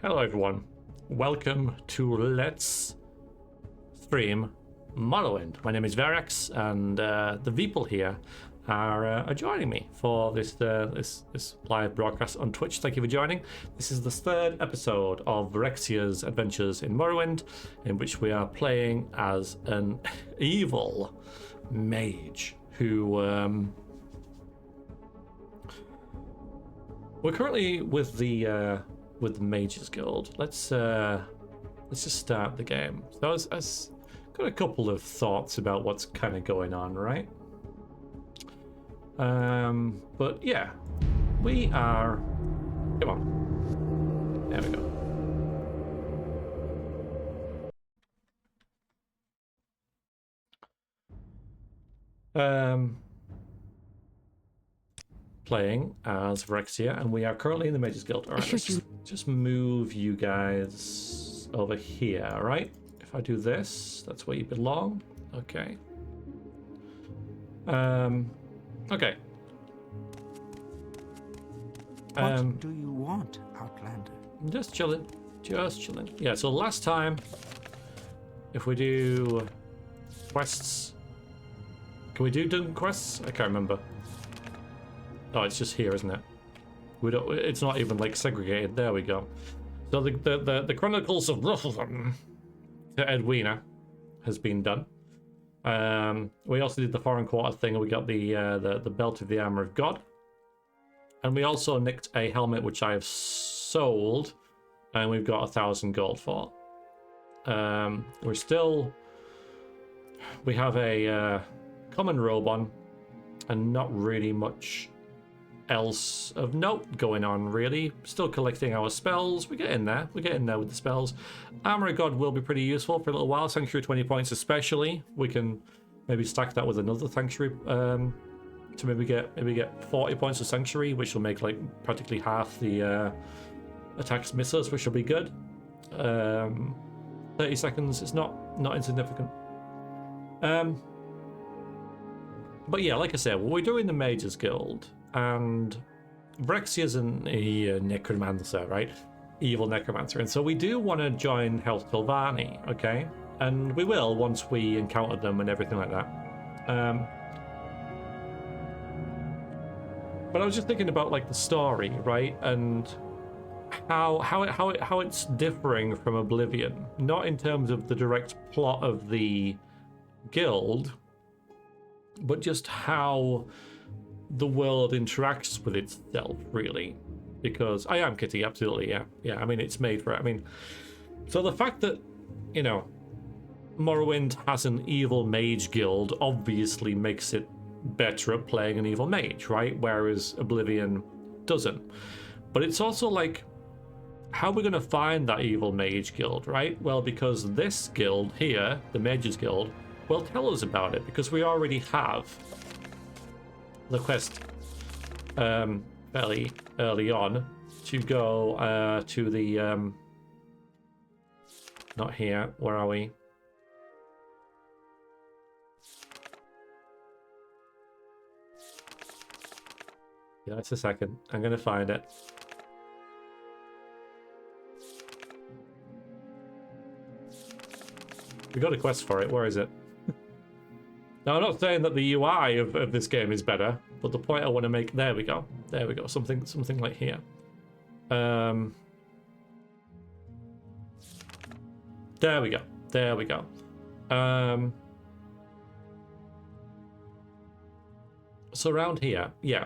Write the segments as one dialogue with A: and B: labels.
A: Hello everyone, welcome to Let's Stream Morrowind. My name is Verex, and the people here are joining me for this live broadcast on Twitch. Thank you for joining. This is the third episode of Vrexia's Adventures in Morrowind, in which we are playing as an evil mage who we're currently with the Mages Guild. Let's just start the game. So I got a couple of thoughts about what's kind of going on, right? But yeah, we are. Come on, there we go. Playing as Vrexia, and we are currently in the Mages Guild. All right, let's just move you guys over here, all right? If I do this, that's where you belong. Okay. Okay.
B: What do you want, Outlander?
A: Just chilling. Just chilling. Yeah, so last time, if we do quests, can we do Dungeon quests? I can't remember. Oh, it's just here, isn't it? We don't. It's not even like segregated. There we go. So the Chronicles of to Edwina has been done. We also did the Foreign Quarter thing, and we got the Belt of the Armor of God, and we also nicked a helmet which I have sold, and we've got 1,000 gold for. We have a common robe on, and not really much else of note going on, really. Still collecting our spells. We get in there with the spells. Armor of God will be pretty useful for a little while. Sanctuary 20 points especially. We can maybe stack that with another Sanctuary to maybe get 40 points of Sanctuary, which will make like practically half the attacks miss us, which will be good. 30 seconds is not insignificant. But yeah, like I said, we're doing the Mages Guild, and Vrexia's a necromancer, right? Evil necromancer. And so we do want to join House Telvanni, okay? And we will once we encounter them and everything like that. But I was just thinking about like the story, right? And how it's differing from Oblivion. Not in terms of the direct plot of the guild, but just how the world interacts with itself, really. Because I am Kitty, absolutely, yeah. I mean, it's made for it. I mean, so the fact that, you know, Morrowind has an evil mage guild obviously makes it better at playing an evil mage, right? Whereas Oblivion doesn't. But it's also like, how are we going to find that evil mage guild, right? Well, because this guild here, the Mages Guild, will tell us about it, because we already have the quest fairly early on to go to the not here, where are we? Yeah, it's a second. I'm gonna find it. We got a quest for it. Where is it? Now, I'm not saying that the UI of this game is better, but the point I want to make... There we go. There we go. Something like here. There we go. There we go. So around here, yeah.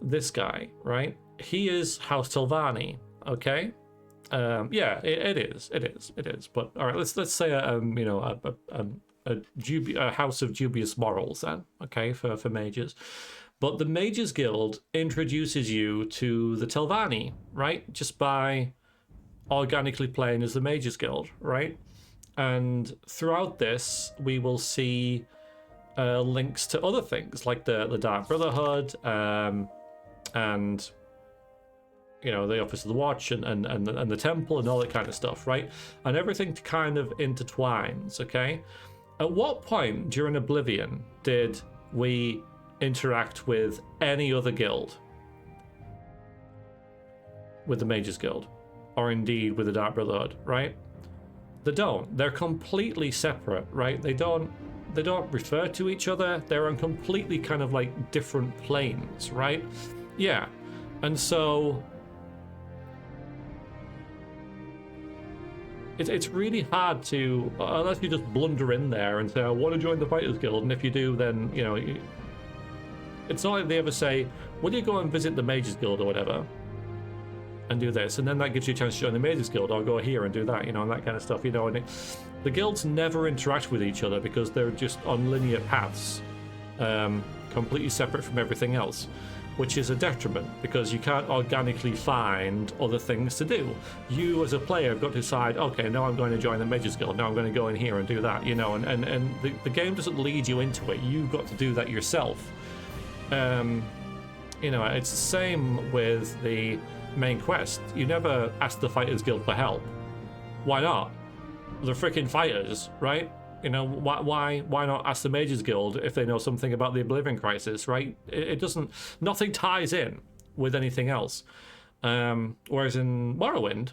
A: This guy, right? He is House Telvanni, okay? Yeah, it is. But all right, let's say a house of dubious morals then, okay, for mages. But the Mages Guild introduces you to the Telvanni, right? Just by organically playing as the Mages Guild, right? And throughout this, we will see links to other things like the Dark Brotherhood, and you know, the Office of the Watch and the Temple and all that kind of stuff, right? And everything kind of intertwines, okay? At what point during Oblivion did we interact with any other guild? With the Mages Guild? or indeed with the Dark Brotherhood, right? They don't. They're completely separate, right? They don't refer to each other. They're on completely kind of like different planes, right? Yeah. And so it's really hard to, unless you just blunder in there and say, I want to join the Fighters Guild, and if you do, then, you know, it's not like they ever say, will you go and visit the Mages Guild or whatever and do this, and then that gives you a chance to join the Mages Guild, or go here and do that, you know, and that kind of stuff, you know. And the guilds never interact with each other because they're just on linear paths, completely separate from everything else, which is a detriment because you can't organically find other things to do. You as a player have got to decide, okay, now I'm going to join the Mages Guild, now I'm going to go in here and do that, you know, and the game doesn't lead you into it. You've got to do that yourself. You know, it's the same with the main quest. You never ask the Fighters Guild for help. Why not? They're freaking fighters, right? You know, why not ask the Mages Guild if they know something about the Oblivion Crisis, right? It doesn't, nothing ties in with anything else. Whereas in Morrowind,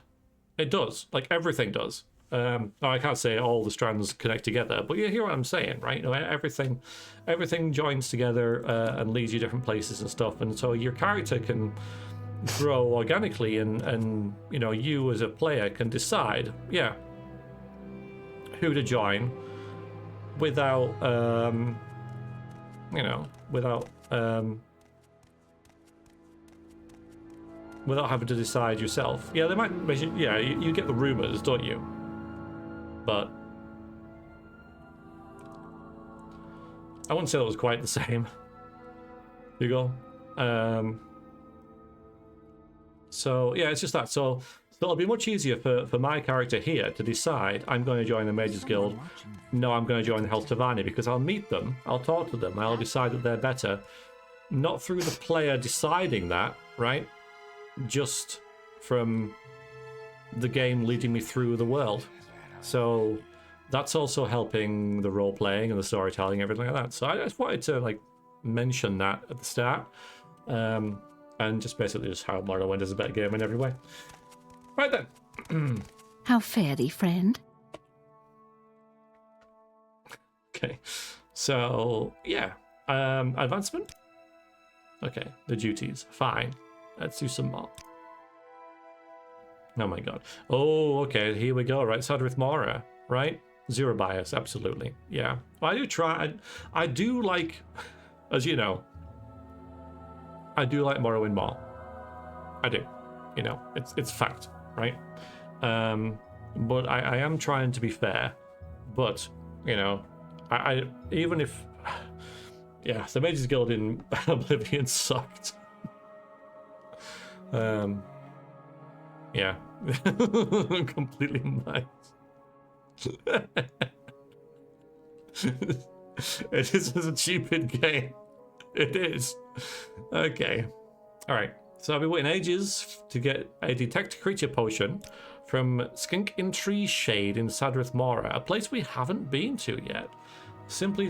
A: it does. Like, everything does. I can't say all the strands connect together, but you hear what I'm saying, right? You know, everything joins together and leads you different places and stuff, and so your character can grow organically, and you know, you as a player can decide, yeah, who to join without you know, without having to decide yourself. Yeah, they might mention, yeah, you get the rumors, don't you? But I wouldn't say that was quite the same. You go. So yeah, it's just that. So it'll be much easier for my character here to decide, I'm going to join the Mages Guild. No, I'm going to join the Telvanni, because I'll meet them, I'll talk to them, I'll decide that they're better. Not through the player deciding that, right? Just from the game leading me through the world. So that's also helping the role playing and the storytelling, everything like that. So I just wanted to like mention that at the start, and just basically just how Morrowind is a better game in every way. Right then.
C: How fare thee, friend?
A: Okay, so yeah, advancement. Okay, the duties, fine. Let's do some more. Oh my god. Oh, okay, here we go, right? Sadrith Mora, right? Zero bias, absolutely. Yeah. Well, I do try, I do like, as you know, I do like Morrowind more. I do. You know, it's fact, right? But I am trying to be fair. But, you know, I even if, yeah, the Mages Guild in Oblivion sucked. Yeah, completely nice. It is a stupid game. It is. Okay. All right. So I've been waiting ages to get a detect creature potion from Skink in Tree Shade in Sadrith Mora, a place we haven't been to yet. Simply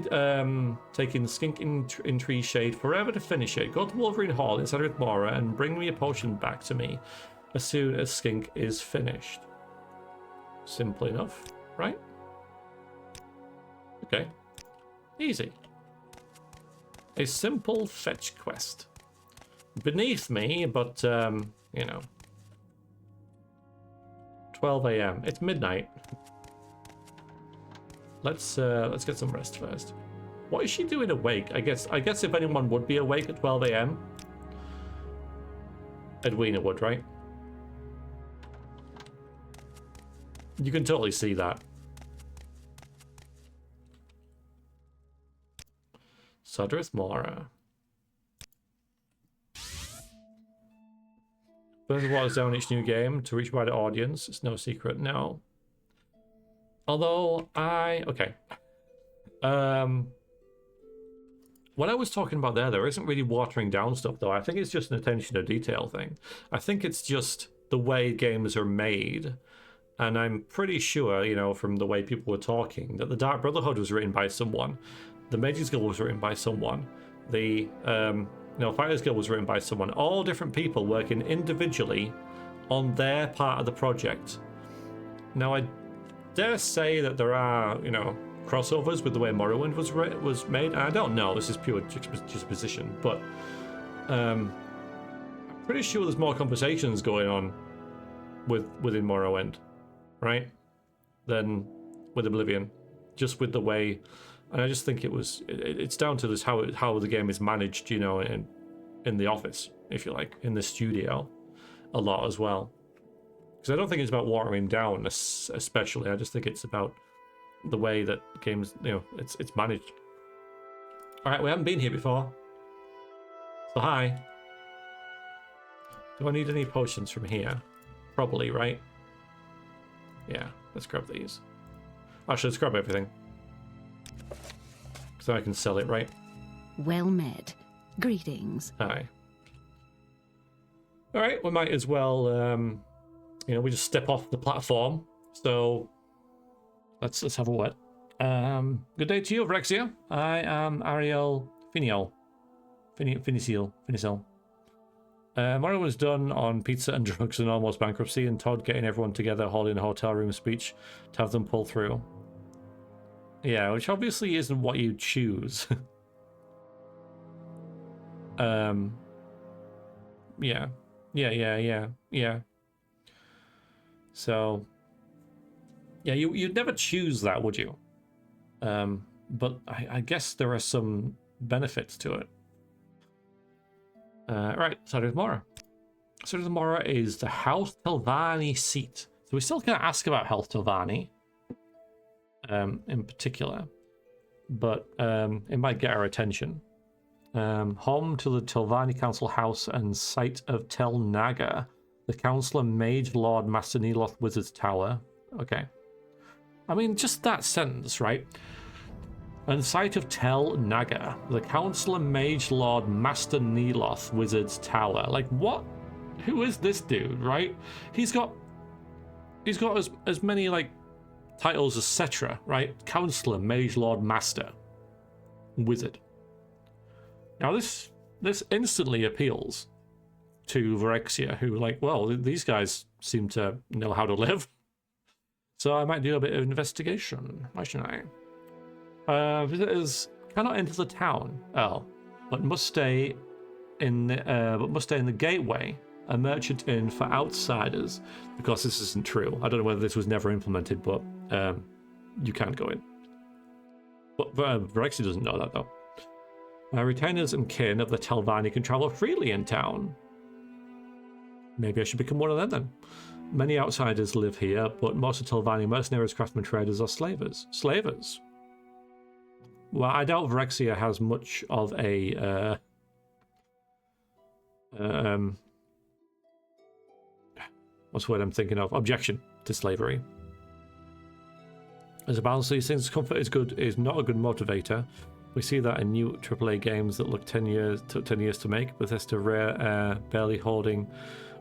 A: taking Skink in Tree Shade forever to finish it. Go to Wolverine Hall in Sadrith Mora and bring me a potion back to me as soon as Skink is finished. Simple enough, right? Okay. Easy. A simple fetch quest. Beneath me, but, you know. 12 a.m. It's midnight. Let's get some rest first. What is she doing awake? I guess if anyone would be awake at 12 a.m. Edwina would, right? You can totally see that. Sadrith Mora. Burns water down each new game to reach a wider audience. It's no secret, no. Although okay. What I was talking about there isn't really watering down stuff, though. I think it's just an attention to detail thing. I think it's just the way games are made. And I'm pretty sure, you know, from the way people were talking, that the Dark Brotherhood was written by someone. The Mages Guild was written by someone. The Fighters Guild was written by someone. All different people working individually on their part of the project. Now, I dare say that there are, you know, crossovers with the way Morrowind was made. And I don't know. This is pure juxtaposition, but I'm pretty sure there's more conversations going on within Morrowind, right, than with Oblivion. Just with the way, and I just think it's down to this how the game is managed, you know, in the office, if you like, in the studio, a lot as well. Because I don't think it's about watering down, especially. I just think it's about the way that games, you know, it's managed. All right, we haven't been here before, so hi. Do I need any potions from here? Probably, right? Yeah, let's grab these. Actually, let's grab everything, so I can sell it, right?
C: Well met. Greetings.
A: Hi. All right, we might as well, you know, we just step off the platform. So let's have a word. Good day to you, Vrexia. I am Ariel Finicil. Mora was done on pizza and drugs and almost bankruptcy, and Todd getting everyone together, holding a hotel room speech to have them pull through. Yeah, which obviously isn't what you choose. Yeah. So, yeah, you'd never choose that, would you? But I guess there are some benefits to it. Right, Sadrith Mora. Sadrith Mora is the House Telvanni seat. So we're still going to ask about House Telvanni, in particular, but it might get our attention. Home to the Telvanni Council House and site of Tel Naga, the Councillor Mage Lord Master Neloth Wizard's Tower. Okay. I mean, just that sentence, right? And site of Tel Naga, the Councillor Mage Lord Master Neloth Wizard's Tower. Like, what? Who is this dude, right? He's got as many, like, titles as Cetra, right? Councillor, Mage Lord, Master, Wizard. Now this instantly appeals to Vrexia, who, like, well, these guys seem to know how to live. So I might do a bit of investigation, why shouldn't I? Visitors cannot enter the town. Oh, but must stay in the gateway, a merchant inn for outsiders. Of course, this isn't true. I don't know whether this was never implemented, but you can't go in. But Vrexia doesn't know that, though. Retainers and kin of the Telvanni can travel freely in town. Maybe I should become one of them then. Many outsiders live here, but most of Telvanni mercenaries, craftsmen, traders are slavers. Slavers? Well, I doubt Vrexia has much of a what's the word I'm thinking of? Objection to slavery. As a balance of these things, comfort is not a good motivator. We see that in new AAA games that took 10 years to make. Bethesda Rare barely holding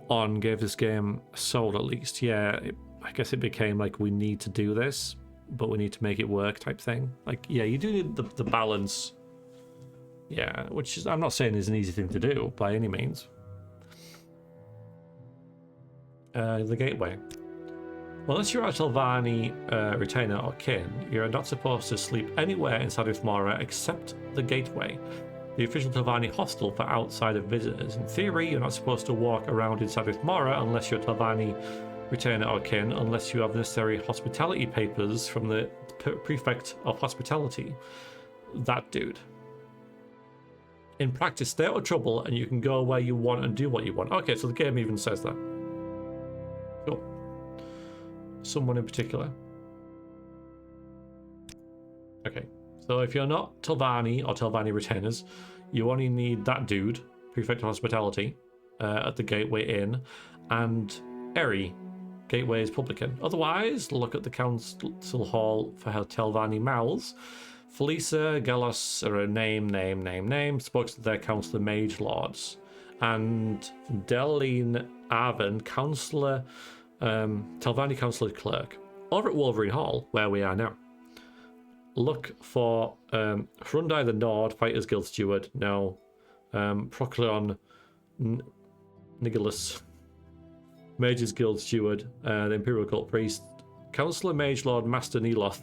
A: on gave this game a soul at least. Yeah, I guess it became like, we need to do this, but we need to make it work type thing. Like, yeah, you do need the balance. Yeah, which is, I'm not saying is an easy thing to do by any means. The gateway. Well, unless you're a Telvanni retainer or kin, you're not supposed to sleep anywhere in Sadrith Mora except the gateway, the official Telvanni hostel for outsider visitors. In theory, you're not supposed to walk around in Sadrith Mora unless you're Telvanni retainer or kin, unless you have necessary hospitality papers from the prefect of hospitality. That dude. In practice, stay out of trouble and you can go where you want and do what you want. Okay, so the game even says that. Cool. Someone in particular. Okay, so if you're not Telvanni or Telvanni retainers, you only need that dude, Prefect of Hospitality, at the Gateway Inn, and Eri, Gateway's publican. Otherwise, look at the Council Hall for Telvanni Mouths. Felisa, Galos are a name, spoke to their Councillor Mage Lords. And Deline Arven, Councillor, Telvanni Councillor Clerk. Over at Wolverine Hall, where we are now. Look for Hrundai the Nord, Fighters Guild Steward. No. Procleon Nigilus. Mage's Guild Steward, the Imperial Cult Priest, Counselor Mage Lord Master Neloth.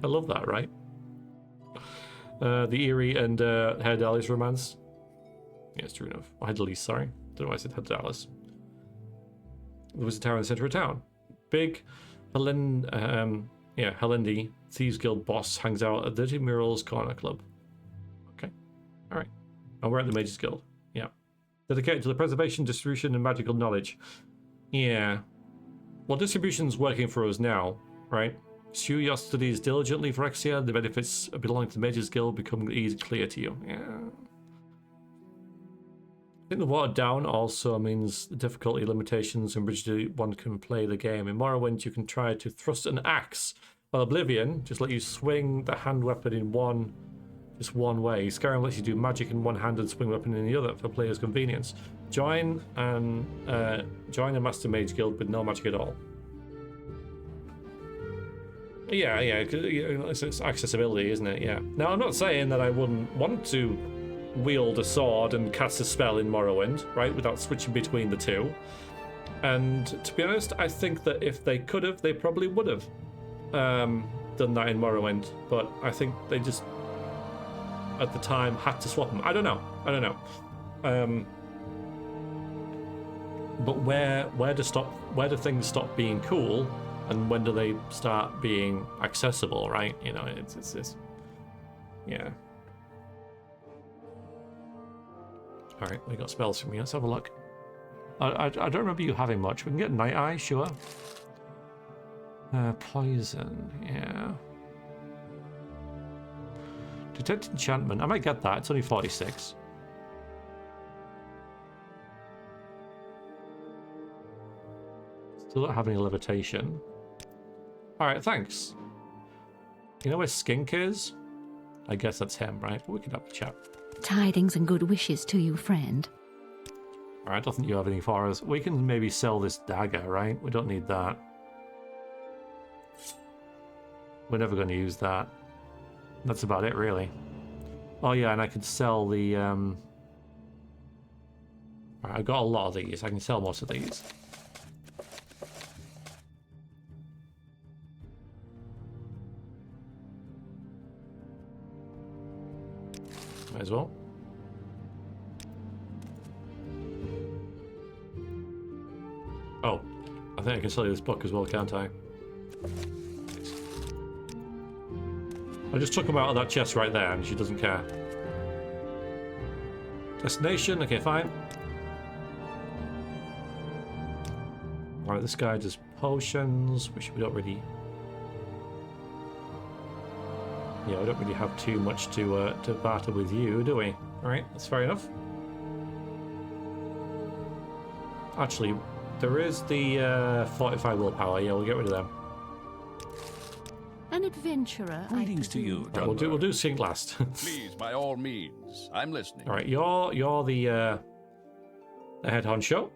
A: I love that, right? The Eerie and Herdalis romance. Yeah, it's true enough. Oh, Herdalis, sorry. Don't know why I said Herdalis. There was a tower in the center of town. Big Helendi, Thieves Guild boss, hangs out at Dirty Murals Corner Club. Okay. Alright. And we're at the Mages Guild. Yeah. Dedicated to the preservation, distribution, and magical knowledge. Yeah. Well, distribution's working for us now, right? Pursue your studies diligently, Vrexia. The benefits of belonging to the Mages Guild become clear to you. Yeah. I think the watered down also means the difficulty limitations in which one can play the game. In Morrowind, you can try to thrust an axe, while Oblivion just let you swing the hand weapon in just one way. Skyrim lets you do magic in one hand and swing weapon in the other for players' convenience. Join a Master Mage Guild with no magic at all. Yeah, it's accessibility, isn't it? Yeah. Now, I'm not saying that I wouldn't want to wield a sword and cast a spell in Morrowind, right, without switching between the two. And to be honest, I think that if they could have, they probably would have done that in Morrowind. But I think they just, at the time, had to swap them. I don't know. But where do things stop being cool, and when do they start being accessible? Right? You know, it's yeah. All right, we got spells from you. Let's have a look. I don't remember you having much. We can get Night Eye, sure. Poison, yeah. Detect enchantment. I might get that. It's only 46. Still don't have any levitation. All right, thanks. You know where Skink is? I guess that's him, right? But we can have a chat.
C: Tidings and good wishes to you, friend.
A: Alright, I don't think you have anything for us. We can maybe sell this dagger, right? We don't need that. We're never going to use that. That's about it, really. Oh yeah, and I could sell the... Alright, I've got a lot of these. I can sell most of these. Might as well. Oh, I think I can sell you this book as well, can't I? Nice. I just took him out of that chest right there, and she doesn't care. Destination, okay, fine. Alright, this guy does potions, which we don't really... Yeah, we don't really have too much to barter with you, do we? Alright, that's fair enough. Actually, there is the 45 willpower. Yeah, we'll get rid of them.
C: An adventurer.
B: Greetings to you,
A: Right, we'll do Sink last.
D: Please, by all means. I'm listening.
A: Alright, you're the head honcho.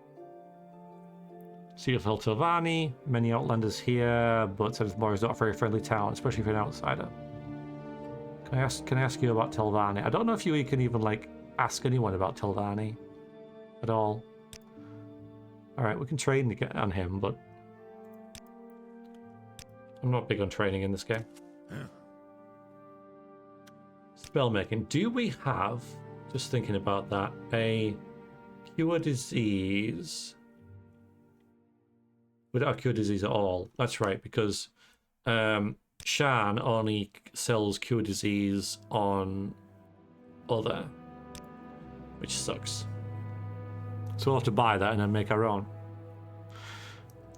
A: Sea of Telvanni. Many outlanders here, but Sadrith Mora is not a very friendly town, especially for an outsider. Can I ask you about Telvanni? I don't know if you can even like ask anyone about Telvanni at all. All right, we can train on him, but I'm not big on training in this game. Spellmaking. Do we have? Just thinking about that. A cure disease. Without cure disease at all. That's right, because. Shan only sells cure disease on other, which sucks. So we'll have to buy that and then make our own.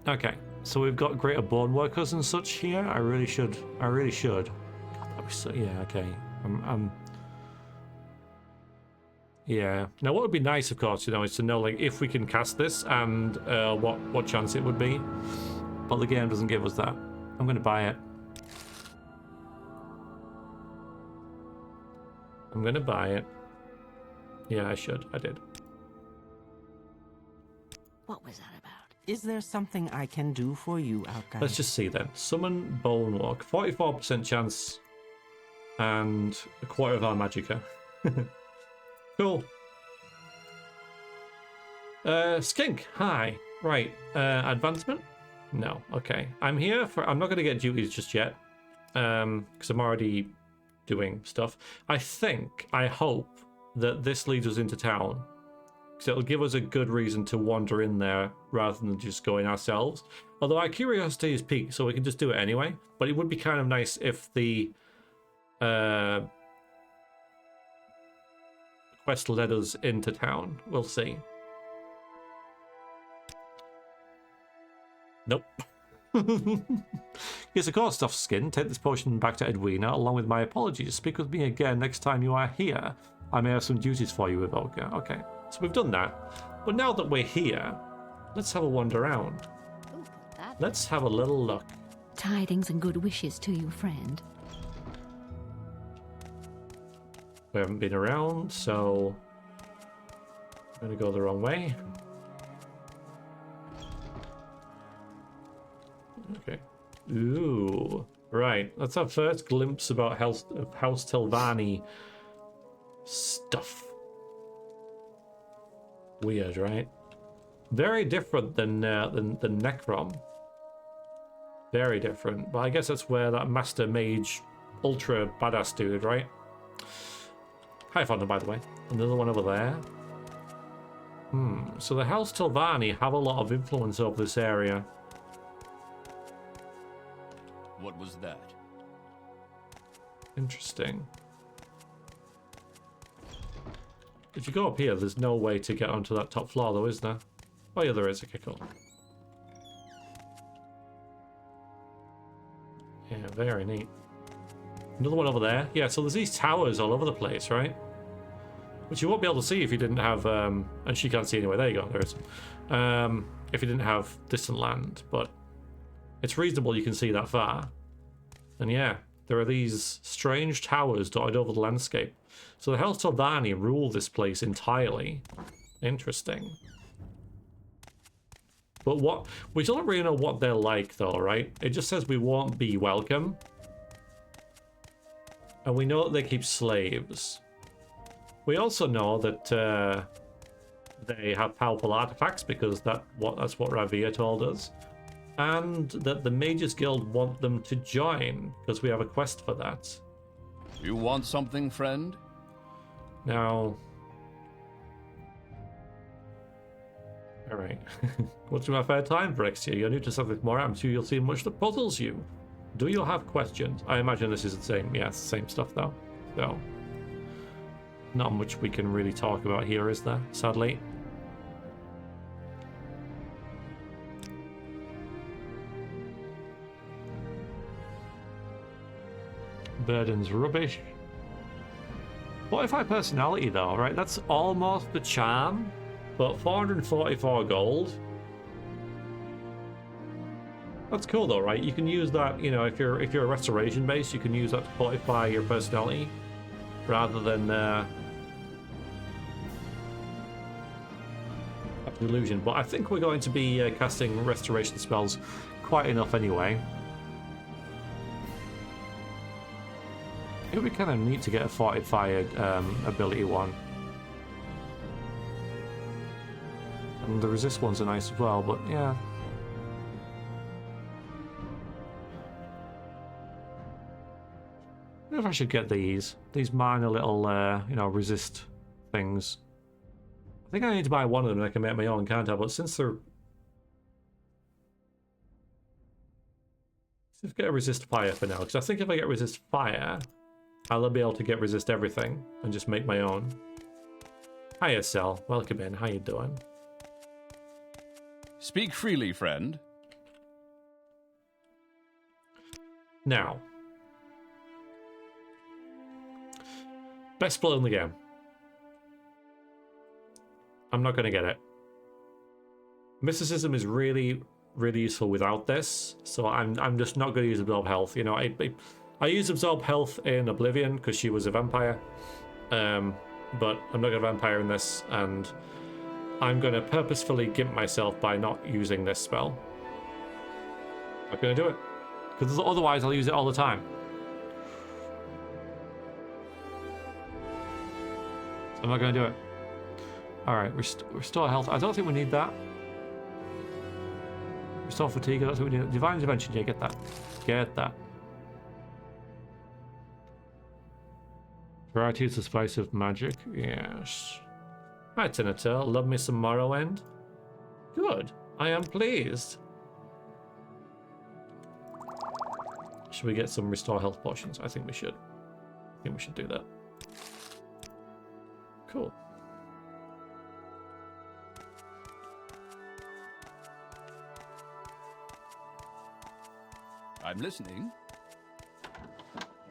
A: Okay, so we've got greater bone workers and such here. I really should. God, that'd be so, yeah, okay. Yeah. Now, what would be nice, of course, is to know like if we can cast this and what chance it would be. But the game doesn't give us that. I'm going to buy it. I'm going to buy it. Yeah, I should. I did.
C: What was that about?
B: Is there something I can do for you, Outguide?
A: Let's just see then. Summon Bone Walk. 44% chance and a quarter of our magicka. Cool. Skink, hi. Right, advancement? No, okay. I'm here for... I'm not going to get duties just yet. Because I'm already doing stuff. I hope that this leads us into town. Because it'll give us a good reason to wander in there rather than just going ourselves. Although our curiosity is piqued, so we can just do it anyway. But it would be kind of nice if the quest led us into town. We'll see. Nope. Yes, of course, Stuffed Skin. Take this potion back to Edwina, along with my apologies. Speak with me again next time you are here. I may have some duties for you, Evoker. Okay, so we've done that. But now that we're here, let's have a wander around.
C: Ooh, that
A: Let's have a little look.
C: tidings and good wishes to you, friend.
A: We haven't been around, so I'm going to go the wrong way. Okay. Ooh. Right. That's our first glimpse about House Telvanni stuff. Weird, right? Very different than Necrom. Very different. But I guess that's where that Master Mage ultra badass dude, right? Hi, Fonda, by the way. Another one over there. So the House Telvanni have a lot of influence over this area.
D: What was that?
A: Interesting. If you go up here, there's no way to get onto that top floor, though, is there? Oh, yeah, there is. Okay, cool. Yeah, very neat. Another one over there. Yeah, so there's these towers all over the place, right? Which you won't be able to see if you didn't have... and she can't see anyway. There you go. There it is. If you didn't have distant land. But it's reasonable you can see that far. And yeah, there are these strange towers dotted over the landscape. So the House Telvanni rule this place entirely. Interesting. But what... We don't really know what they're like, though, right? It just says we won't be welcome. And we know that they keep slaves. We also know that they have powerful artifacts because that's what Ravia told us. And that the Mages Guild want them to join because we have a quest for that.
D: You want something, friend?
A: Now... Alright. What's my fair time, Vrexia? You're new to Sadrith Mora. I'm sure you'll see much that puzzles you. Do you have questions? I imagine this is the same. Yeah, it's the same stuff, though. So, not much we can really talk about here, is there? Sadly. Burden's rubbish. 45 personality, though, right? That's almost the charm, but 444 gold. That's cool though, right? You can use that, you know, if you're a restoration base, you can use that to fortify your personality rather than illusion. But I think we're going to be casting restoration spells quite enough anyway. It would be kind of neat to get a fortified ability one. And the resist ones are nice as well, but yeah. I wonder if I should get these minor little, you know, resist things. I think I need to buy one of them and I can make my own, can't I? But since they're... Let's get a resist fire for now, because I think if I get resist fire, I'll be able to get resist everything and just make my own. Hiya, Cell. Welcome in. How you doing?
D: Speak freely, friend.
A: Now. Best spell in the game. I'm not going to get it. Mysticism is really, really useful without this, so I'm just not going to use Absorb Health. You know, I used Absorb Health in Oblivion because she was a vampire, but I'm not going to vampire in this, and I'm going to purposefully gimp myself by not using this spell. Not going to do it, because otherwise I'll use it all the time. I'm not going to do it. Alright, restore health. I don't think we need that. Restore fatigue, that's what we need. Divine intervention, yeah, get that. Get that. Variety is the spice of magic, yes. Right, Senator, love me some Morrowind. Good, I am pleased. Should we get some restore health potions? I think we should. I think we should do that. Cool.
D: I'm listening.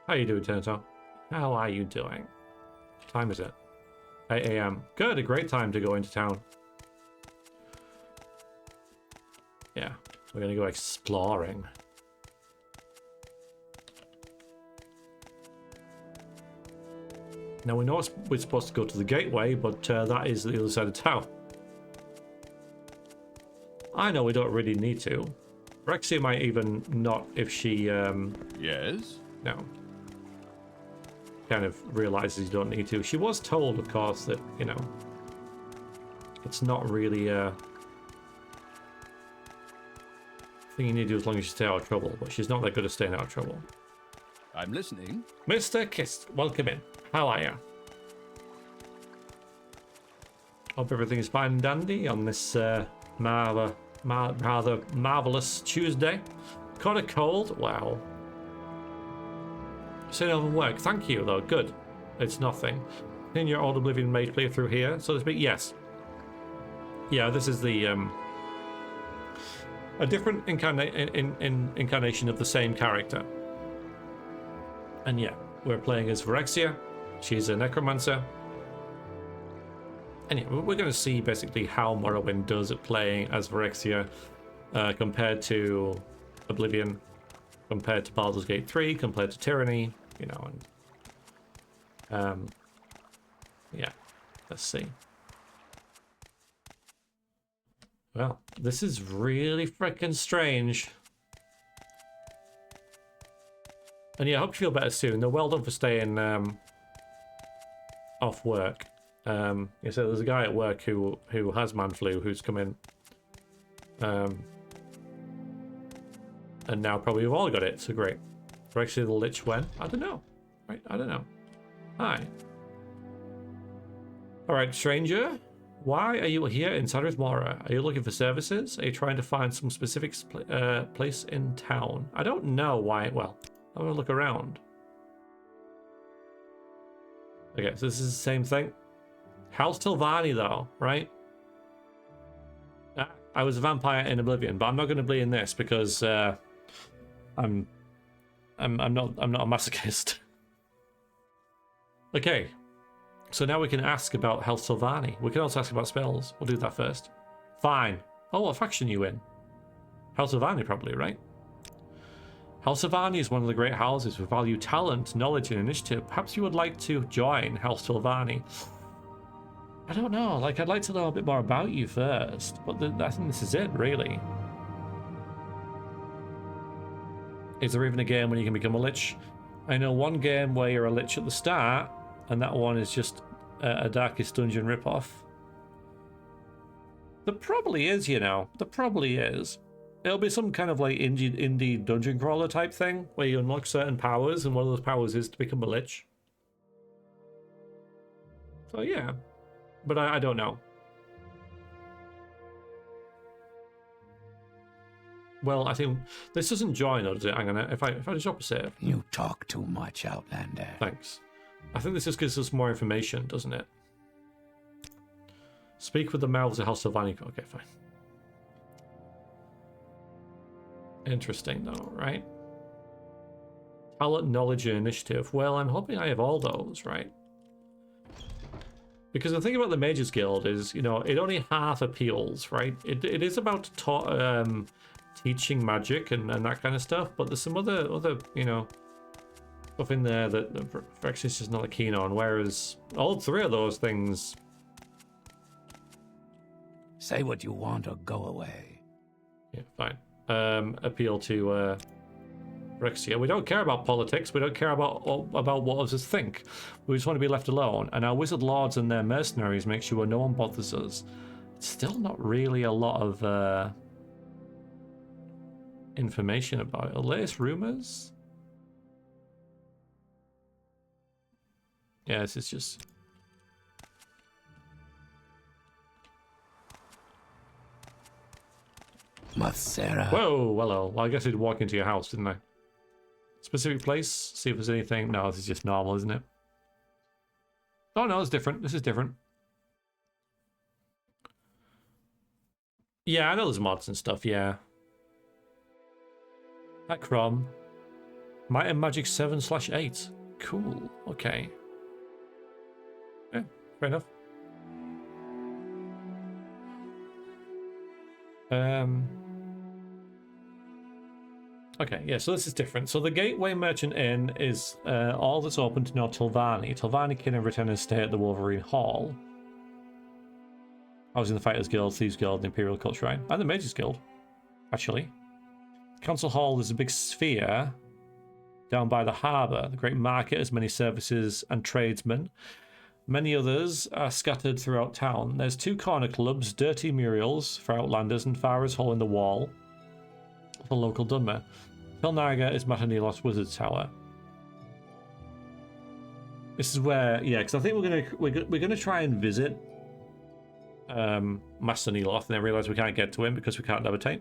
A: How you doing, Senator? How are you doing? What time is it? 8 AM. Good, a great time to go into town. Yeah, we're gonna go exploring. Now we know we're supposed to go to the gateway, but that is the other side of town. I know we don't really need to. Vrexia might even not if she,
D: Yes?
A: no. Kind of realizes you don't need to. She was told, of course, that, you know, it's not really a thing you need to do as long as you stay out of trouble, but she's not that good at staying out of trouble.
D: I'm listening.
A: Mr. Kist, welcome in. How are you? Hope everything is fine and dandy on this rather marvelous Tuesday. Caught a cold? Wow. Staying over work. Thank you, though. Good. It's nothing. In your Old Oblivion mage play through here, so to speak? Yes. Yeah, this is the a different incarnation of the same character. And yeah, we're playing as Vrexia. She's a necromancer. And yeah, we're going to see basically how Morrowind does at playing as Vrexia compared to Oblivion, compared to Baldur's Gate 3, compared to Tyranny, you know, and yeah, let's see. Well, this is really freaking strange. And yeah, I hope you feel better soon. They're well done for staying off work. So there's a guy at work who has man flu who's come in. And now probably we've all got it, so great. Actually, the Lich when? I don't know. Right, I don't know. Hi. Alright, stranger. Why are you here in Sadrith Mora? Are you looking for services? Are you trying to find some specific place in town? I don't know why. Well, I'm gonna look around. Okay, so this is the same thing. House Telvanni, though, right? I was a vampire in Oblivion, but I'm not going to be in this because I'm not a masochist. Okay, so now we can ask about House Telvanni. We can also ask about spells. We'll do that first. Fine. Oh, what faction are you in? House Telvanni, probably, right? House Telvanni is one of the great houses who value talent, knowledge, and initiative. Perhaps you would like to join House Telvanni. I don't know. Like, I'd like to know a bit more about you first, but I think this is it, really. Is there even a game when you can become a lich? I know one game where you're a lich at the start, and that one is just a Darkest Dungeon ripoff. There probably is, you know. There probably is. It'll be some kind of like indie dungeon crawler type thing where you unlock certain powers, and one of those powers is to become a lich. So yeah, but I don't know. Well, I think this doesn't join, or does it? Hang on, if I just drop a save.
B: You talk too much, Outlander.
A: Thanks. I think this just gives us more information, doesn't it? Speak with the mouths of House Telvanni. Okay, fine. Interesting, though, right? Talent, knowledge, and initiative. Well, I'm hoping I have all those, right? Because the thing about the Mages Guild is, you know, it only half appeals, right? It is about teaching magic and that kind of stuff, but there's some other you know, stuff in there that Vrexia is just not keen on, whereas all three of those things...
B: Say what you want or go away.
A: Yeah, fine. Appeal to Vrexia. We don't care about politics. We don't care about what others think. We just want to be left alone. And our wizard lords and their mercenaries make sure no one bothers us. It's still not really a lot of information about it. Latest rumors? Yeah, this is just...
B: Mathera.
A: Whoa, hello. Well, I guess I'd walk into your house, didn't I? Specific place? See if there's anything. No, this is just normal, isn't it? Oh, no, it's different. This is different. Yeah, I know there's mods and stuff, yeah. Necrom. Might and Magic 7/8. Cool. Okay. Yeah, fair enough. Okay, yeah, so this is different. So the Gateway Merchant Inn is all that's open to know Telvanni. Telvanni can return and stay at the Wolverine Hall. Housing the Fighters Guild, Thieves Guild, the Imperial Cult Shrine, and the Mages Guild, actually. Council Hall is a big sphere down by the harbour. The Great Market has many services and tradesmen. Many others are scattered throughout town. There's 2 corner clubs, Dirty Muriels for Outlanders and Farah's Hole in the Wall for local Dunmer. Pilnaga is Matanilos Wizard's Tower. This is where, yeah, because I think we're gonna try and visit Master Niloth and then realise we can't get to him because we can't levitate.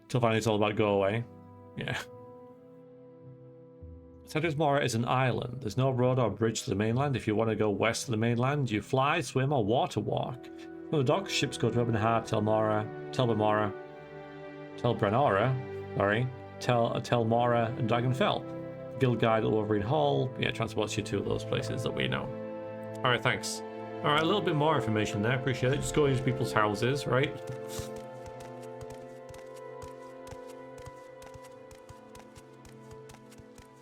A: Telvanni's all about go away. Yeah. Sadrith Mora is an island. There's no road or bridge to the mainland. If you want to go west of the mainland, you fly, swim, or water walk. From the docks, ships go to Ebonheart, Telmora, Telmora, and Dragonfell. Guild Guide at Wolverine Hall, yeah, transports you to those places that we know. Alright, thanks. Alright, a little bit more information there, appreciate it. Just going into people's houses, right?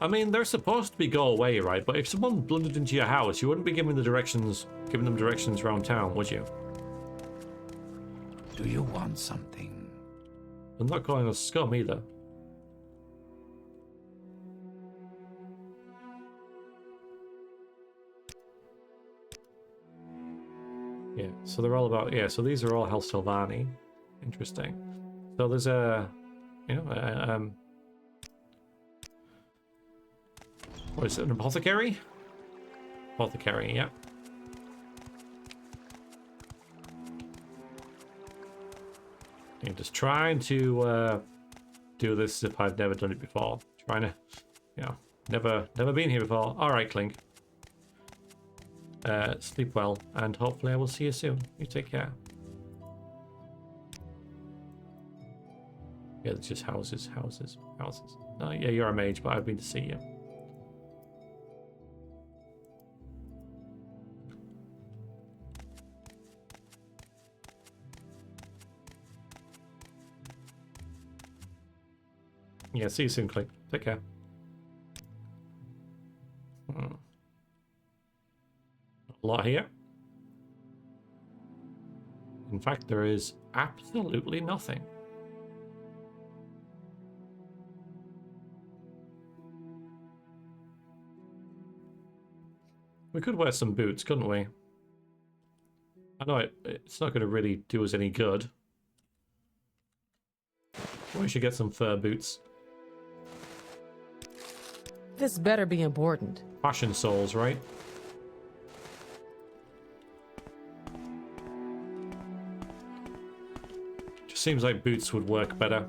A: I mean, they're supposed to be go away, right? But if someone blundered into your house, you wouldn't be giving them directions around town, would you?
B: Do you want something?
A: I'm not calling us scum either. Yeah, so they're all about, yeah, so these are all House Telvanni. Interesting. So there's a, you know, what is it, an apothecary? Apothecary, yeah. I'm just trying to do this as if I've never done it before. Trying to, you know, never been here before. All right, Clink. Sleep well, and hopefully I will see you soon. You take care. Yeah, it's just houses. Oh, yeah, you're a mage, but I've been to see you. Yeah, see you soon, Clink. Take care. A lot here. In fact, there is absolutely nothing. We could wear some boots, couldn't we? I know it's not going to really do us any good. We should get some fur boots.
E: This better be important.
A: Passion souls, right? Just seems like boots would work better.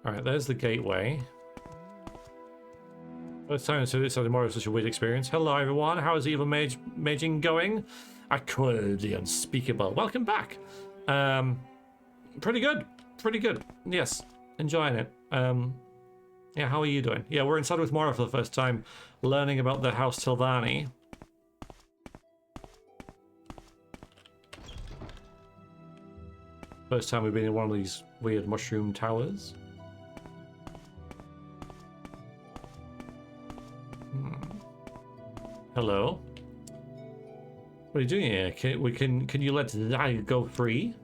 A: Alright, there's the gateway. First time to this Mora, such a weird experience. Hello everyone, how is evil maging going? Aqua the unspeakable. Welcome back. Pretty good. Yes, enjoying it. Yeah, how are you doing? Yeah, we're in Sadrith Mora for the first time, learning about the House Telvanni. First time we've been in one of these weird mushroom towers. Hello. What are you doing here? Can you let Zai go free?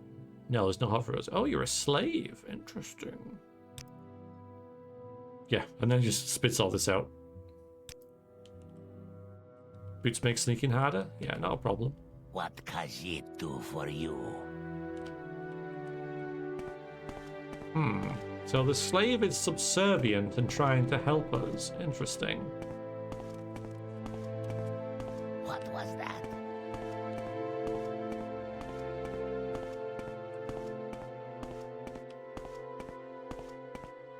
A: No, there's no hot for us. Oh, you're a slave. Interesting. Yeah, and then just spits all this out. Boots make sneaking harder? Yeah, not a problem.
B: What can she do for you?
A: So the slave is subservient and trying to help us. Interesting.
F: What was that?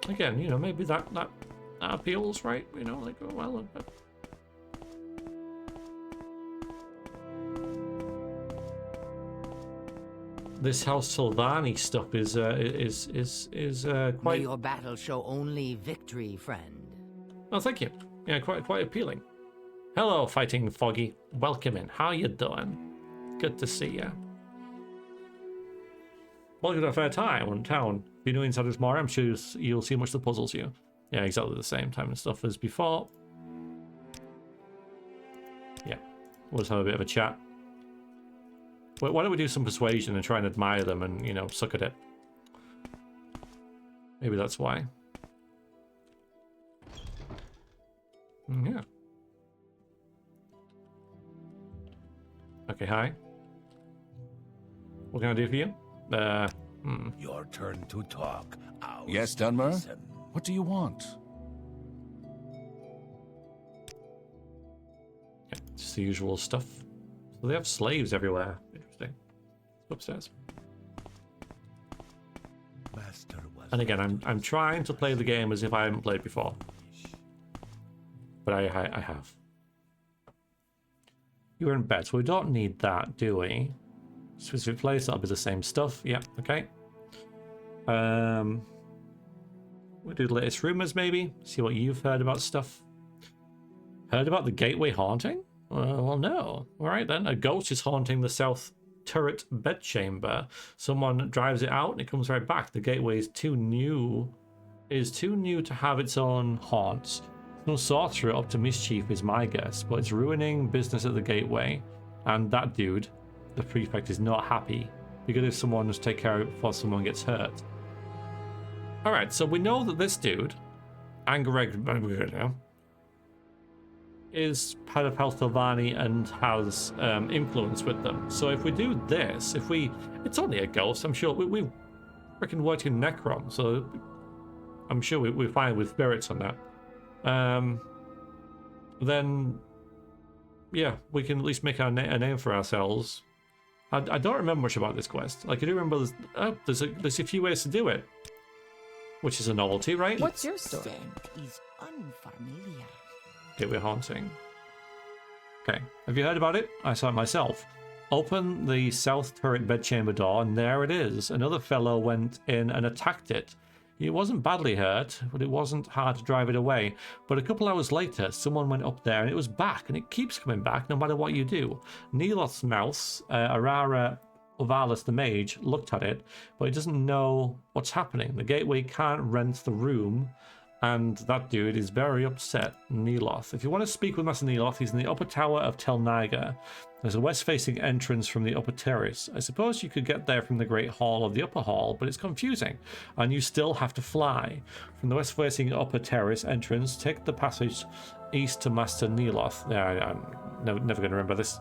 A: Again, you know, maybe that appeals, right? You know, like, oh, well, this House Telvanni stuff is
F: May
A: quite.
F: your battle show only victory, friend.
A: Oh, thank you. Yeah, quite appealing. Hello, Fighting Foggy. Welcome in. How you doing? Good to see you. Welcome to a fair time in town. If you're new inside this Mora, I'm sure you'll see much that puzzles you. Yeah, exactly the same time and stuff as before. Yeah, we'll just have a bit of a chat. Why don't we do some persuasion and try and admire them and, you know, suck at it? Maybe that's why. Yeah. Okay, hi. What can I do for you?
B: Your turn to talk. Ours
D: Yes,
B: to
D: Dunmer?
B: listen.
D: What do you want?
A: Yeah, just the usual stuff. So they have slaves everywhere. Interesting. Upstairs.
B: Master was
A: And again, I'm trying to play the game as if I haven't played before. But I have. You're in bed, so we don't need that, do we? Specific place, that'll be the same stuff. Yeah, okay. We'll do the latest rumors, maybe. See what you've heard about stuff. Heard about the gateway haunting? Well, no. All right, then. A ghost is haunting the south turret bedchamber. Someone drives it out and it comes right back. The gateway is too new. Is too new to have its own haunts. No sorcerer up to mischief is my guess, but it's ruining business at the gateway. And that dude, the prefect, is not happy. Because if someone must take care of it before someone gets hurt. Alright, so we know that this dude, Angareg, is part of House Telvanni and has influence with them. So if we do this, it's only a ghost, I'm sure. We freaking worked in Necrom, so I'm sure we're fine with spirits on that. Then, yeah, we can at least make a name for ourselves. I don't remember much about this quest. Like, I do remember there's a few ways to do it, which is a novelty, right?
E: What's your story?
F: Scent is unfamiliar.
A: Gateway haunting. Okay, have you heard about it? I saw it myself. Open the south turret bedchamber door, and there it is. Another fellow went in and attacked it. He wasn't badly hurt, but it wasn't hard to drive it away. But a couple hours later, someone went up there and it was back, and it keeps coming back no matter what you do. Neloth's mouse, Arara Ovalis the mage, looked at it, but he doesn't know what's happening. The gateway can't rent the room, and that dude is very upset, Neloth. If you want to speak with Master Neloth, he's in the upper tower of Tel Niga. There's a west-facing entrance from the upper terrace. I suppose you could get there from the Great Hall of the upper hall, but it's confusing, and you still have to fly. From the west-facing upper terrace entrance, take the passage east to Master Neloth. Yeah, I'm never going to remember this.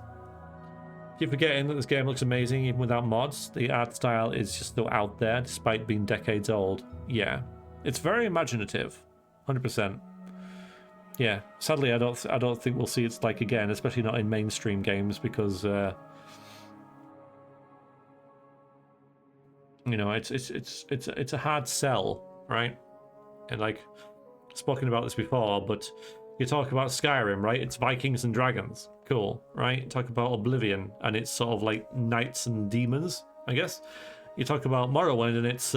A: Keep forgetting that this game looks amazing even without mods. The art style is just still out there, despite being decades old. Yeah, it's very imaginative, 100%. Yeah, sadly, I don't think we'll see its like again, especially not in mainstream games, because you know, it's a hard sell, right? And like, spoken about this before, but you talk about Skyrim, right? It's Vikings and dragons, cool, right? Talk about Oblivion, and it's sort of like knights and demons, I guess. You talk about Morrowind, and it's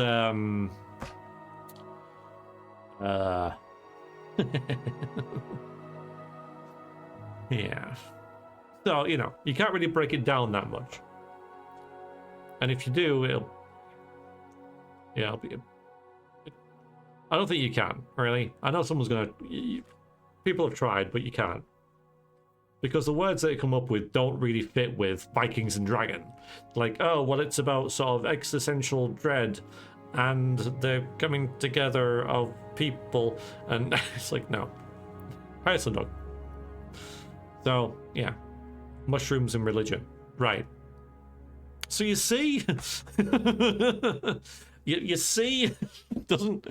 A: yeah. So, you know, you can't really break it down that much. And if you do, it'll be... I don't think you can, really. I know someone's gonna... People have tried, but you can't. Because the words that they come up with don't really fit with Vikings and Dragon. Like, oh, well, it's about sort of existential dread and the coming together of people, and it's like, no. Highest dog. So, yeah. Mushrooms and religion. Right. So you see, You see, doesn't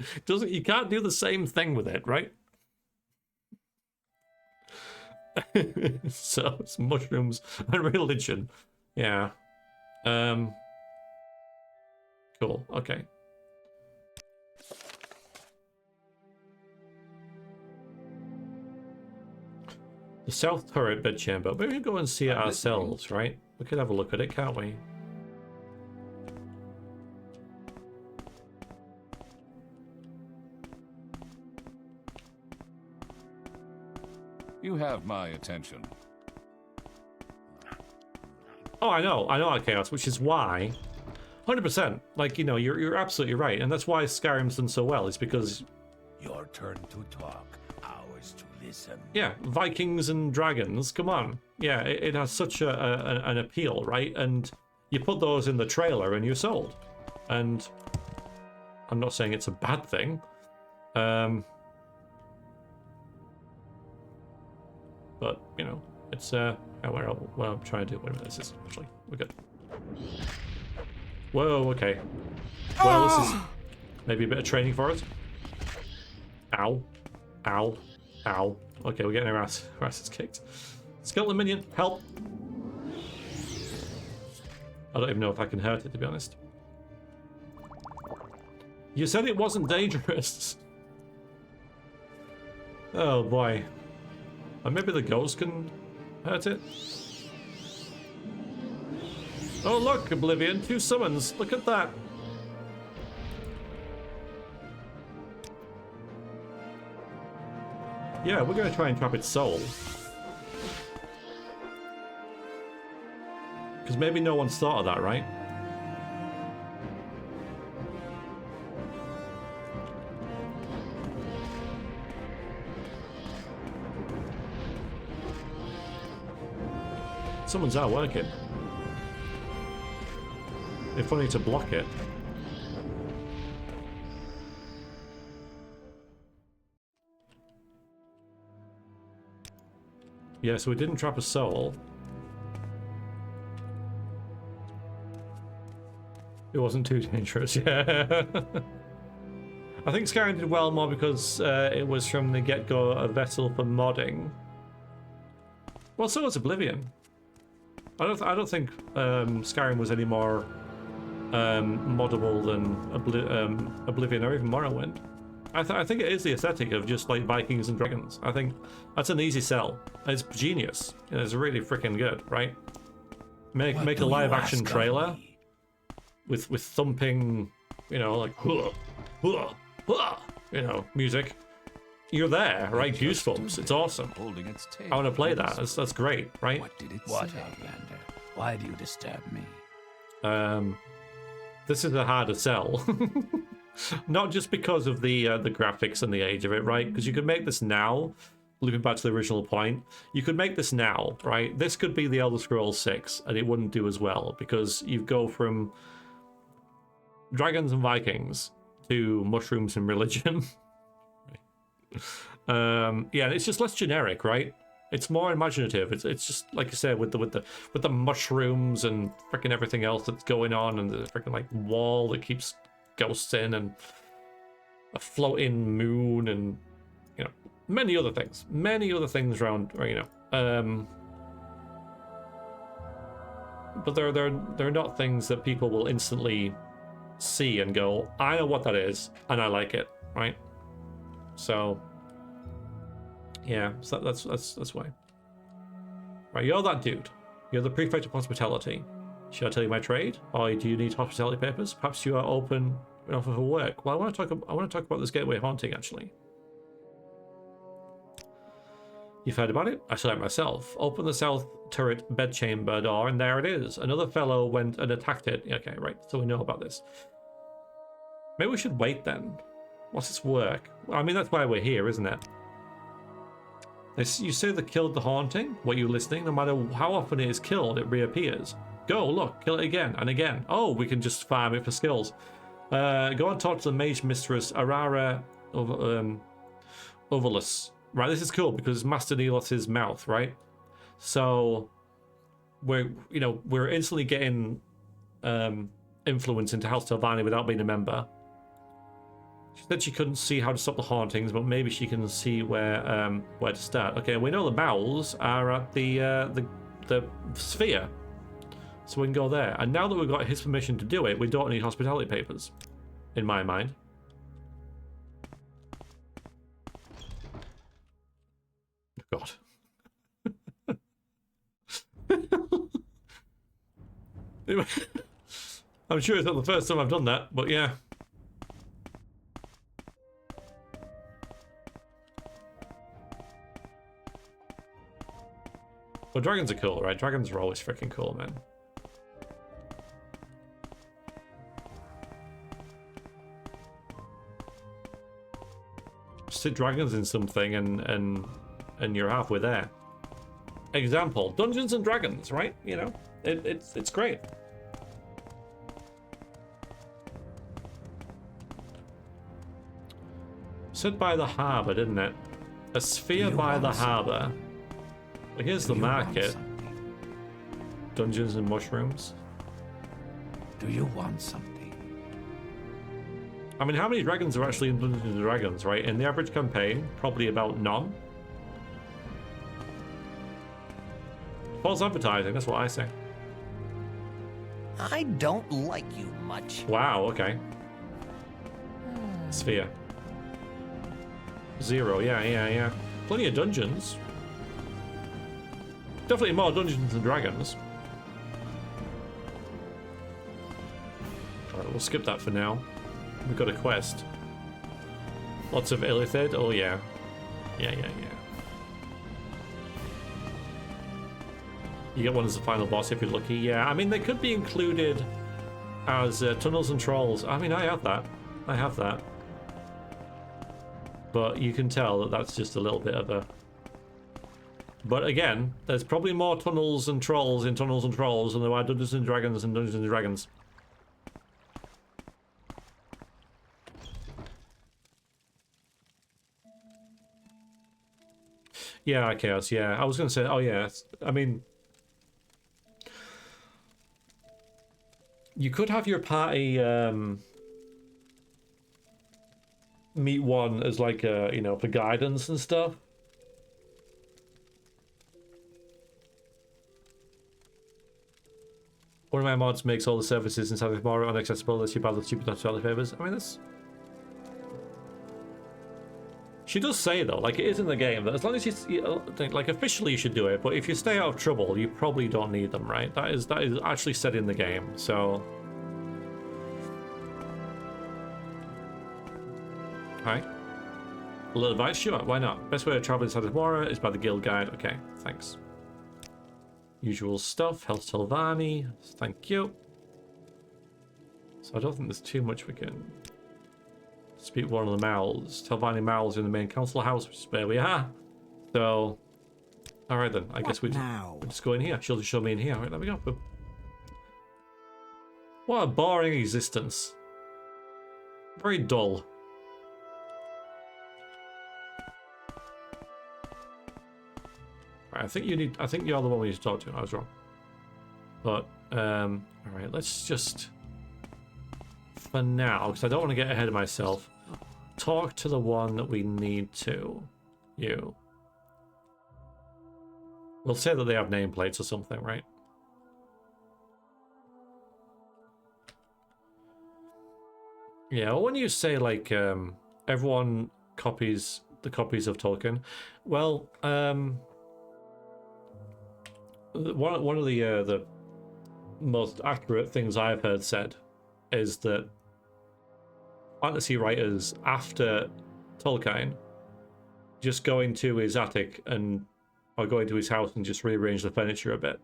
A: you can't do the same thing with it, right? So it's mushrooms and religion. Yeah. Cool. Okay. The south turret bedchamber. We can go and see it ourselves, right? We could have a look at it, can't we?
D: You have my attention.
A: Oh, I know Chaos, which is why, 100%. Like, you know, you're absolutely right, and that's why Skyrim's done so well. Is because
B: Your turn to talk, ours to listen.
A: yeah, Vikings and dragons. Come on, yeah, it has such an appeal, right? And you put those in the trailer, and you're sold. And I'm not saying it's a bad thing. But, you know, it's, well, I'm trying to do, whatever this is, actually. We're good. Whoa, okay. Well, this is maybe a bit of training for us. Ow. Ow. Ow. Okay, we're getting our asses kicked. Skeleton minion, help! I don't even know if I can hurt it, to be honest. You said it wasn't dangerous. Oh, boy. And maybe the ghost can hurt it. Oh look, Oblivion, 2 summons. Look at that. Yeah, we're going to try and trap its soul. Because maybe no one's thought of that, right? Someone's out working. If only to block it. Yeah, so we didn't trap a soul. It wasn't too dangerous, yeah. I think Skyrim did well more because it was from the get-go a vessel for modding. Well, so was Oblivion. I don't think Skyrim was any more moddable than Oblivion or even Morrowind. I think it is the aesthetic of just like Vikings and dragons. I think that's an easy sell. It's genius. It's really freaking good, right? Make a live action trailer with thumping, you know, like you know, music. You're there, right? Goosebumps. It's awesome.
D: Holding its tail.
A: I want to play that. That's great, right?
D: What did it
B: What,
D: say?
B: Outlander? Why do you disturb me?
A: This is a harder sell. Not just because of the graphics and the age of it, right? Because you could make this now, looping back to the original point, you could make this now, right? This could be the Elder Scrolls 6, and it wouldn't do as well, because you go from dragons and Vikings to mushrooms and religion. Yeah, it's just less generic, right? It's more imaginative. It's just like you said with the mushrooms and freaking everything else that's going on, and the freaking like wall that keeps ghosts in, and a floating moon, and you know, many other things around, you know. But they're not things that people will instantly see and go, I know what that is and I like it, right? So yeah, so that's why. Right, you're that dude. You're the prefect of hospitality. Should I tell you my trade, or do you need hospitality papers? Perhaps you are open and offer for work. Well, I want to talk about this gateway haunting actually. You've heard about it? I saw it myself. Open the south turret bedchamber door, and there it is. Another fellow went and attacked it. Okay, right. So we know about this. Maybe we should wait then. What's its work? I mean, that's why we're here, isn't it? You say they killed the haunting? Were you listening? No matter how often it is killed, it reappears. Go, look, kill it again and again. Oh, we can just farm it for skills. Go and talk to the mage mistress Arara Ovalus. Right, this is cool because it's Master Nelos' mouth, right? So we're instantly getting influence into House Telvanni without being a member. She said she couldn't see how to stop the hauntings, but maybe she can see where to start. Okay, we know the bowels are at the sphere, so we can go there. And now that we've got his permission to do it, we don't need hospitality papers, in my mind. God. I'm sure it's not the first time I've done that, but yeah. Well, dragons are cool, right? Dragons are always freaking cool, man. Sit dragons in something and you're halfway there. Example, Dungeons and Dragons, right? You know, it's great. Said by the harbour, didn't it? A sphere by the harbour. Well, here's the market. Dungeons and mushrooms.
B: Do you want something?
A: I mean, how many dragons are actually in Dungeons and Dragons, right? In the average campaign, probably about none. False advertising, that's what I say.
F: I don't like you much.
A: Wow, okay. Sphere. 0, yeah. Plenty of dungeons. Definitely more Dungeons than Dragons. Alright, we'll skip that for now. We've got a quest. Lots of Illithid, oh yeah. Yeah. You get one as the final boss if you're lucky. Yeah, I mean, they could be included as tunnels and trolls. I mean, I have that. But you can tell that that's just a little bit of a... But again, there's probably more tunnels and trolls in Tunnels and Trolls than there are Dungeons and Dragons and Dungeons and Dragons. Yeah, Chaos, yeah. I was going to say, oh yeah, I mean... You could have your party meet one as like a, you know, for guidance and stuff. One of my mods makes all the services inside of Mora unaccessible unless you buy the stupid hospitality favors. I mean, that's... She does say, though, like it is in the game, that as long as you like, officially you should do it, but if you stay out of trouble, you probably don't need them, right? That is actually said in the game, so... Hi. A little advice? Sure, why not? Best way to travel inside of Mora is by the guild guide. Okay, thanks. Usual stuff. Health Telvanni. Thank you. So I don't think there's too much we can... Speak one of the mouths. Telvanni mouths in the main council house, which is where we are. So... Alright then, I guess we just go in here. She'll just show me in here. Alright, there we go. Boom. What a boring existence. Very dull. Right, I think you're the one we need to talk to. I was wrong. But, alright, let's just... For now, because I don't want to get ahead of myself, talk to the one that we need to. You. We'll say that they have nameplates or something, right? Yeah, well, when you say, like, everyone copies the copies of Tolkien, well, one of the most accurate things I've heard said is that fantasy writers after Tolkien just go into his attic or go into his house and just rearrange the furniture a bit.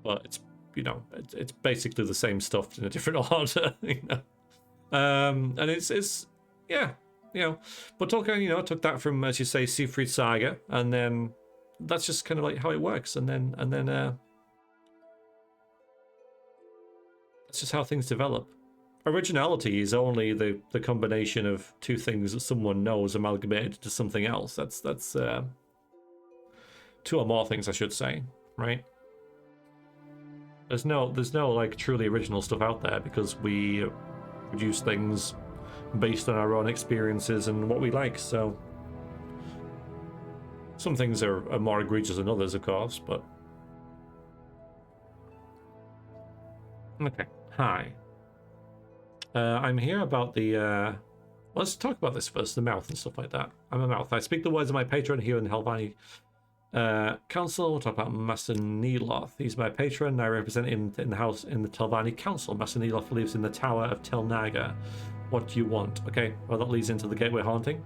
A: But it's, you know, it's basically the same stuff in a different order, you know. And it's yeah, you know. But Tolkien, you know, took that from, as you say, Siegfried's Saga, and then that's just kind of like how it works, and then that's just how things develop. Originality is only the combination of two things that someone knows amalgamated to something else. That's two or more things, I should say, right? There's no like truly original stuff out there because we produce things based on our own experiences and what we like. So some things are more egregious than others, of course, but okay. Hi. I'm here about the let's talk about this first, the mouth and stuff like that. I'm a mouth. I speak the words of my patron here in the Telvanni Council. We'll talk about Master Neloth. He's my patron, and I represent him in the house in the Telvanni Council. Master Neloth lives in the Tower of Tel Naga. What do you want? Okay, well that leads into the Gateway Haunting.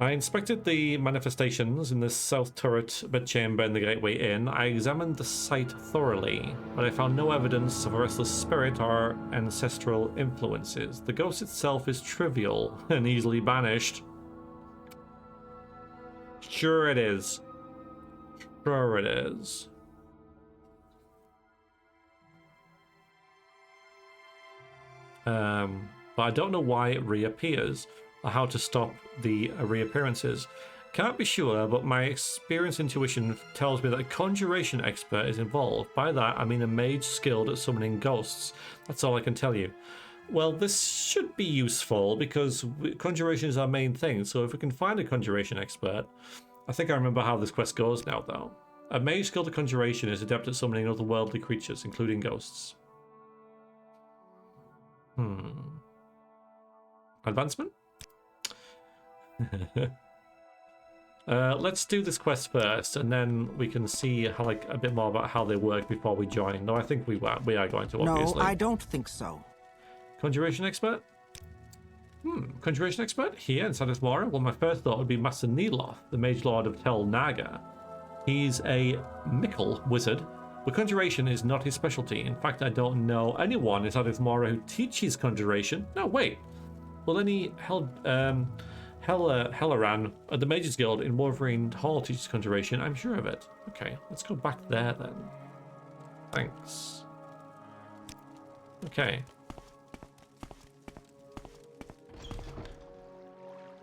A: I inspected the manifestations in the south turret bedchamber in the Gateway Inn. I examined the site thoroughly, but I found no evidence of a restless spirit or ancestral influences. The ghost itself is trivial and easily banished. Sure it is. Sure it is. But I don't know why it reappears, or how to stop the reappearances. Can't be sure, but my experience intuition tells me that a conjuration expert is involved. By that, I mean a mage skilled at summoning ghosts. That's all I can tell you. Well, this should be useful because conjuration is our main thing, so if we can find a conjuration expert... I think I remember how this quest goes now, though. A mage skilled at conjuration is adept at summoning otherworldly creatures, including ghosts. Advancement? Let's do this quest first, and then we can see how, like, a bit more about how they work before we join. No, I think we are going to, obviously.
F: No, I don't think so.
A: Conjuration expert? Conjuration expert? Here in Sadrith Mora? Well, my first thought would be Master Neloth, the Mage Lord of Tel Naga. He's a Mickle wizard, but conjuration is not his specialty. In fact, I don't know anyone in Sadrith Mora who teaches conjuration. No, wait. Well, then he held Helleran at the Mages Guild in Wolverine Hall teaches conjuration. I'm sure of it. Okay, let's go back there then. Thanks. Okay.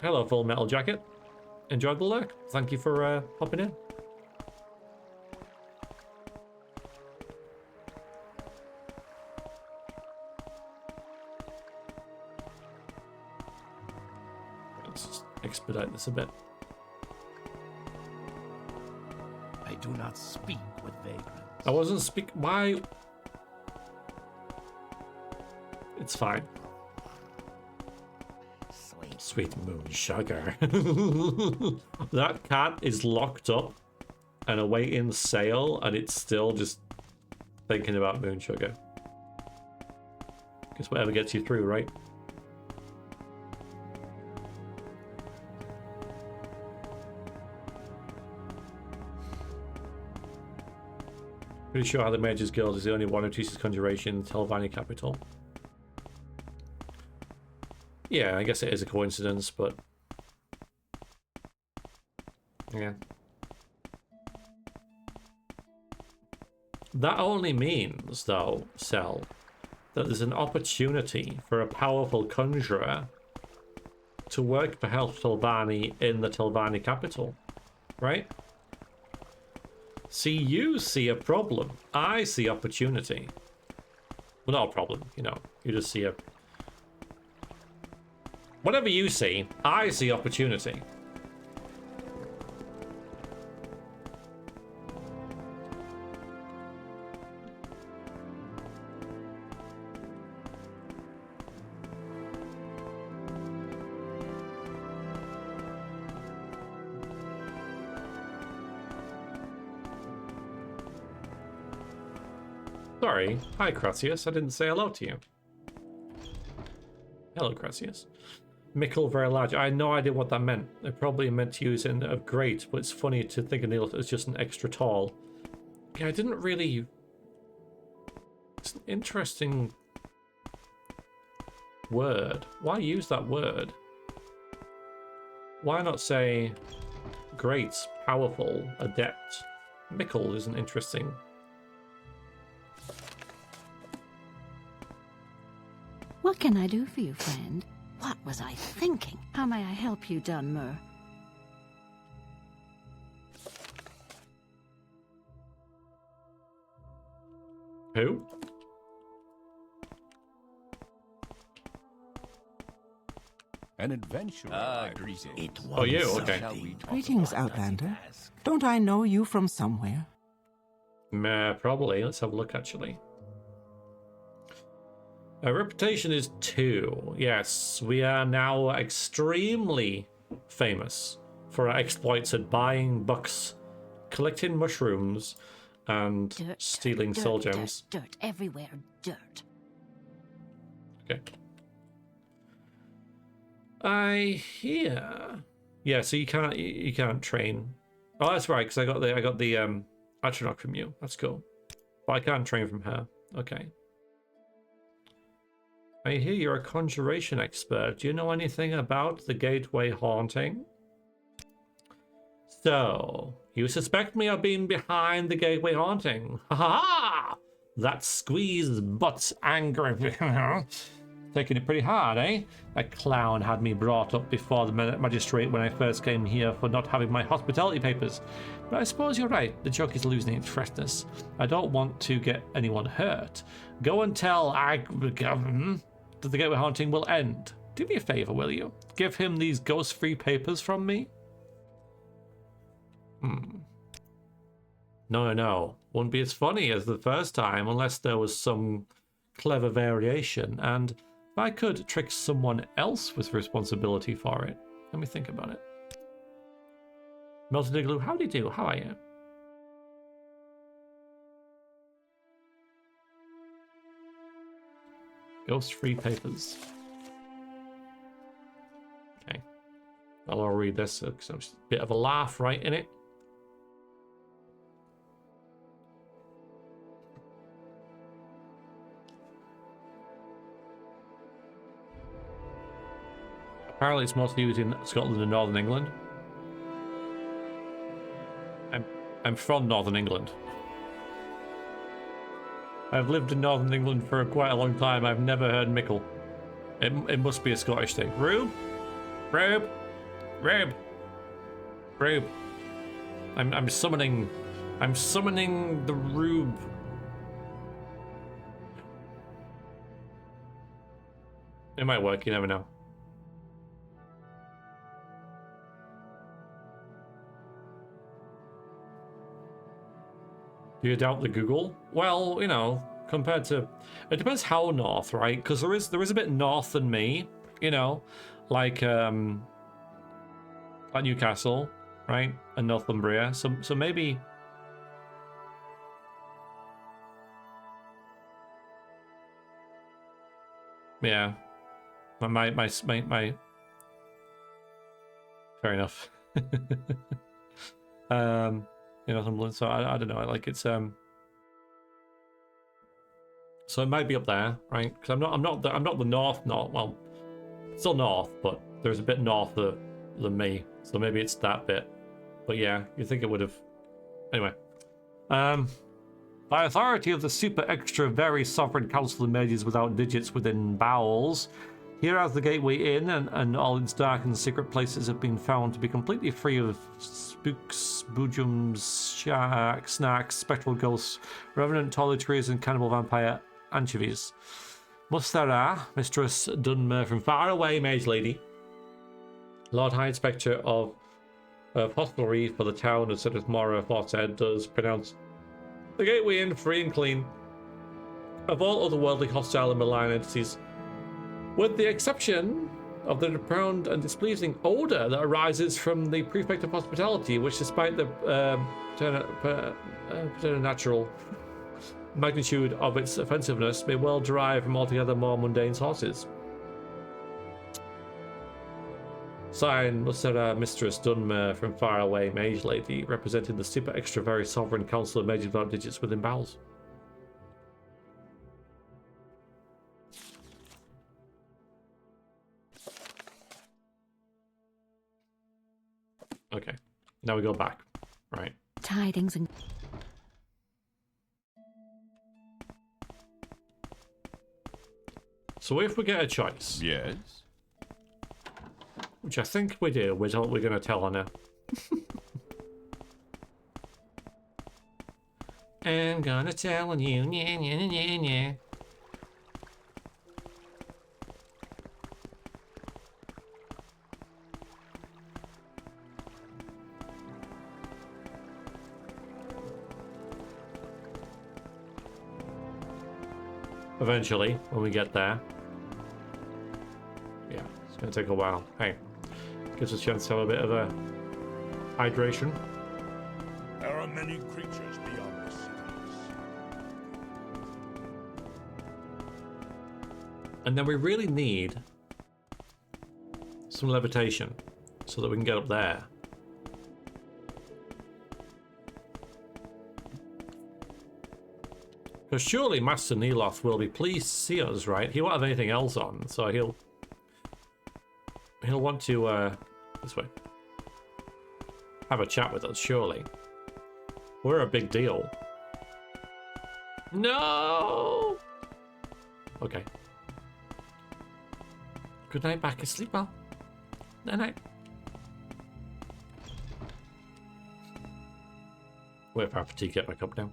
A: Hello, Full Metal Jacket. Enjoyed the lurk. Thank you for popping in. Let's just expedite this a bit.
B: I do not speak with vagrants.
A: I wasn't Why? It's fine. Sweet moon sugar. That cat is locked up and awaiting sale, and it's still just thinking about moon sugar. Guess whatever gets you through, right? Pretty sure how the Mages Guild is the only one who teaches conjuration in the Telvanni capital. Yeah, I guess it is a coincidence, but... yeah. That only means, though, Cell, that there's an opportunity for a powerful conjurer to work for Health Telvanni in the Telvanni capital, right? See, you see a problem. I see opportunity. Well, not a problem, you know. You just see a... whatever you see, I see opportunity. Sorry. Hi, Crassius. I didn't say hello to you. Hello, Crassius. Mickle very large. I had no idea what that meant. I probably meant to use it of great, but it's funny to think of Neil as just an extra tall. Yeah, I didn't really... it's an interesting word. Why use that word? Why not say great, powerful, adept? Mickle isn't interesting.
C: What can I do for you, friend? What was I thinking? How may I help you, Dunmer?
A: Who?
D: An adventurer.
B: greetings.
F: It
A: Oh, you?
F: was
A: Okay.
B: Shall we talk
G: Greetings,
B: about
G: Outlander.
B: task?
G: Don't I know you from somewhere?
A: Probably. Let's have a look, actually. Our reputation is 2. Yes, we are now extremely famous for our exploits at buying books, collecting mushrooms, and
C: Dirt,
A: stealing
C: dirt,
A: soul
C: dirt,
A: gems.
C: Dirt, everywhere, dirt.
A: Okay. I hear. Yeah, so you can't train. Oh, that's right, because I got the atronach from you. That's cool. But I can't train from her. Okay. I hear you're a conjuration expert. Do you know anything about the Gateway haunting? So, you suspect me of being behind the Gateway haunting? Ha ha ha! That squeeze butt's angry. Taking it pretty hard, eh? That clown had me brought up before the magistrate when I first came here for not having my hospitality papers. But I suppose you're right, the joke is losing its freshness. I don't want to get anyone hurt. Go and tell that the Gateway haunting will end. Do me a favor, will you? Give him these ghost-free papers from me? No. Wouldn't be as funny as the first time unless there was some clever variation, and if I could trick someone else with responsibility for it. Let me think about it. Melted Igloo, how do you do? How are you? Ghost-free papers. Okay. I'll read this because I'm just a bit of a laugh right in it. Apparently it's mostly used in Scotland and Northern England. I'm from Northern England. I've lived in Northern England for quite a long time. I've never heard Mickle. It must be a Scottish thing. Rube? Rube? Rube? Rube. I'm summoning the Rube. It might work, you never know. Do you doubt the Google? Well, you know, compared to... It depends how north, right? Because there is a bit north than me, you know? Like Newcastle, right? And Northumbria. So maybe... Yeah. My Fair enough. You know, so I don't know. Like it's so it might be up there, right? Because I'm not the north. Well, still north, but there's a bit north than me. So maybe it's that bit. But yeah, you think it would have. Anyway, by authority of the super extra very sovereign council of mages without digits within bowels. Here as the Gateway Inn and all its dark and secret places have been found to be completely free of spooks, boojums, sharks, snacks, spectral ghosts, revenant toiletries, and cannibal vampire anchovies. Mustara, Mistress Dunmer from far away, Mage Lady, Lord High Inspector of Hostelry for the town of Sadrith Mora aforesaid, does pronounce the Gateway Inn free and clean of all otherworldly, hostile, and malign entities, with the exception of the profound and displeasing odor that arises from the Prefect of Hospitality, which, despite the preternatural magnitude of its offensiveness, may well derive from altogether more mundane sources. Signed, Musera Mistress Dunmer from far away, Mage Lady, representing the super extra very sovereign council of mages without digits within bowels. Okay, now we go back, right?
C: Tidings and...
A: So if we get a choice,
D: Yes.
A: which I think we do. We're going to tell her now. I'm gonna tell you, yeah, yeah, yeah, yeah. Eventually, when we get there. Yeah, it's gonna take a while. Hey, gives us a chance to have a bit of a hydration.
B: There are many creatures beyond the cities.
A: And then we really need some levitation so that we can get up there. Because surely Master Neloth will be pleased to see us, right? He won't have anything else on, so he'll want to this way have a chat with us. Surely, we're a big deal. No. Okay. Good night, Bacchus. Sleep well. Night night. Wait for our fatigue to get back up now.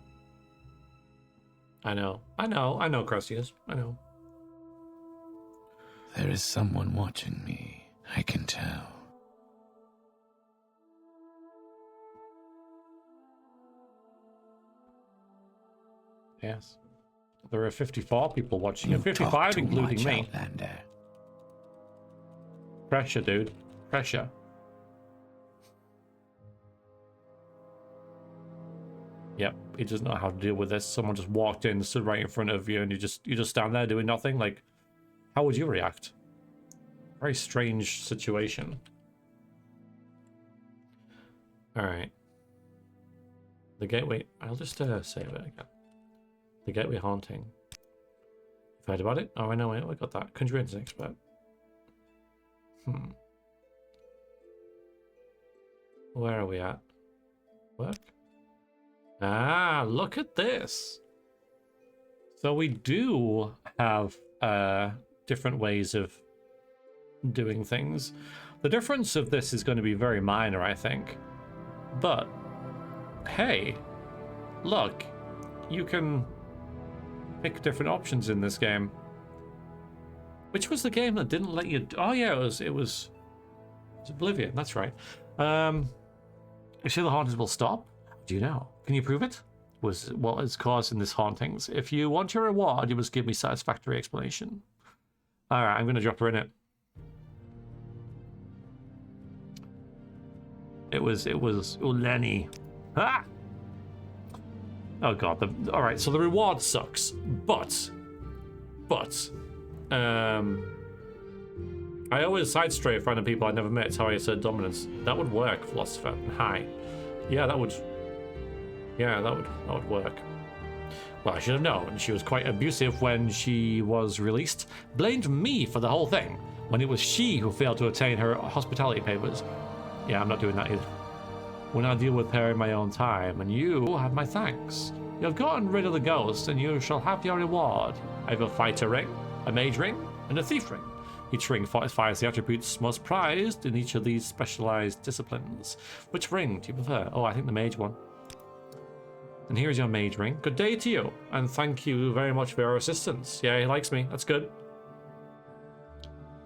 A: I know, Crustius. I know.
H: There is someone watching me, I can tell.
A: Yes. There are 54 people watching. You 55 including me.
H: Outlander.
A: Pressure, dude. Pressure. Yep, he doesn't know how to deal with this. Someone just walked in, stood right in front of you, and you just stand there doing nothing. Like, how would you react? Very strange situation. All right. The gateway. I'll just save it again. The gateway haunting. You've heard about it? Oh, I know. I got that. Conjuration expert. Where are we at? Work. Ah, look at this. So we do have different ways of doing things. The difference of this is going to be very minor, I think. But, hey, look, you can pick different options in this game. Which was the game that didn't let you... Oh, yeah, it was Oblivion, that's right. You see the hauntings will stop? How do you know? Can you prove it? Was what is causing this hauntings. If you want your reward, you must give me satisfactory explanation. Alright, I'm going to drop her in it. It was Uleni. Ah! Oh god, alright, so the reward sucks. But, I always side stray in front of people I never met. It's how I assert dominance. That would work, philosopher. Hi. Yeah, that would work. Well, I should have known. She was quite abusive when she was released. Blamed me for the whole thing, when it was she who failed to obtain her hospitality papers. Yeah, I'm not doing that either. When I deal with her in my own time, and you have my thanks. You have gotten rid of the ghost, and you shall have your reward. I have a fighter ring, a mage ring, and a thief ring. Each ring fortifies the attributes most prized in each of these specialized disciplines. Which ring do you prefer? Oh, I think the mage one. And here's your mage ring. Good day to you, and thank you very much for your assistance. Yeah, he likes me. That's good.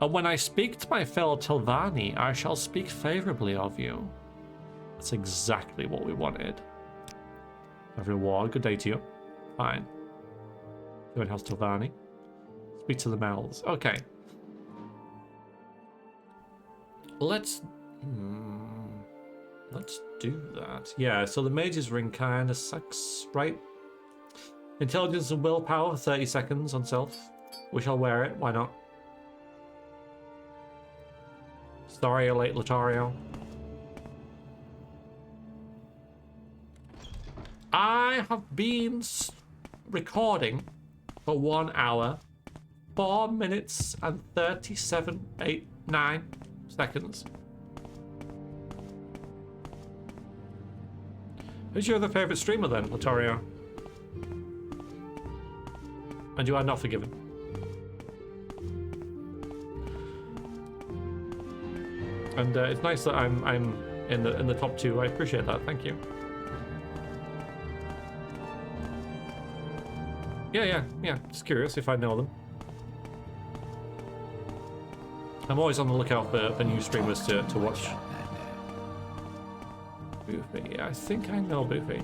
A: And when I speak to my fellow Telvanni, I shall speak favorably of you. That's exactly what we wanted. A reward. Good day to you. Fine. Join House Telvanni. Speak to the mouths. Okay. Let's do that. Yeah, so the mage's ring kind of sucks, right? Intelligence and willpower, 30 seconds on self. We shall wear it, why not? Sorry, late Lotario. I have been recording for 1 hour, 4 minutes and 9 seconds. Who's your other favourite streamer then, Lotario? And you are not forgiven. And it's nice that I'm in the top 2. I appreciate that. Thank you. Yeah. Just curious if I know them. I'm always on the lookout for new streamers to watch. Boofy. I think I know Boofy.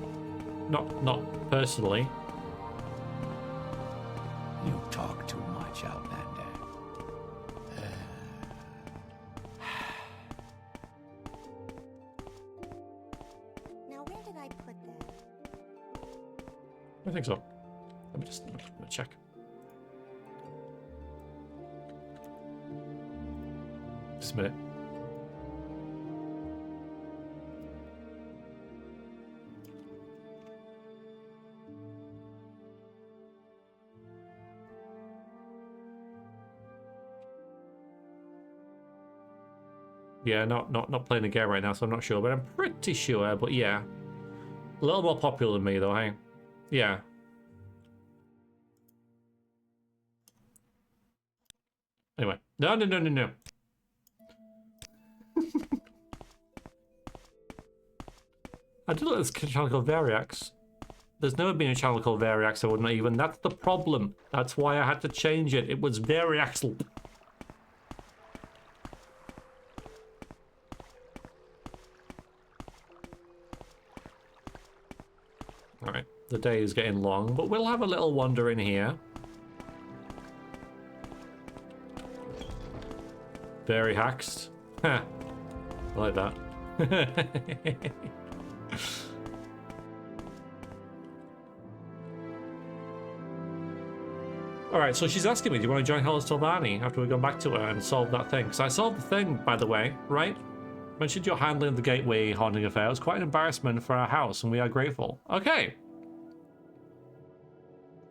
A: Not personally.
H: You talk too much, Outlander.
I: Now, where did I put that?
A: I think so. Let me just check. Just a minute. Yeah, not playing the game right now, so I'm not sure, but I'm pretty sure. But yeah, a little more popular than me, though. Hey, yeah. Anyway, no. I do like this channel called Variax. There's never been a channel called Variax, I wouldn't even. That's the problem. That's why I had to change it. It was Variaxl. Alright, the day is getting long, but we'll have a little wander in here. Very haxed. Ha! I like that. Alright, so she's asking me, do you want to join Hellas Telvanni after we've gone back to her and solve that thing? Because I solved the thing, by the way, right? Mentioned your handling of the gateway haunting affair. It was quite an embarrassment for our house, and we are grateful. Okay.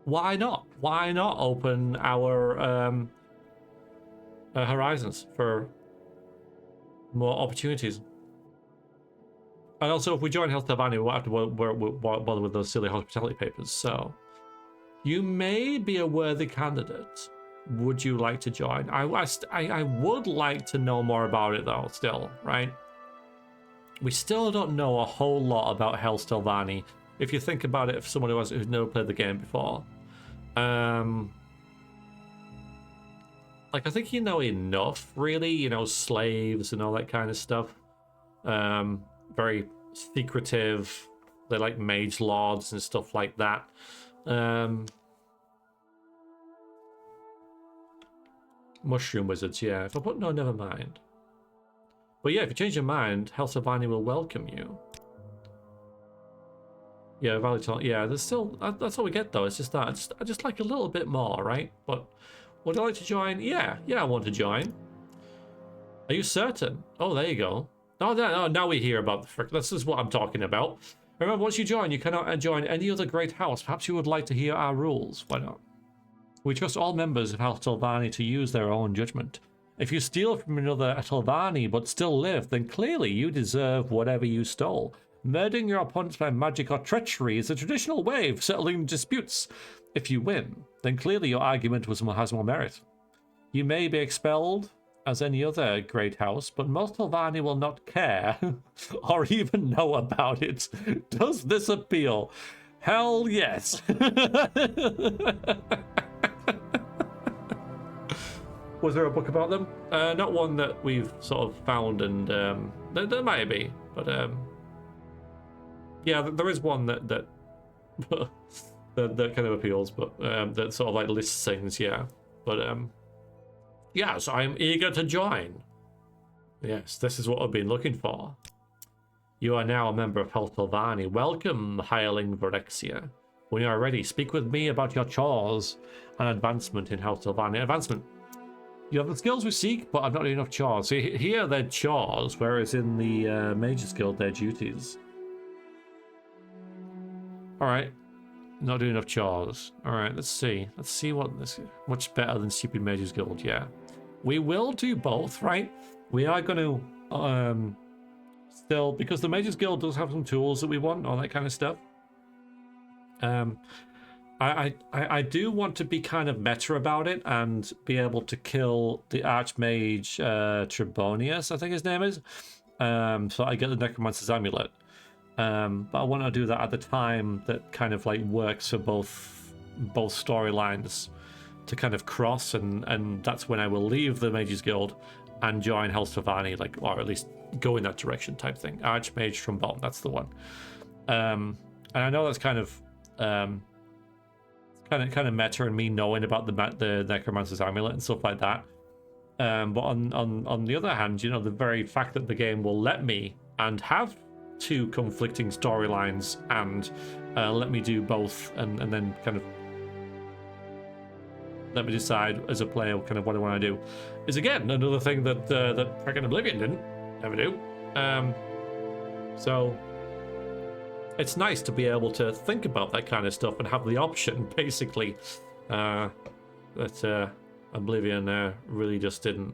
A: Why not? Why not open our horizons for more opportunities? And also, if we join Hellas Telvanni, we won't have to bother with those silly hospitality papers. So, you may be a worthy candidate. Would you like to join? I would like to know more about it, though, still, right? We still don't know a whole lot about Hellas Telvanni, if you think about it, for someone who's never played the game before. Like, I think you know enough, really, you know, slaves and all that kind of stuff. Very secretive. They're like mage lords and stuff like that. Mushroom wizards, yeah. If I put no, never mind. But yeah, if you change your mind, Hellas Telvanni will welcome you. Yeah, Valley. Yeah, there's still that's all we get though. It's just that I just like a little bit more, right? But would I like to join? Yeah, I want to join. Are you certain? Oh, there you go. Oh, now we hear about the frick. This is what I'm talking about. Remember, once you join, you cannot join any other great house. Perhaps you would like to hear our rules. Why not? We trust all members of Hellas Telvanni to use their own judgment. If you steal from another Telvanni but still live, then clearly you deserve whatever you stole. Murdering your opponents by magic or treachery is a traditional way of settling disputes. If you win, then clearly your argument has more merit. You may be expelled as any other great house, but most Telvanni will not care or even know about it. Does this appeal? Hell yes. Was there a book about them? Not one that we've sort of found, and there might be, but yeah, there is one that that kind of appeals, but that sort of like lists things, yeah. But yeah, so I'm eager to join. Yes, this is what I've been looking for. You are now a member of Hellas Telvanni. Welcome, hireling Vrexia. When you are ready, speak with me about your chores and advancement in Hellas Telvanni. Advancement. You have the skills we seek, but I've not enough chores. See, here they're chores, whereas in the Mage's Guild, they're duties. Alright. Not doing enough chores. Alright, let's see. Let's see what this is. Much better than stupid Mage's Guild, yeah. We will do both, right? We are going to still, because the Mage's Guild does have some tools that we want, all that kind of stuff. I do want to be kind of meta about it and be able to kill the Archmage Trebonius, I think his name is. So I get the Necromancer's Amulet. But I want to do that at the time that kind of like works for both storylines to kind of cross, and that's when I will leave the Mages Guild and join Telvanni, like, or at least go in that direction type thing. Archmage Trombone, that's the one. And I know that's kind of meta and me knowing about the Necromancer's Amulet and stuff like that. But on the other hand, you know, the very fact that the game will let me and have two conflicting storylines and let me do both and then kind of let me decide as a player kind of what I want to do is again another thing that that freaking Oblivion didn't ever do. So it's nice to be able to think about that kind of stuff and have the option basically that Oblivion really just didn't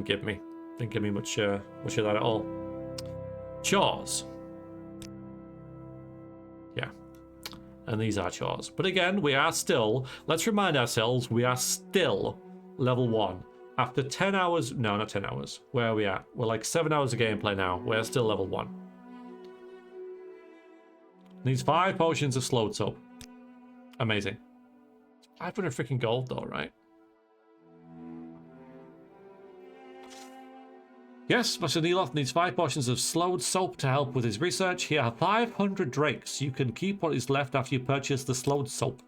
A: give me much of that at all. Chores. Yeah. And these are chores. But again, we are still, let's remind ourselves, we are still level 1. After 10 hours, no, not 10 hours. Where are we at? We're like 7 hours of gameplay now. We're still level 1. Needs 5 potions of slowed soap. Amazing. 500 freaking gold though, right? Yes, Master Neeloth needs 5 portions of slowed soap to help with his research. Here are 500 drakes. You can keep what is left after you purchase the slowed soap.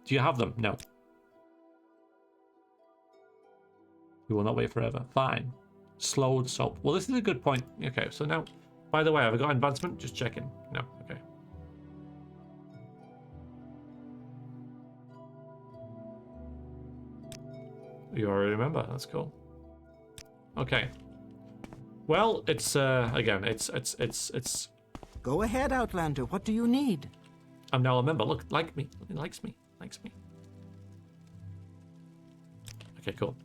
A: Do you have them? No. We will not wait forever. Fine. Slowed soap. Well, this is a good point. Okay, so now, by the way, have I got advancement? Just checking. No, okay. You already remember. That's cool. Okay. Well, it's again, it's.
G: Go ahead, Outlander. What do you need?
A: I'm now a member. Look, like me. He likes me. Likes me. Okay, cool.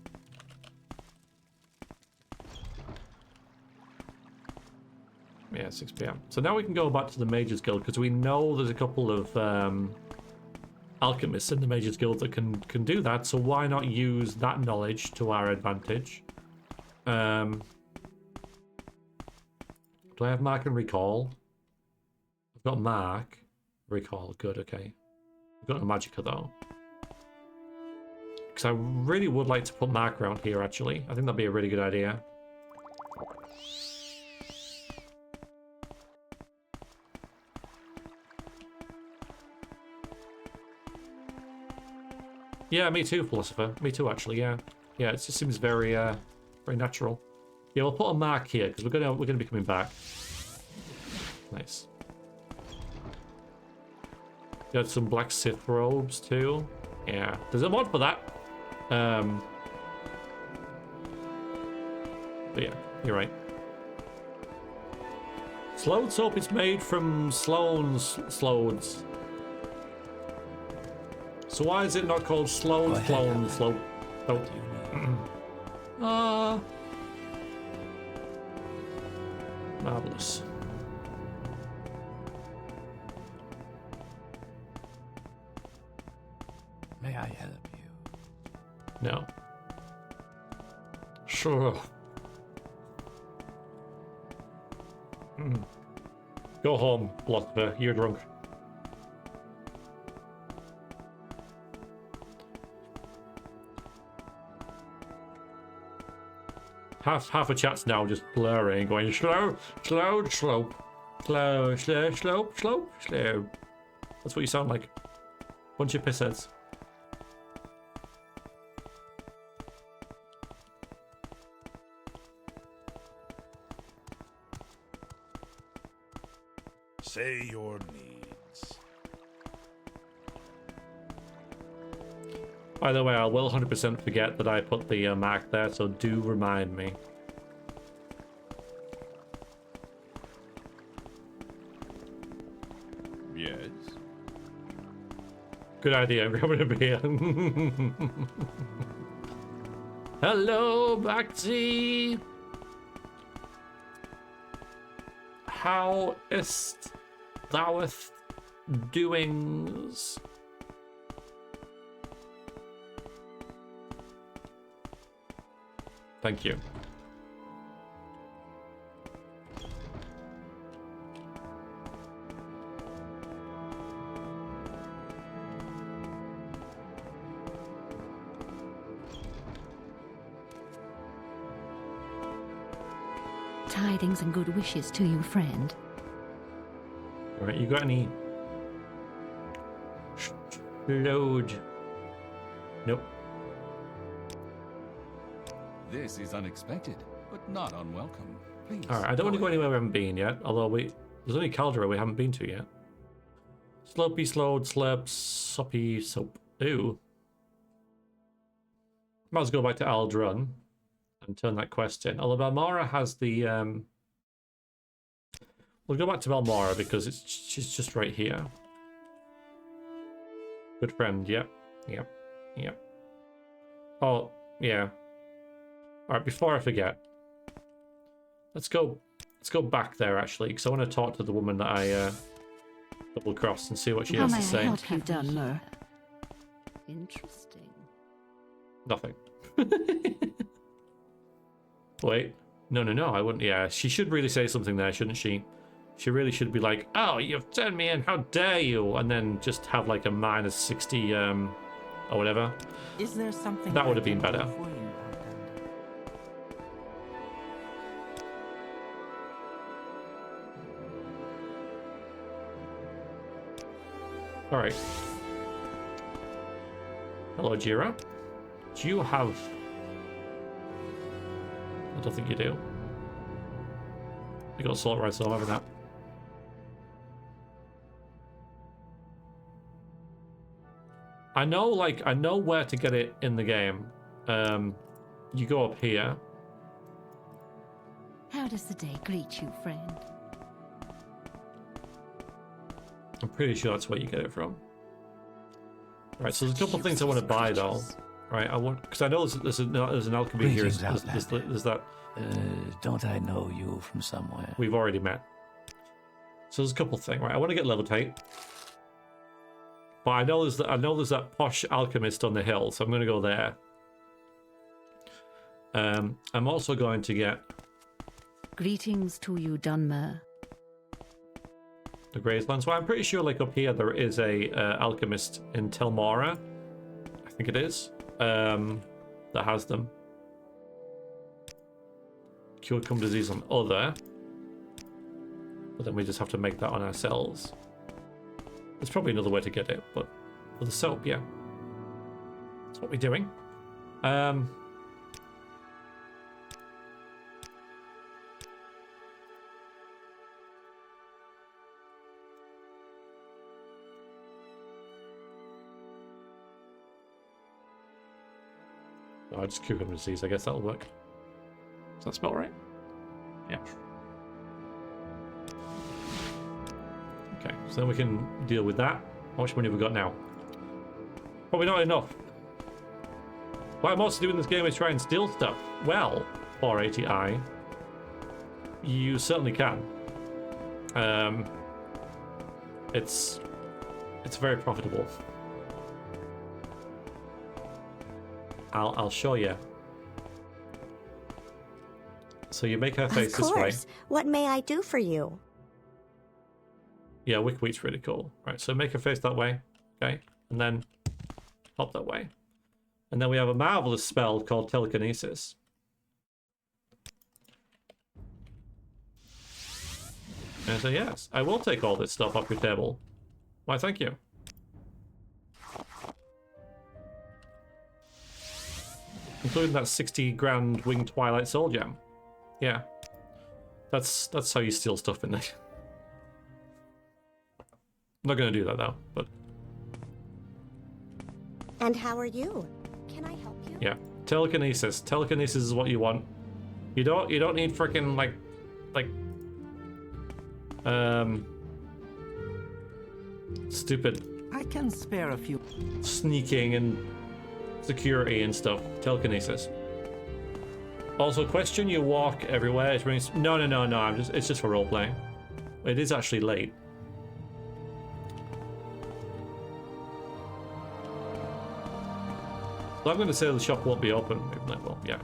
A: Yeah, 6 p.m. So now we can go back to the Mages Guild because we know there's a couple of alchemists in the Mages Guild that can do that. So why not use that knowledge to our advantage? Do I have Mark and Recall? I've got Mark. Recall, good, okay. I've got a Magicka though. Because I really would like to put Mark around here actually. I think that'd be a really good idea. Yeah, me too, Philosopher. Me too, actually, yeah. Yeah, it just seems very, very natural. Yeah, we'll put a Mark here because we're gonna be coming back. Nice. Got some black Sith robes too. Yeah, there's a mod for that. But yeah, you're right. Slowed soap is made from sloads. So why is it not called slow? Marvelous.
H: May I help you?
A: No. Sure. Go home, philosopher. You're drunk. Half a chat's now just blurring, going slow. That's what you sound like. Bunch of pissheads.
B: Say your needs.
A: By the way, I will 100% forget that I put the mark there, so do remind me.
D: Yes.
A: Good idea, I'm grabbing a beer. Hello, Bhakti! How ist thou'th doings? Thank you.
C: Tidings and good wishes to you, friend.
A: Alright, you got any... Load. Nope.
D: This is unexpected, but not unwelcome. Please.
A: Alright, I don't want to go anywhere we haven't been yet, although there's only Caldera we haven't been to yet. Slopey, slowed, slurp, soppy, soap. Ooh. Might as well go back to Aldrun and turn that quest in. Although Balmora has the... We'll go back to Balmora because she's just right here. Good friend, yep. Oh, yeah. Alright, before I forget, let's go back there actually, because I want to talk to the woman that I double crossed and see what she
C: How
A: has
C: may
A: to
C: I
A: say.
C: help you, Dunmer? Interesting.
A: Nothing. Wait. No, I wouldn't. Yeah, she should really say something there, shouldn't she? She really should be like, oh, you've turned me in, how dare you? And then just have like a minus 60, or whatever.
G: Is there something
A: That would
G: I
A: have been
G: can do
A: better.
G: for you, Outlander?
A: Alright. Hello, Jira. Do you have... I don't think you do. You got Salt Rice, so I'm having that. I know where to get it in the game. You go up here.
C: How does the day greet you, friend?
A: I'm pretty sure that's where you get it from. Right, so there's a couple of things I want to buy though. Right, I want because I know there's an alchemy here.
H: Greetings,
A: There's that.
H: Don't I know you from somewhere?
A: We've already met. So there's a couple of things. Right, I want to get levitate. But I know there's that posh alchemist on the hill, so I'm going to go there. I'm also going to get
C: Greetings to you, Dunmer.
A: the Grazelands. Well, I'm pretty sure like up here there is a alchemist in Mora. I think it is. That has them. Cure cum disease on other. But then we just have to make that on ourselves. There's probably another way to get it, but with the soap, yeah. That's what we're doing. Oh, just cucumber disease. I guess that'll work. Does that smell right? Yeah. Okay, so then we can deal with that. How much money have we got now? Probably not enough. What I'm also doing in this game is try and steal stuff. Well, 480i, you certainly can. It's very profitable. I'll show you. So you make her face this way.
I: What may I do for you?
A: Yeah, Wickwheat's really cool. Right, so make her face that way, okay? And then hop that way. And then we have a marvelous spell called telekinesis. And so yes, I will take all this stuff off your table. Why, thank you. Including that 60 grand Winged Twilight Soul Gem. Yeah. That's how you steal stuff in there. I'm not going to do that though, but...
I: And how are you? Can I help you?
A: Yeah. Telekinesis. Telekinesis is what you want. You don't need freaking like stupid
G: I can spare a few.
A: sneaking and security and stuff. Telekinesis. Also, question your walk everywhere. It means no. It's just for role playing. It is actually late. So I'm going to say the shop won't be open. Well, yeah.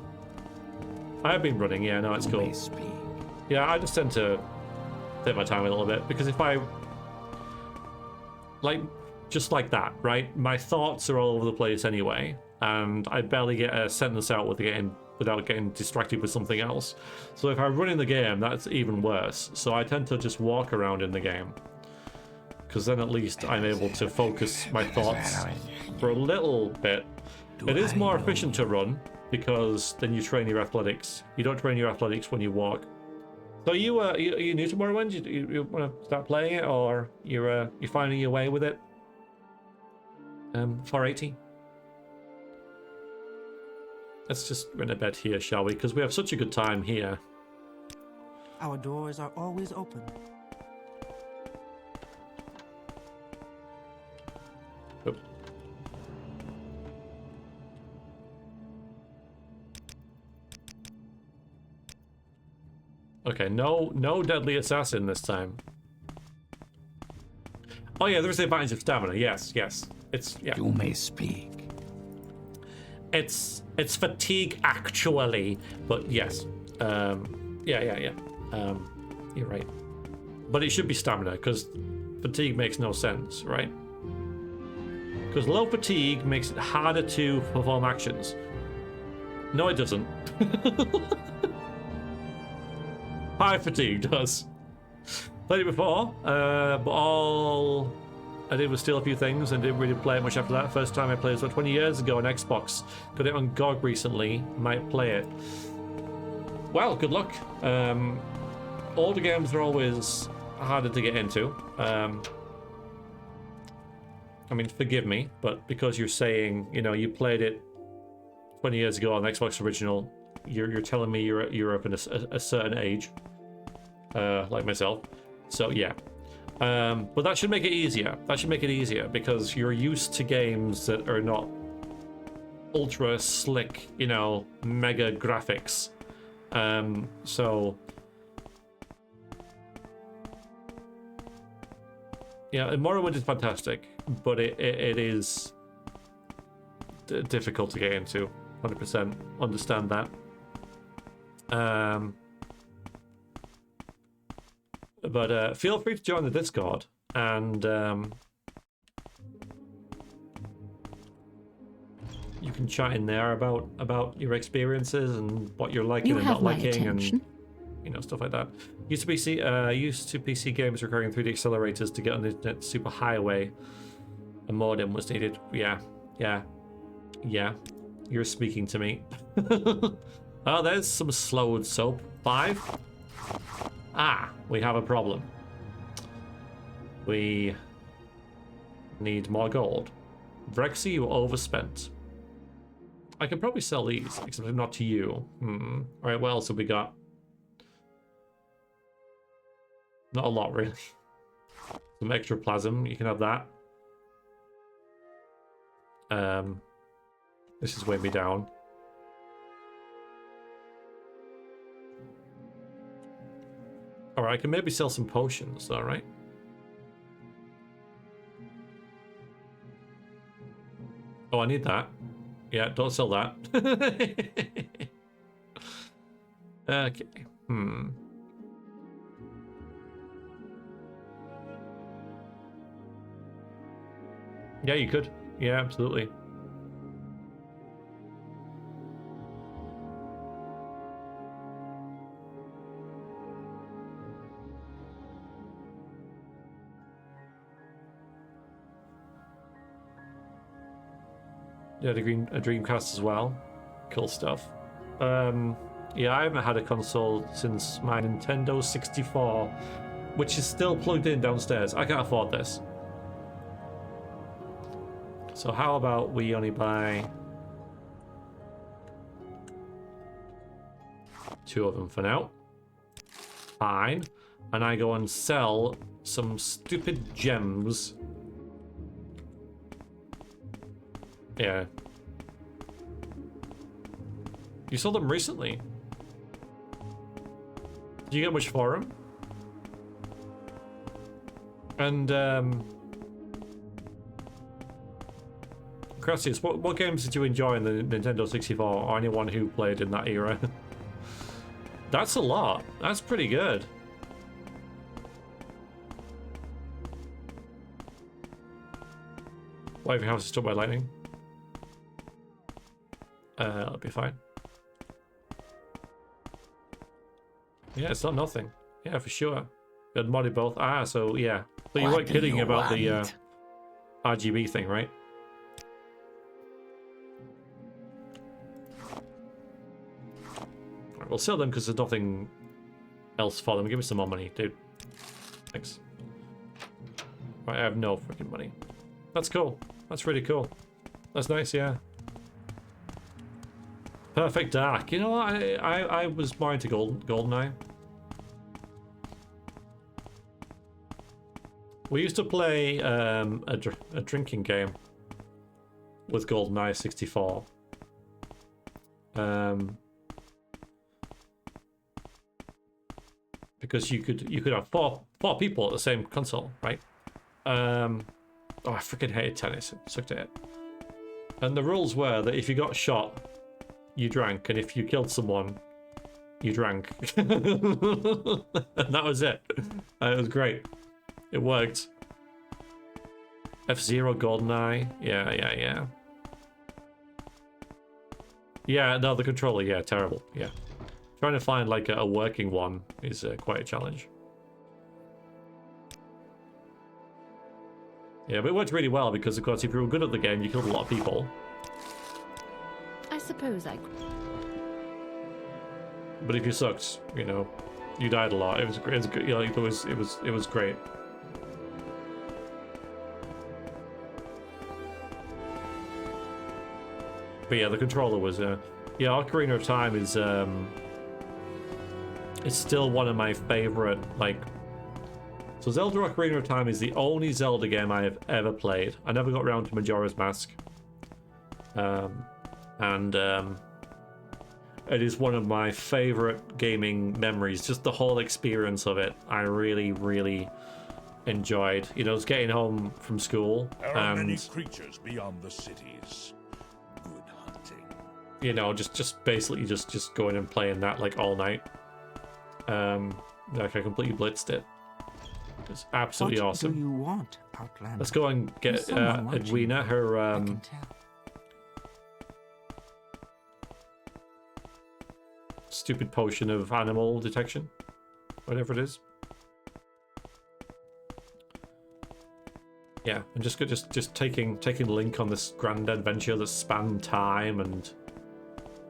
A: I have been running, yeah, no, it's cool. Yeah, I just tend to take my time a little bit, because if I... Like, just like that, right? My thoughts are all over the place anyway, and I barely get a sentence out with the game without getting distracted with something else. So if I run in the game, that's even worse. So I tend to just walk around in the game, because then at least I'm able to focus my thoughts for a little bit. It is more efficient to run, because then you train your athletics. You don't train your athletics when you walk. So are you new to Morrowind? You want to start playing it, or you're finding your way with it? 480. Let's just run a bed here, shall we? Because we have such a good time here.
G: Our doors are always open.
A: Oh. Okay, no deadly assassin this time. Oh yeah, there's the advantage of stamina. Yes. It's yeah.
H: You may speak.
A: It's fatigue actually, but yes. Yeah. You're right. But it should be stamina, because fatigue makes no sense, right? Because low fatigue makes it harder to perform actions. No, it doesn't. High fatigue does. Played it before, but all I did was steal a few things and didn't really play it much after that. First time I played was about 20 years ago on Xbox. Got it on GOG recently. Might play it. Well, good luck. Older games are always harder to get into. I mean, forgive me, but because you're saying, you know, you played it 20 years ago on Xbox original, you're telling me you're up in a certain age, like myself. So yeah, but that should make it easier. That should make it easier because you're used to games that are not ultra slick, you know, mega graphics. So yeah, Morrowind is fantastic, but it is difficult to get into. 100% understand that. But feel free to join the Discord and you can chat in there about your experiences and what you're liking and not liking, and you know, stuff like that. Used to PC games requiring 3D accelerators to get on the internet superhighway. A modem was needed. Yeah. You're speaking to me. Oh, there's some slowed soap. 5. Ah, we have a problem. We need more gold. Vrexia, you overspent. I can probably sell these, except not to you. Alright, what else have we got? Not a lot, really. Some ectoplasm, you can have that. This is weighing me down. Alright, I can maybe sell some potions, alright? Oh, I need that. Yeah, don't sell that. Okay. Yeah, you could. Yeah, absolutely. Yeah, a Dreamcast as well. Cool stuff. Yeah, I haven't had a console since my Nintendo 64, which is still plugged in downstairs. I can't afford this. So how about we only buy 2 of them for now? Fine. And I go and sell some stupid gems. Yeah. You sold them recently. Did you get much for them? And Crassius, what games did you enjoy in the Nintendo 64, or anyone who played in that era? That's a lot. That's pretty good. What if your house is struck by lightning? That'll be fine. Yeah, it's not nothing. Yeah, for sure. You'd modded both. Ah, so yeah. But you weren't kidding about the RGB thing, right? Alright, we'll sell them because there's nothing else for them. Give me some more money, dude. Thanks. Right, I have no freaking money. That's cool. That's really cool. That's nice, yeah. Perfect Dark. You know what? I was more into GoldenEye. We used to play a drinking game with GoldenEye 64. Because you could have four people at the same console, right? Oh, I freaking hated tennis. It sucked at it. And the rules were that if you got shot, you drank, and if you killed someone, you drank. And that was it. It was great. It worked. F-Zero, GoldenEye. Yeah. Yeah, no, the controller, yeah, terrible. Yeah. Trying to find like a working one is quite a challenge. Yeah, but it worked really well because, of course, if you were good at the game, you killed a lot of people.
C: I suppose I could.
A: But if you sucked, you know, you died a lot. It was great. You know, it was great. But yeah, the controller was yeah, Ocarina of Time is it's still one of my favorite, like. So Zelda Ocarina of Time is the only Zelda game I have ever played. I never got around to Majora's Mask. It is one of my favorite gaming memories. Just the whole experience of it, I really, really enjoyed. You know, I was getting home from school.
B: There are many creatures beyond the cities. Good hunting.
A: You know, just basically just going and playing that like all night. Like I completely blitzed it. It's absolutely awesome.
G: What do you want, Outlander?
A: Let's go and get Edwina her
G: I can tell.
A: stupid potion of animal detection, whatever it is. Yeah, and just taking Link on this grand adventure that spanned time and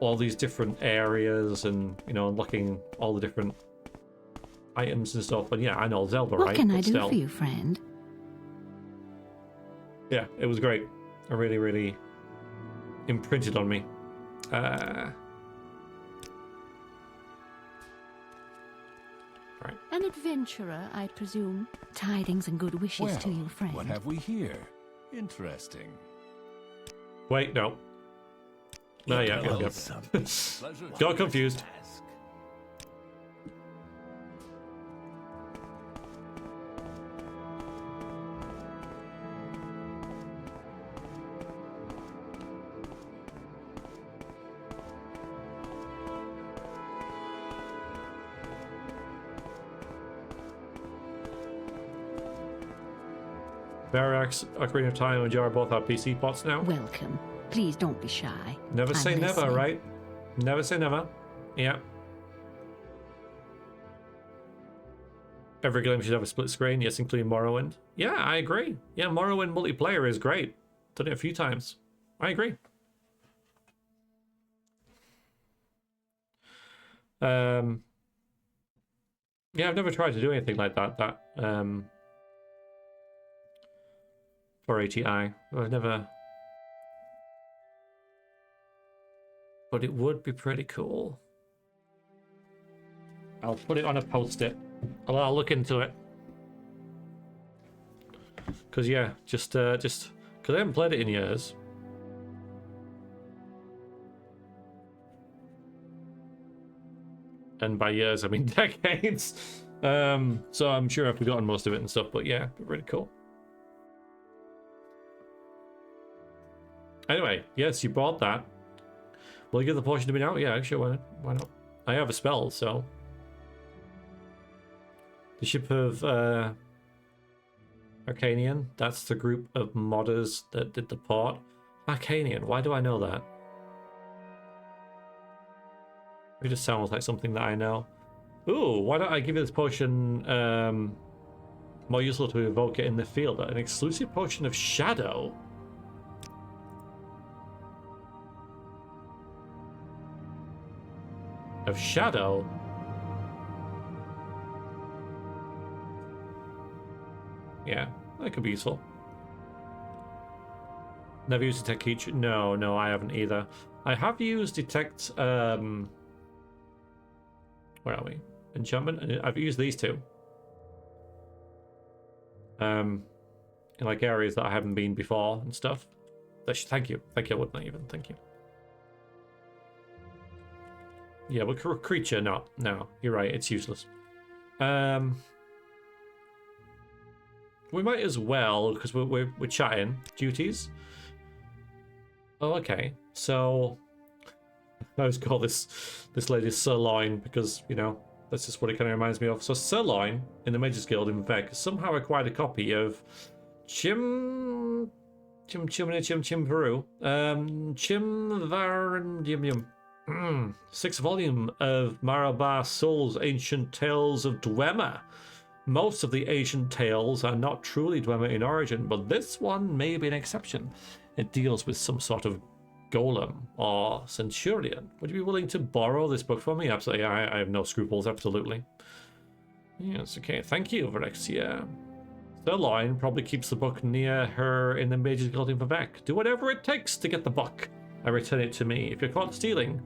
A: all these different areas, and you know, unlocking all the different items and stuff. And yeah, I know Zelda, right?
C: What can I do
A: still,
C: for you, friend?
A: yeah, it was great. It really, really imprinted on me. Right.
C: An adventurer, I presume. Tidings and good wishes to you, friend.
D: What have we here? Interesting.
A: Wait, no. No, yeah. Got confused. Varax, Ocarina of Time, and Jar both have PC pots now.
C: Welcome. Please don't be shy.
A: Never
C: I'm
A: say never,
C: listening.
A: right? Never say never. Yeah. Every game should have a split screen, yes, including Morrowind. Yeah, I agree. Yeah, Morrowind multiplayer is great. Done it a few times. I agree. Yeah, I've never tried to do anything like that. For ATI. I've never. But it would be pretty cool. I'll put it on a post-it. I'll look into it. Cause yeah, just cause I haven't played it in years. And by years I mean decades. So I'm sure I've forgotten most of it and stuff, but yeah, really cool. Anyway, yes, you bought that. Will you give the potion to me now? Yeah, sure, why not? I have a spell, so The ship of Arcanian. That's the group of modders that did the port. Arcanian. Why do I know that? It just sounds like something that I know. Ooh, why don't I give you this potion more useful to evoke it in the field? An exclusive potion of shadow. Of shadow? Yeah, that could be useful. Never used detect creature. No, I haven't either. I have used detect. Where are we? Enchantment. I've used these two. In like areas that I haven't been before and stuff. Thank you. I wouldn't even. Thank you. Yeah, but creature, no, you're right. It's useless. We might as well, because we're chatting. Duties. Oh, okay. So I always call this lady Sirloin because, you know, that's just what it kind of reminds me of. So Sirloin in the Mages Guild in Vec somehow acquired a copy of Chim Peru. Vvardenfell. 6th volume of Marabar Soul's Ancient Tales of Dwemer. Most of the ancient tales are not truly Dwemer in origin, but this one may be an exception. It deals with some sort of golem or centurion. Would you be willing to borrow this book from me? Absolutely, I have no scruples, absolutely. Yes, okay, thank you, Vrexia. Sirloin probably keeps the book near her in the Mage's Guild in Vivek. Do whatever it takes to get the book and return it to me. If you're caught stealing,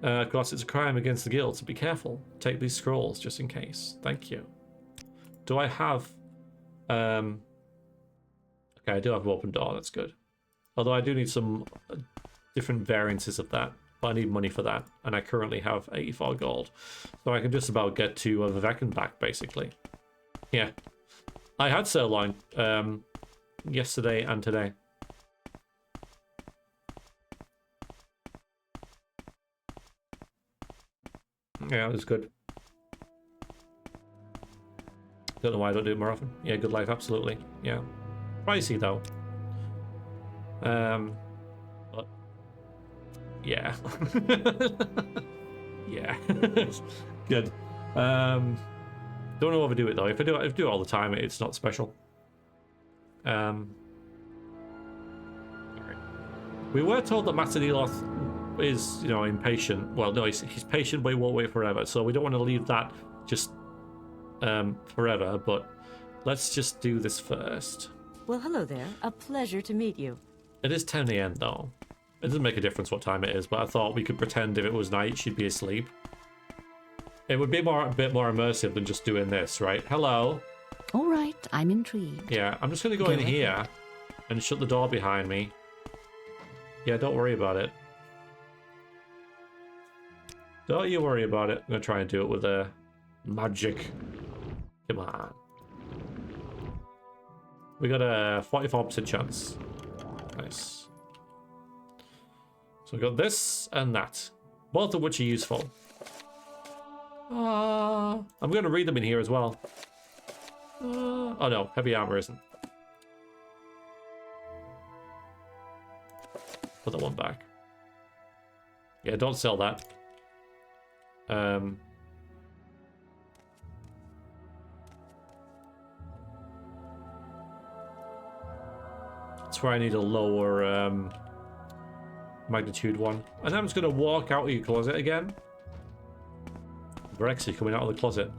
A: of course it's a crime against the guild, so be careful. Take these scrolls just in case. Thank you. Do I have... Okay, I do have an open door, that's good. Although I do need some different variances of that. But I need money for that, and I currently have 84 gold. So I can just about get to Vivek and back, basically. Yeah. I had Sirloin yesterday and today. Yeah, it was good. Don't know why I don't do it more often. Yeah, good life, absolutely. Yeah. Pricey, though. But... yeah. Yeah. Good. Don't overdo it, though. If I do it all the time, it's not special. We were told that Master Deloth is, you know, impatient. Well, no, he's patient, but he won't wait forever. So we don't want to leave that just forever. But let's just do this first.
J: Well, hello there. A pleasure to meet you.
A: It is 10 a.m. though. It doesn't make a difference what time it is, but I thought we could pretend if it was night, she'd be asleep. It would be a bit more immersive than just doing this, right? Hello.
C: All right, I'm intrigued.
A: Yeah, I'm just going to go in here and shut the door behind me. Yeah, don't worry about it. Don't you worry about it. I'm going to try and do it with magic. Come on. We got a 44% chance. Nice. So we got this and that. Both of which are useful. I'm going to read them in here as well. Oh no, heavy armor isn't. Put that one back. Yeah, don't sell that. That's where I need a lower magnitude one. And I'm just going to walk out of your closet again. Vrexia coming out of the closet.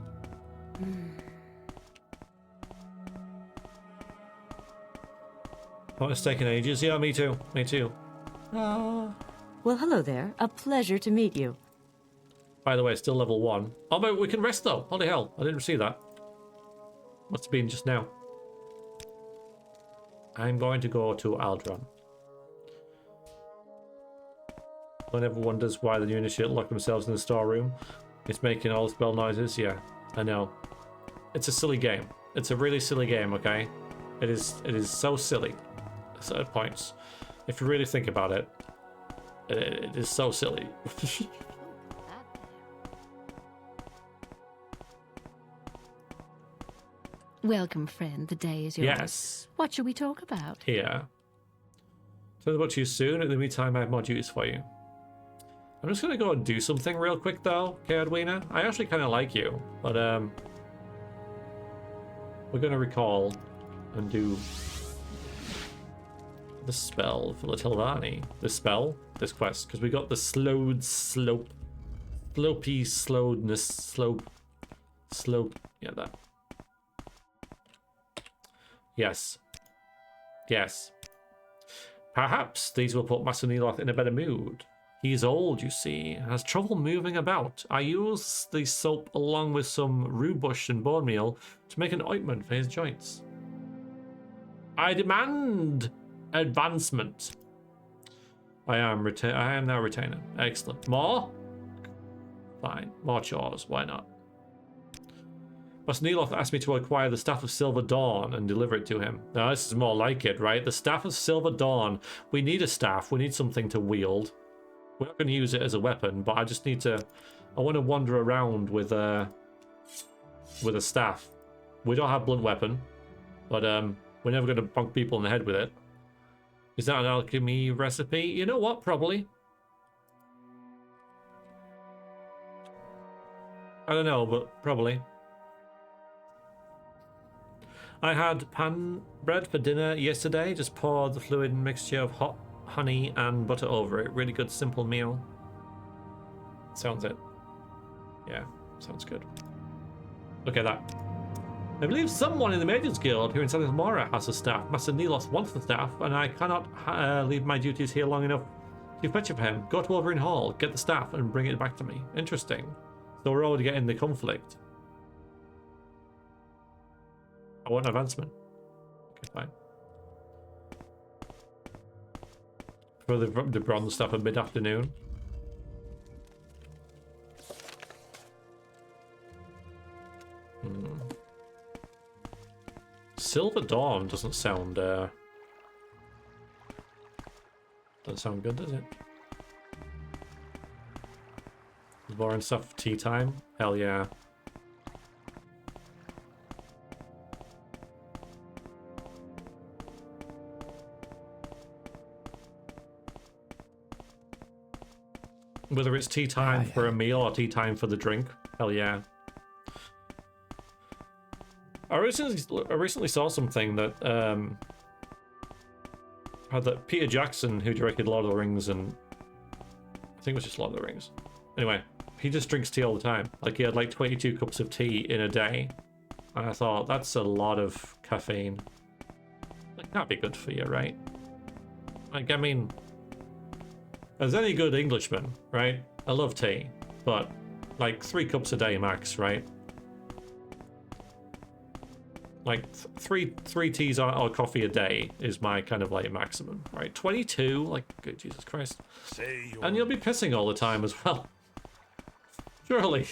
A: Oh, it's taking ages. Yeah, me too. Me too.
J: Well, hello there. A pleasure to meet you.
A: By the way, it's still level 1. Oh, but we can rest though. Holy hell, I didn't see that. Must have been just now. I'm going to go to Aldron. When everyone wonders why the new initiate locked themselves in the storeroom, it's making all the spell noises. Yeah, I know. It's a silly game. It's a really silly game, okay? It is so silly at points. If you really think about it, it is so silly.
C: Welcome, friend. The day is yours.
A: Yes.
C: What shall we talk about?
A: Here. Tell about you soon. In the meantime, I have more duties for you. I'm just gonna go and do something real quick, though, Edwina. I actually kind of like you, but we're gonna recall and do the spell for the Telvanni. This spell, this quest, because we got the slowed slope, slopey slowedness, slope, yeah, that. Yes. Yes. Perhaps these will put Master Neloth in a better mood. He's old, you see, and has trouble moving about. I use the soap along with some rue bush and bone meal to make an ointment for his joints. I demand advancement. I am now retainer. Excellent. More? Fine. More chores. Why not? Master Neloth asked me to acquire the Staff of Silver Dawn and deliver it to him. Now, this is more like it, right? The Staff of Silver Dawn. We need a staff. We need something to wield. We're not going to use it as a weapon, but I just need to... I want to wander around with a staff. We don't have blunt weapon, but we're never going to bonk people in the head with it. Is that an alchemy recipe? You know what? Probably. I don't know, but probably. I had pan bread for dinner yesterday. Just poured the fluid mixture of hot honey and butter over it. Really good, simple meal. Sounds it. Yeah, sounds good. Look at that. I believe someone in the Mages Guild here in Sadrith Mora has a staff. Master Neloth wants the staff, and I cannot leave my duties here long enough to fetch it for him. Go to Wolverine Hall, get the staff, and bring it back to me. Interesting. So we're already getting the conflict. I want advancement. Okay, fine. For the bronze stuff at mid-afternoon. Silver Dawn doesn't sound good, does it? Boring stuff, tea time? Hell yeah. Whether it's tea time for a meal or tea time for the drink, hell yeah. I recently saw something that had that Peter Jackson, who directed Lord of the Rings, and I think it was just Lord of the Rings. Anyway, he just drinks tea all the time. Like, he had like 22 cups of tea in a day, and I thought, that's a lot of caffeine. Like, that'd be good for you, right? Like, I mean, as any good Englishman, right? I love tea, but like 3 cups a day max, right? Like three teas or coffee a day is my kind of like maximum, right? 22, like, good Jesus Christ. And you'll be pissing all the time as well. Surely.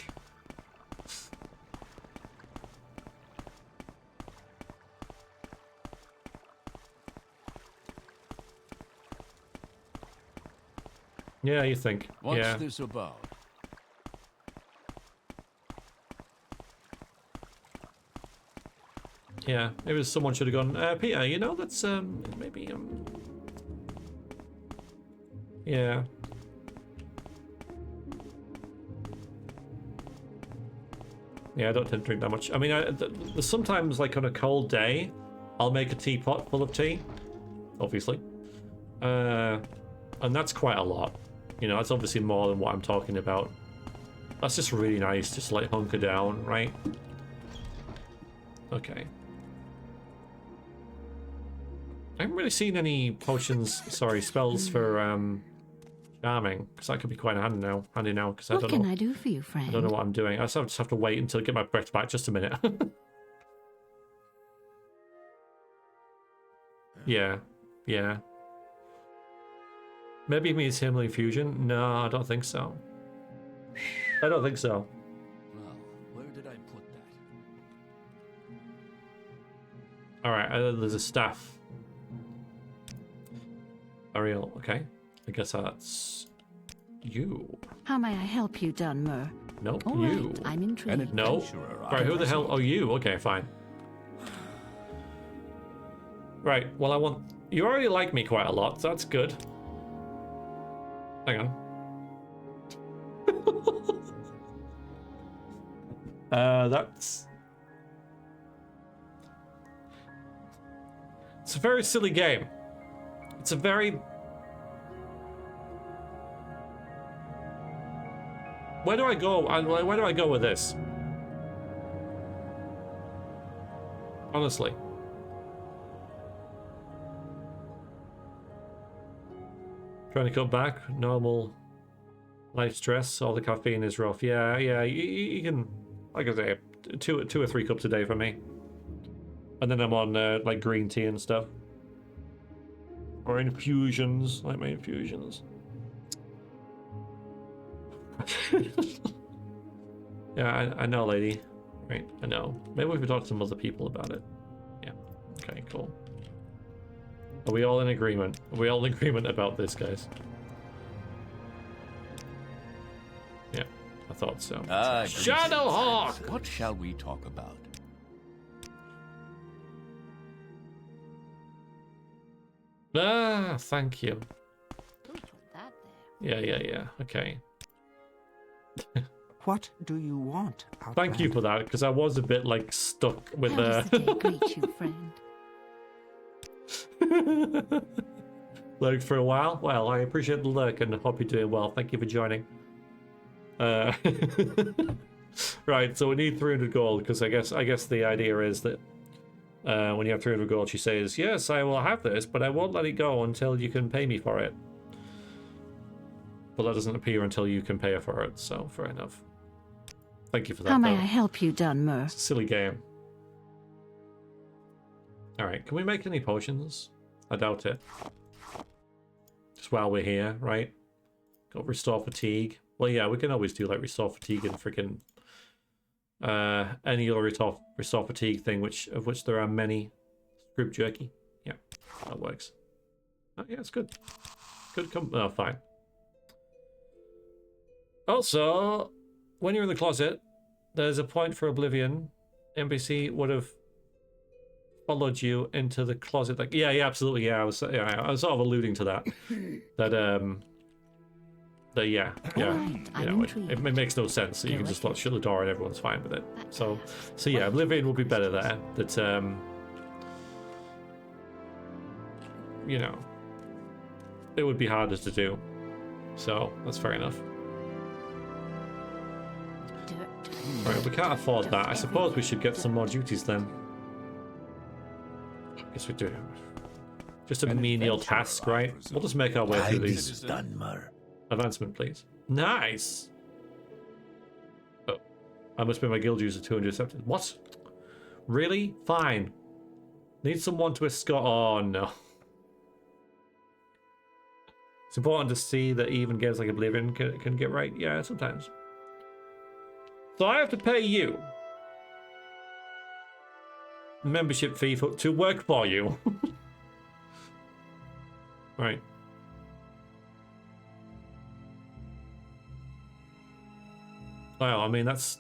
A: Yeah, you think.
D: What's this about?
A: Yeah, maybe someone should have gone, Peter, you know, that's, maybe, yeah. Yeah, I don't tend to drink that much. I mean, sometimes, like, on a cold day, I'll make a teapot full of tea, obviously. And that's quite a lot. You know, that's obviously more than what I'm talking about. That's just really nice, just, like, hunker down, right? Okay. I haven't really seen any potions, sorry, spells for charming, because that could be quite handy now. Because I don't know.
C: What can I do for you, friend?
A: I don't know what I'm doing. I just have to wait until I get my breath back. Just a minute. Yeah. Maybe it means Heavenly Fusion? No, I don't think so.
D: Well, where did I put that?
A: Alright, there's a staff. Ariel, okay. I guess that's you.
C: How may I help you, Dunmer?
A: Nope,
C: All
A: you.
C: right, I'm intrigued.
A: No. Right, who the hell? Oh, you. Okay, fine. Right, well I want... You already like me quite a lot, so that's good. Hang on. That's... It's a very silly game. It's a very... Where do I go? Where do I go with this? Honestly. Trying to cut back, normal life stress, all the caffeine is rough. Yeah, you can, like I say, two or three cups a day for me. And then I'm on like green tea and stuff. Or infusions, like my infusions. Yeah, I know, lady. Right, I know. Maybe we could talk to some other people about it. Yeah, okay, cool. Are we all in agreement? Are we all in agreement about this, guys? Yeah, I thought so. Shadowhawk!
D: What shall we talk about?
A: Ah, thank you.
C: Don't put that there.
A: Yeah, okay.
G: What do you want, Outlander?
A: Thank you for that, because I was a bit, like, stuck with
C: How does the day greet you, friend?
A: Lurk for a while? Well, I appreciate the lurk and hope you're doing well. Thank you for joining. Right, so we need 300 gold, because I guess the idea is that when you have 300 gold, she says, yes, I will have this, but I won't let it go until you can pay me for it. But that doesn't appear until you can pay her for it, so fair enough. Thank you for that,
C: How may
A: though.
C: I help you, Dunmer?
A: It's a silly game. Alright, can we make any potions? I doubt it. Just while we're here, right? Got restore fatigue. Well, yeah, we can always do like restore fatigue and freaking any other restore fatigue thing, of which there are many. Group jerky. Yeah, that works. Oh, yeah, it's good. Good oh, fine. Also, when you're in the closet, there's a point for Oblivion. NPC would have followed you into the closet. Like, yeah, absolutely. Yeah, I was sort of alluding to that. Yeah.
C: Right,
A: You know, it makes no sense. So you can just shut the door and everyone's fine with it. So yeah, Oblivion would be better there. That you know, it would be harder to do. So that's fair enough. Right, we can't afford that. I suppose we should get some more duties then. Guess we do. Just a menial task, right? We'll just make our way through these.
F: Dunmer.
A: Advancement, please. Nice! Oh, I must be my guild user 200 accepted. What? Really? Fine. Need someone to escort. Oh no. It's important to see that even games like Oblivion can get right. Yeah, sometimes. So I have to pay you membership fee to work for you. Right. Well, I mean, that's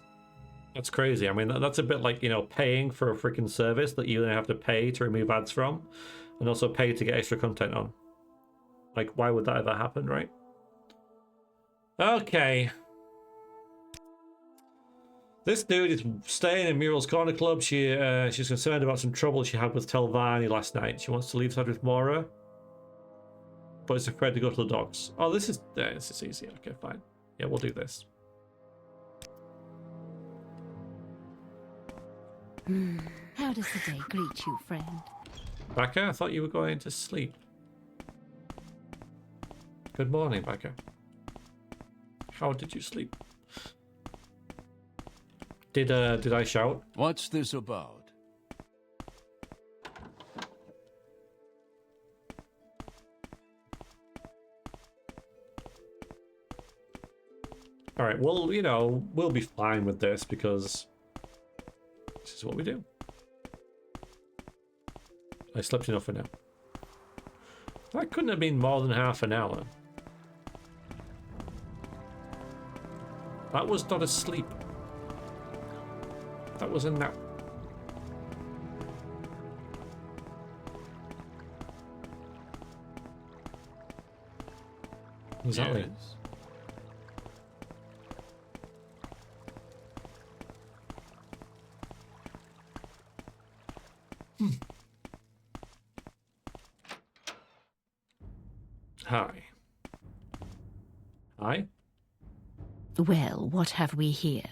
A: crazy. I mean, that's a bit like, you know, paying for a freaking service that you then have to pay to remove ads from, and also pay to get extra content on. Like, why would that ever happen, right? Okay. This dude is staying in Muriel's Corner Club. She's concerned about some trouble she had with Telvanni last night. She wants to leave Sadrith Mora, but is afraid to go to the docks. Oh, this is easy. Okay, fine. Yeah, we'll do this.
C: How does the day greet you, friend?
A: Becca, I thought you were going to sleep. Good morning, Becca. How did you sleep? Did I shout?
D: What's this about?
A: All right. Well, you know, we'll be fine with this because this is what we do. I slept enough for now. That couldn't have been more than half an hour. That was not a sleep. That was a nap. Exactly.
D: Yes.
A: Hi. Hi.
C: Well, what have we here?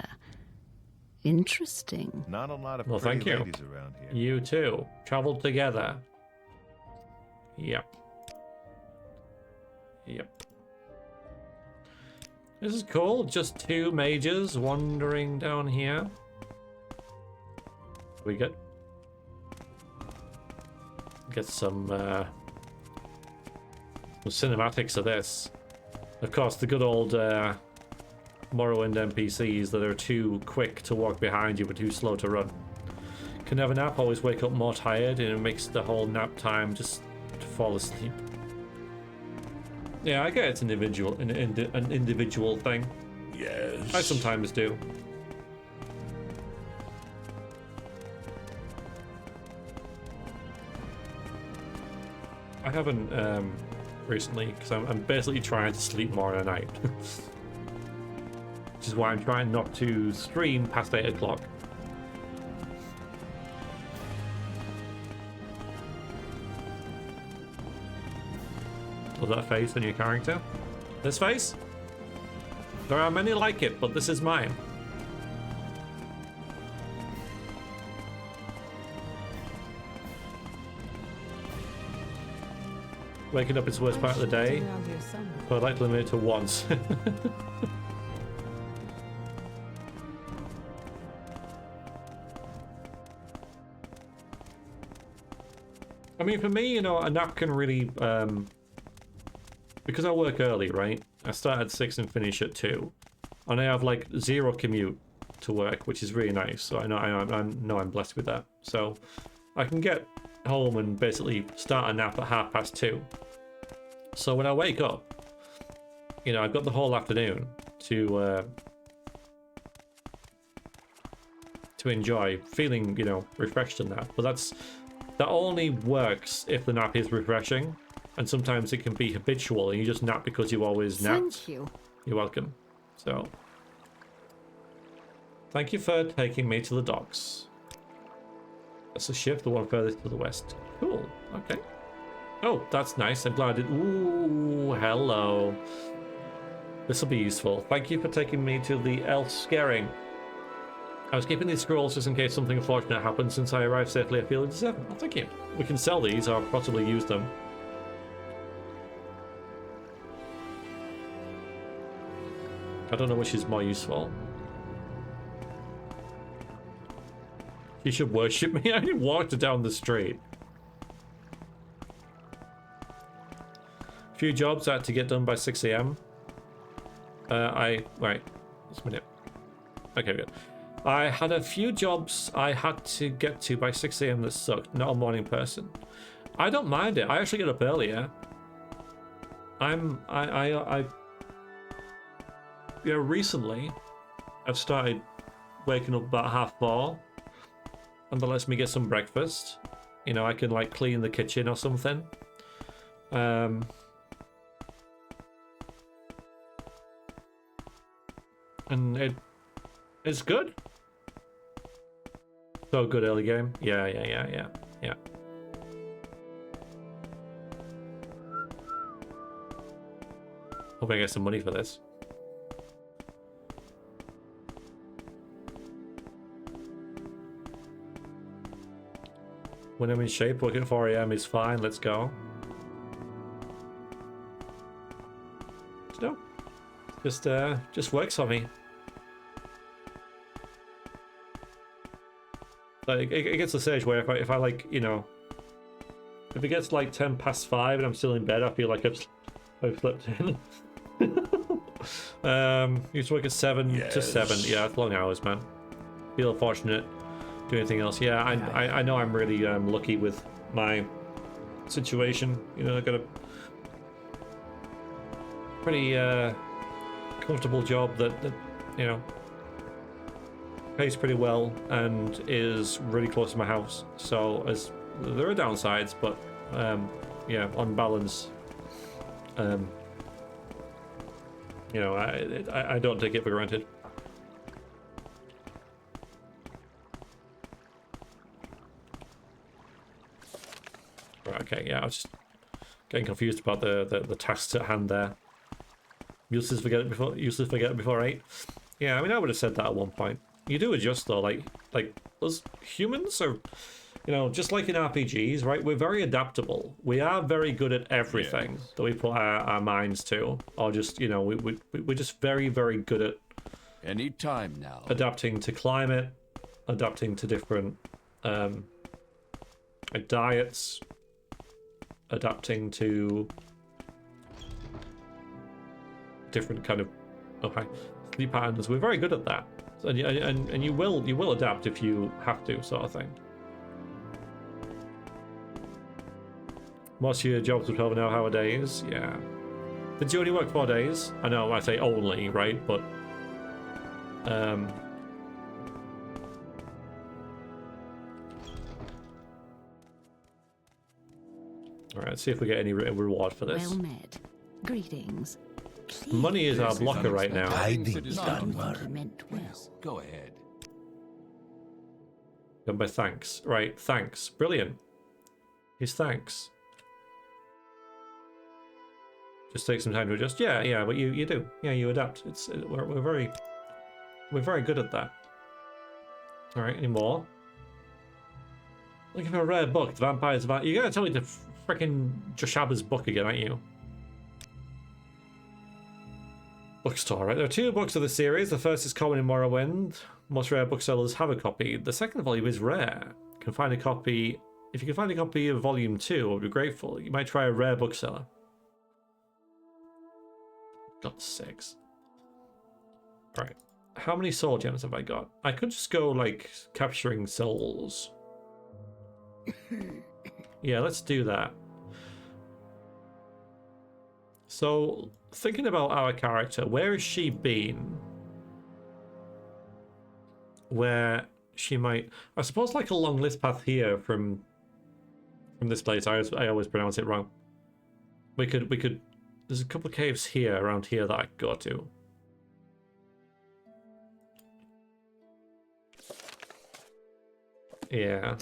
C: Interesting.
K: Not a lot of
A: Well,
K: pretty
A: thank you.
K: ladies around here.
A: You too. Traveled together. Yep. Yep. This is cool. Just two mages wandering down here. We good? Get some cinematics of this. Of course, the good old Morrowind NPCs that are too quick to walk behind you but too slow to run. Can have a nap, always wake up more tired, and it makes the whole nap time just to fall asleep. Yeah, I get it's an individual thing.
B: Yes.
A: I sometimes do. I haven't recently because I'm basically trying to sleep more at night. Which is why I'm trying not to stream past 8 o'clock. Love that face on your character. This face? There are many like it, but this is mine. Waking up is the worst part of the day, but I'd like to limit it to once. I mean, for me, you know, a nap can really, because I work early, right? I start at 6 and finish at 2, and I have like 0 commute to work, which is really nice. So I know I'm blessed with that. So I can get home and basically start a nap at 2:30. So when I wake up, you know, I've got the whole afternoon to enjoy, feeling, you know, refreshed and that. But that only works if the nap is refreshing, and sometimes it can be habitual and you just nap because you always napped.
C: Thank you.
A: You're welcome. So thank you for taking me to the docks. That's a ship, the one furthest to the west. Cool. Okay. Oh, that's nice. I'm glad it. Ooh, hello. This will be useful. Thank you for taking me to the elf scaring. I was keeping these scrolls just in case something unfortunate happened since I arrived safely at Field 7. Oh, thank you. We can sell these or possibly use them. I don't know which is more useful. You should worship me. I walked down the street. Few jobs I had to get done by 6 AM. Right. Just a minute. Okay, good. I had a few jobs I had to get to by 6 AM that sucked. Not a morning person. I don't mind it. I actually get up earlier. You know, recently I've started waking up about 4:30, and that lets me get some breakfast. You know, I can like clean the kitchen or something. And it's good. So good early game. Yeah. Hope I get some money for this. When I'm in shape, working at 4 AM is fine. Let's go. No, just works for me. Like it gets to the stage where if I like, you know, if it gets like 5:10 and I'm still in bed, I feel like I've slept in. Used to work at 7 to 7. Yeah, it's long hours, man. Feel fortunate. Do anything else? Yeah, I know I'm really lucky with my situation. You know, I got a pretty comfortable job that you know pays pretty well and is really close to my house. So as there are downsides, but yeah, on balance, You know, I don't take it for granted. Right, okay, yeah, I was just getting confused about the tasks at hand there. Useless forget it before 8. Yeah, I mean, I would have said that at one point. You do adjust though, like us humans are, you know, just like in RPGs, right? We're very adaptable. We are very good at everything that we put our minds to, or just, you know, we're just very, very good at
D: Any time now.
A: adapting to climate, adapting to different diets, adapting to different kind of sleep patterns. We're very good at that, and you will adapt if you have to, sort of thing. Most of your jobs with 12-hour days, yeah. Did you only work 4 days? I know I say only, right? But all right, let's see if we get any reward for this.
C: Well met. Greetings. Please.
A: Money is our
D: This is
A: blocker right now.
D: unexpected.
C: You meant well.
D: Yes, go ahead.
A: Done by thanks. Right, thanks. Brilliant. Here's thanks. Just take some time to adjust. Yeah, but you do. Yeah, you adapt. We're very good at that. All right, any more? Looking for a rare book. The Vampire's You're gonna tell me to freaking Joshaba's book again, aren't you? Bookstore, right? There are 2 books of the series. The first is common in Morrowind. Most rare booksellers have a copy. The second volume is rare. You can find a copy. If you can find a copy of volume 2, I would be grateful. You might try a rare bookseller. Got 6. Right. How many soul gems have I got? I could just go like capturing souls. Yeah, let's do that. So, thinking about our character, where has she been? Where she might... I suppose like along this path here from this place. I always pronounce it wrong. We could... There's a couple of caves here, around here, that I could go to. Yeah.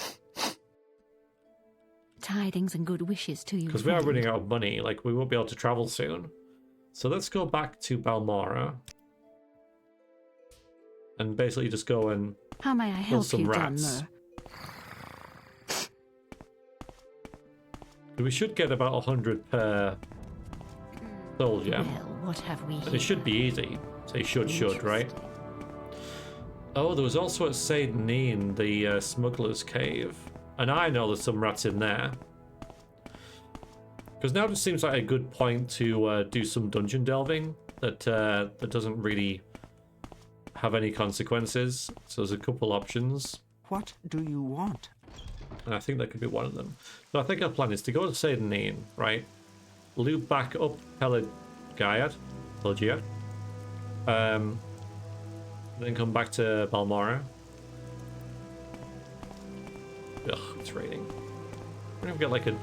C: Tidings and good wishes to you.
A: Because we are running out of money, like we won't be able to travel soon. So let's go back to Balmora. And basically just go and
C: How may I
A: kill
C: help
A: some
C: you,
A: rats.
C: Dunmer?
A: We should get about 100 per soul gem.
C: Well, what have we here?
A: And it should be easy. Say should, right? Oh, there was also at Sadrith the Smuggler's Cave. And I know there's some rats in there. Because now just seems like a good point to do some dungeon delving that doesn't really have any consequences. So there's a couple options.
G: What do you want?
A: And I think that could be one of them. So I think our plan is to go to Sadrith, right? Loop back up Pelagia. Then come back to Balmora. Ugh, it's raining. We're gonna get like a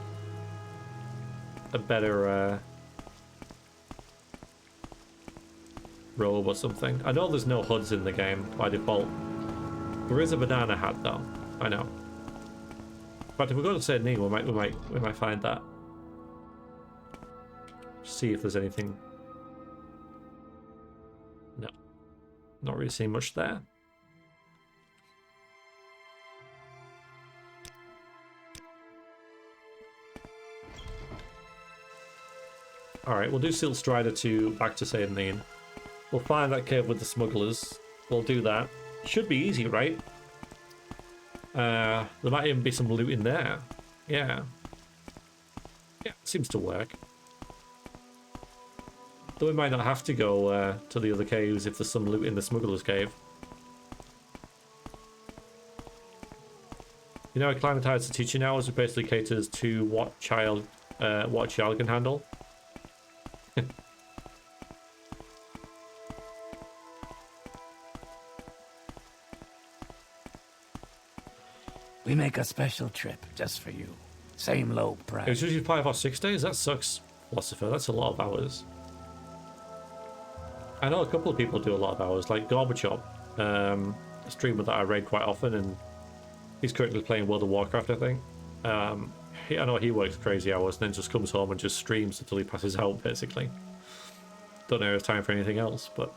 A: better robe or something. I know there's no HUDs in the game by default. There is a banana hat though. I know. But if we go to Sadrith, we might find that. See if there's anything. No, not really seeing much there. Alright, we'll do Seal Strider back to Sadrith. We'll find that cave with the smugglers. We'll do that. Should be easy, right? There might even be some loot in there. Yeah. Yeah, seems to work. Though we might not have to go to the other caves if there's some loot in the smuggler's cave. You know, acclimatized to teaching hours, which basically caters to what child can handle.
H: We make a special trip just for you. Same low price.
A: It was usually 5 or 6 days? That sucks, Philosopher. That's a lot of hours. I know a couple of people do a lot of hours, like Gorbachev, a streamer that I raid quite often, and he's currently playing World of Warcraft, I think. I know he works crazy hours and then just comes home and just streams until he passes out, basically. Don't know if it's time for anything else, but...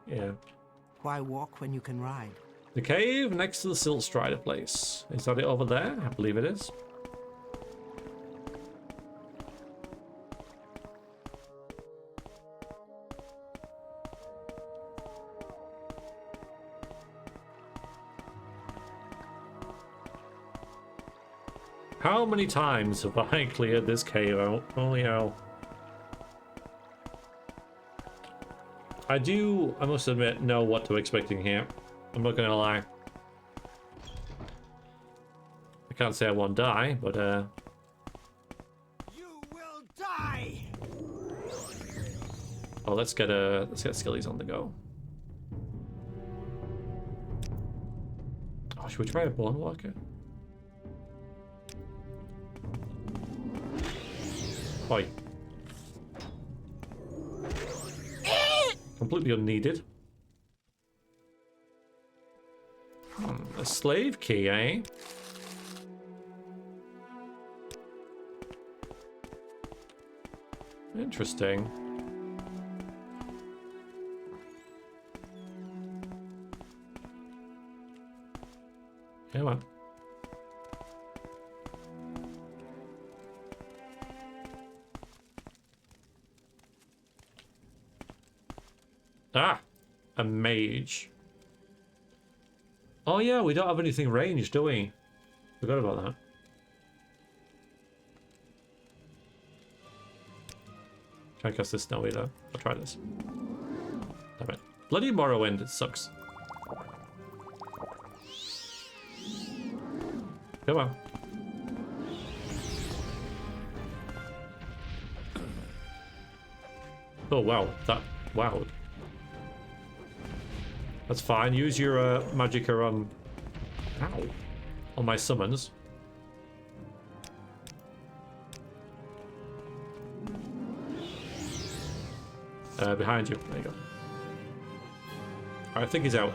A: yeah.
G: Why walk when you can ride?
A: The cave next to the Silt Strider place. Is that it over there? I believe it is. How many times have I cleared this cave out? Holy hell. I must admit, know what to expect in here. I'm not gonna lie. I can't say I won't die, but
F: You will die.
A: oh, let's get skillies on the go. Oh, should we try a Bone Walker? Oi. Completely unneeded. A slave key, eh? Interesting. Come on. Ah, a mage. Oh yeah, we don't have anything ranged, do we? Forgot about that. Can't cast this now either. I'll try this. Damn it. Bloody Morrowind, it sucks. Come on. Oh wow, that wowed. That's fine. Use your magicka on... ow. On my summons. Behind you. There you go. I think he's out.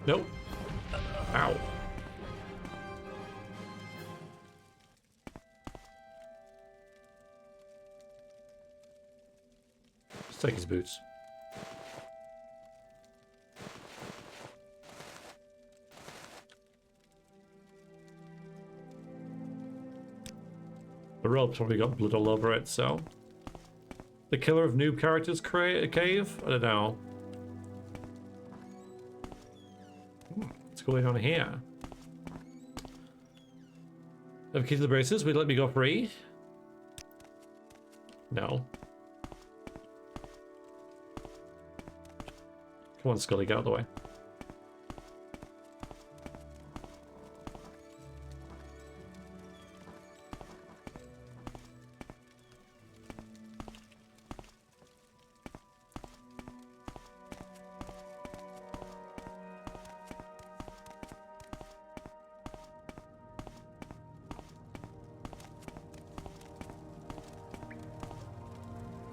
A: Nope. Ow. Let's take his boots. The rope's probably got blood all over it, so... The killer of noob characters create a cave? I don't know. What's going on here? Have key to the braces, would you let me go free? No. Come on, Scully, get out of the way.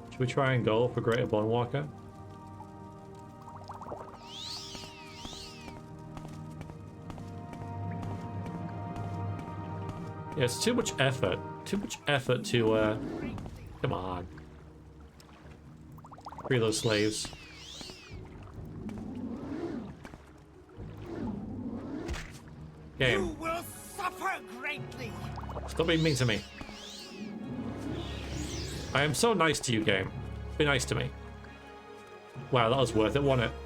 A: Should we try and go for Greater Bone Walker? Yeah, it's too much effort. Too much effort to, come on. Free those slaves. Game.
F: You will suffer greatly.
A: Stop being mean to me. I am so nice to you, game. Be nice to me. Wow, that was worth it, wasn't it?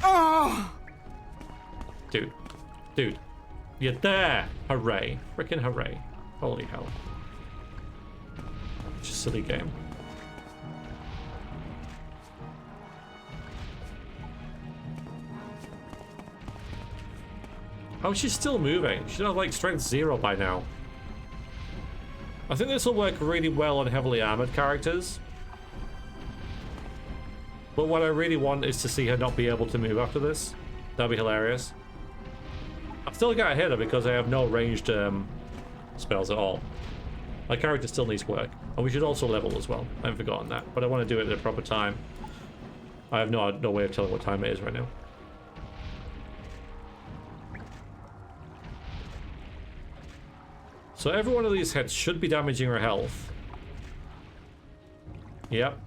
F: Oh!
A: Dude. Dude. You're there! Hooray. Frickin' hooray. Holy hell. It's a silly game. How is she still moving? She should have like strength 0 by now. I think this will work really well on heavily armored characters. But what I really want is to see her not be able to move after this. That'd be hilarious. I still gotta hit her because I have no ranged spells at all. My character still needs work. And we should also level as well. I haven't forgotten that. But I want to do it at a proper time. I have no way of telling what time it is right now. So every one of these hits should be damaging her health. Yep.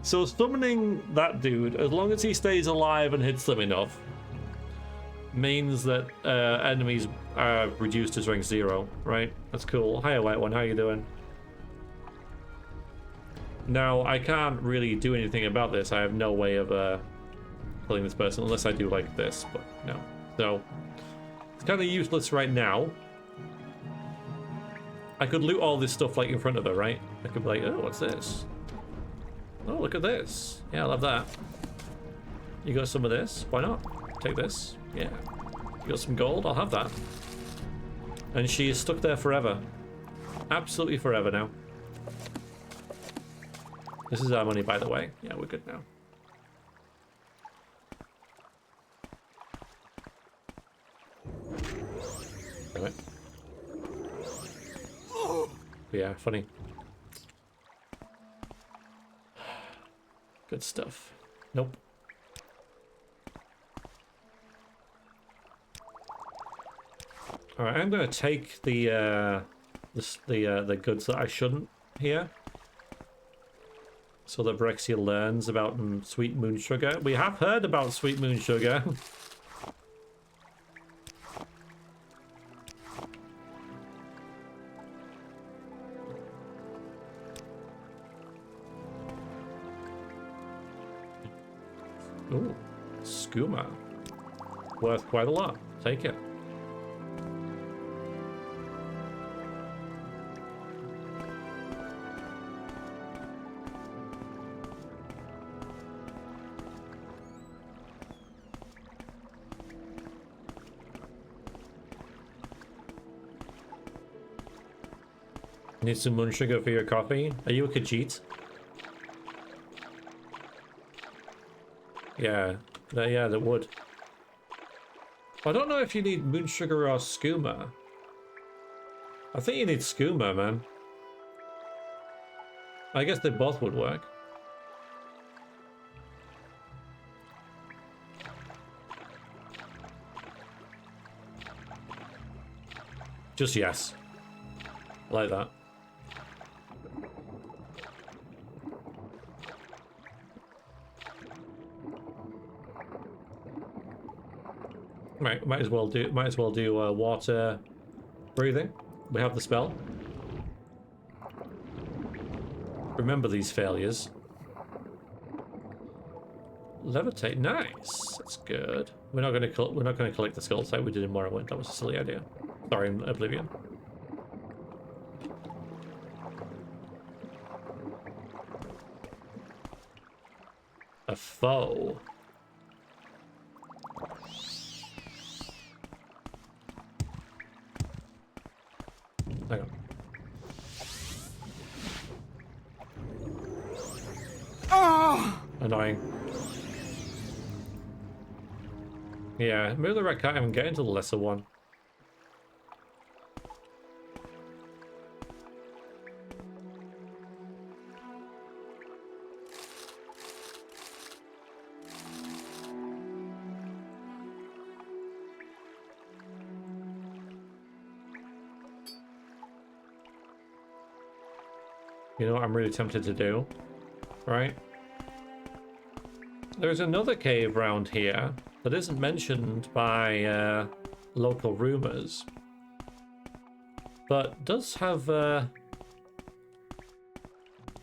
A: So summoning that dude, as long as he stays alive and hits them enough, means that enemies are reduced to strength 0, right? That's cool. Hiya, White One, how you doing? Now, I can't really do anything about this. I have no way of killing this person unless I do like this, but no. So, it's kind of useless right now. I could loot all this stuff like in front of her, right? I could be like, oh, what's this? Oh, look at this. Yeah, I love that. You got some of this? Why not? Take this. Yeah. You got some gold? I'll have that. And she is stuck there forever. Absolutely forever now. This is our money, by the way. Yeah, we're good now. Anyway. Yeah, funny. Good stuff. Nope. All right, I'm gonna take the goods that I shouldn't here, so that Vrexia learns about sweet moon sugar. We have heard about sweet moon sugar. Ooh, skooma. Worth quite a lot. Take it. Need some moon sugar for your coffee? Are you a Khajiit? Yeah, that would. I don't know if you need moon sugar or skooma. I think you need skooma, man. I guess they both would work. Just yes. I like that. Right, might as well do water breathing. We have the spell. Remember these failures. Levitate, nice. That's good. We're not going to collect the skulls like we did in Morrowind. That was a silly idea. Sorry, in Oblivion. A foe. Hang on.
F: Oh!
A: Annoying. Yeah, maybe the rat can't even get into the lesser one. You know what I'm really tempted to do, right? There's another cave round here that isn't mentioned by local rumors, but does have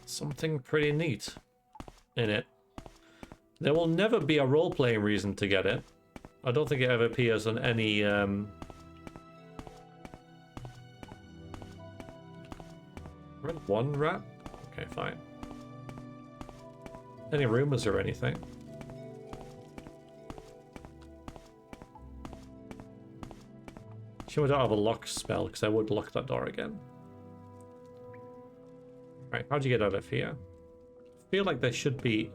A: something pretty neat in it. There will never be a role-playing reason to get it. I don't think it ever appears on any one rat? Okay, fine. Any rumors or anything? Sure, I don't have a lock spell because I would lock that door again. Right, how'd you get out of here? I feel like there should be.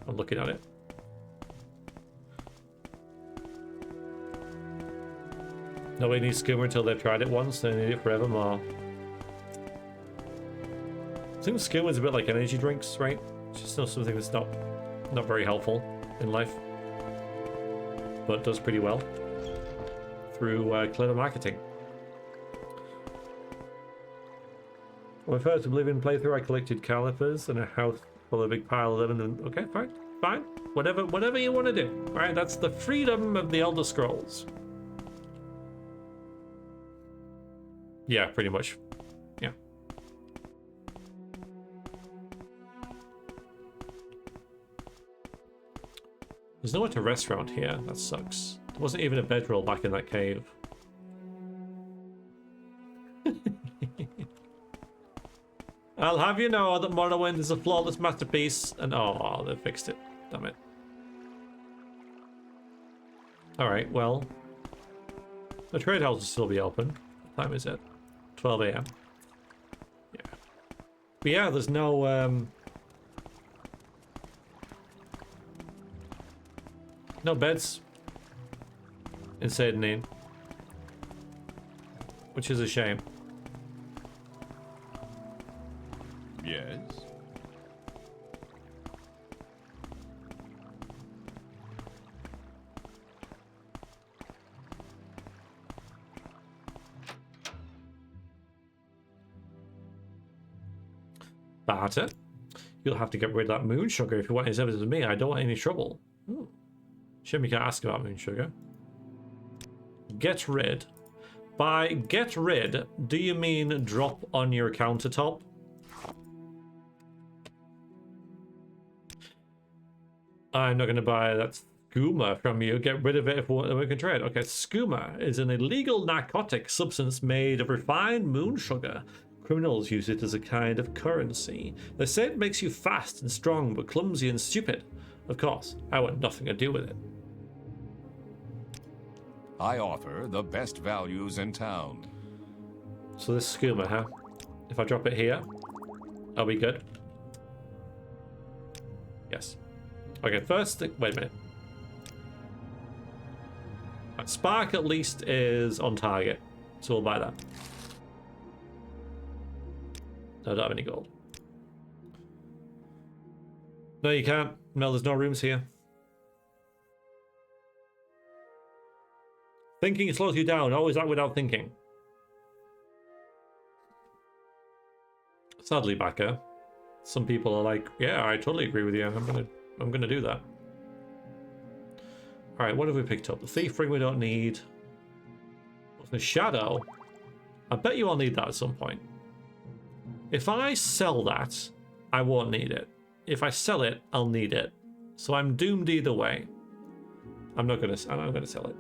A: I'm looking at it. Nobody needs skooma until they've tried it once, they need it forevermore. I think skooma is a bit like energy drinks, right? It's just not something that's not very helpful in life, but does pretty well through clever marketing. On my first Oblivion playthrough, I collected calipers and a house full of a big pile of them. And okay, fine, whatever you want to do. All right, that's the freedom of the Elder Scrolls. Yeah, pretty much. Yeah. There's nowhere to rest around here. That sucks. There wasn't even a bedroll back in that cave. I'll have you know that Morrowind is a flawless masterpiece, and oh, they fixed it. Damn it. Alright, well. The trade house will still be open. What time is it? 12 AM. Yeah. But yeah, there's no no beds in Sadrith, which is a shame.
B: Yes.
A: Barter. You'll have to get rid of that moon sugar if you want any service with me. I don't want any trouble. Ooh. Shame you can't ask about moon sugar. Get rid. By get rid, do you mean drop on your countertop? I'm not going to buy that skooma from you. Get rid of it if we can trade. Okay, skooma is an illegal narcotic substance made of refined moon sugar. Criminals use it as a kind of currency. They say it makes you fast and strong, but clumsy and stupid. Of course, I want nothing to do with it.
B: I offer the best values in town.
A: So this skooma, huh? If I drop it here, are we good? Yes. Okay, first thing, wait a minute. Spark at least is on target, so we'll buy that. No, I don't have any gold. No, you can't. No, there's no rooms here. Thinking slows you down. Always act without thinking. Sadly, Baka, some people are like, yeah, I totally agree with you. I'm gonna do that. All right, what have we picked up? The thief ring we don't need. The shadow. I bet you I'll need that at some point. If I sell that, I won't need it. If I sell it, I'll need it. So I'm doomed either way. I'm not gonna sell it.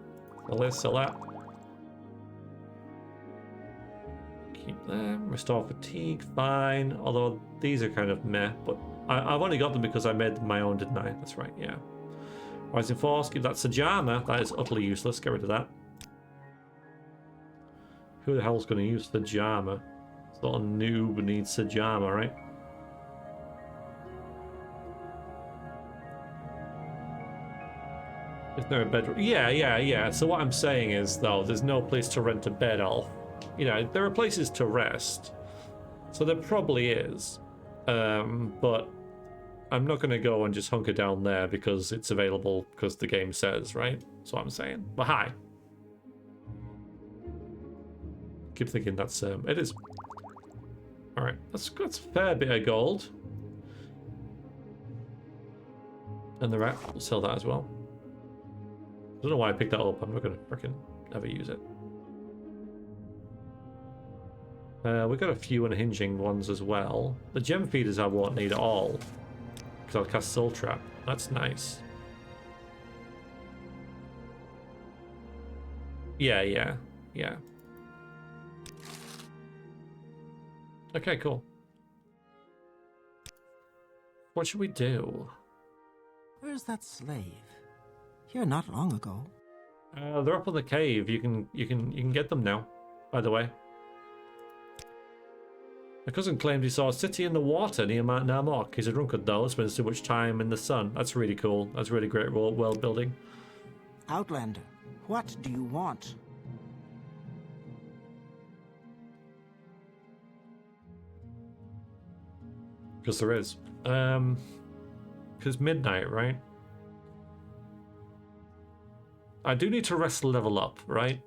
A: Well, let's sell that. Keep them. Restore fatigue, fine. Although these are kind of meh, but I've only got them because I made my own, didn't I? That's right, yeah. Rising Force, give that Sajama. That is utterly useless. Get rid of that. Who the hell's going to use Sajama? It's not a noob who needs Sajama, right? Is there a bedroom? Yeah. So what I'm saying is, though, there's no place to rent a bed, Alf. You know, there are places to rest. So there probably is. But I'm not going to go and just hunker down there because it's available because the game says, right? That's what I'm saying. But hi. Keep thinking that's, it is. Alright, that's a fair bit of gold. And the rat, we'll sell that as well. I don't know why I picked that up. I'm not going to freaking ever use it. We got a few unhinging ones as well. The gem feeders I won't need at all. Because I'll cast Soul Trap. That's nice. Yeah. Okay, cool. What should we do?
G: Where's that slave? Here not long ago.
A: They're up in the cave. You can get them now, by the way. My cousin claimed he saw a city in the water near Mount Narmok. He's a drunkard though, spends too much time in the sun. That's really cool. That's really great world building.
G: Outlander, what do you want?
A: Because there is. Because midnight, right? I do need to rest level up, right?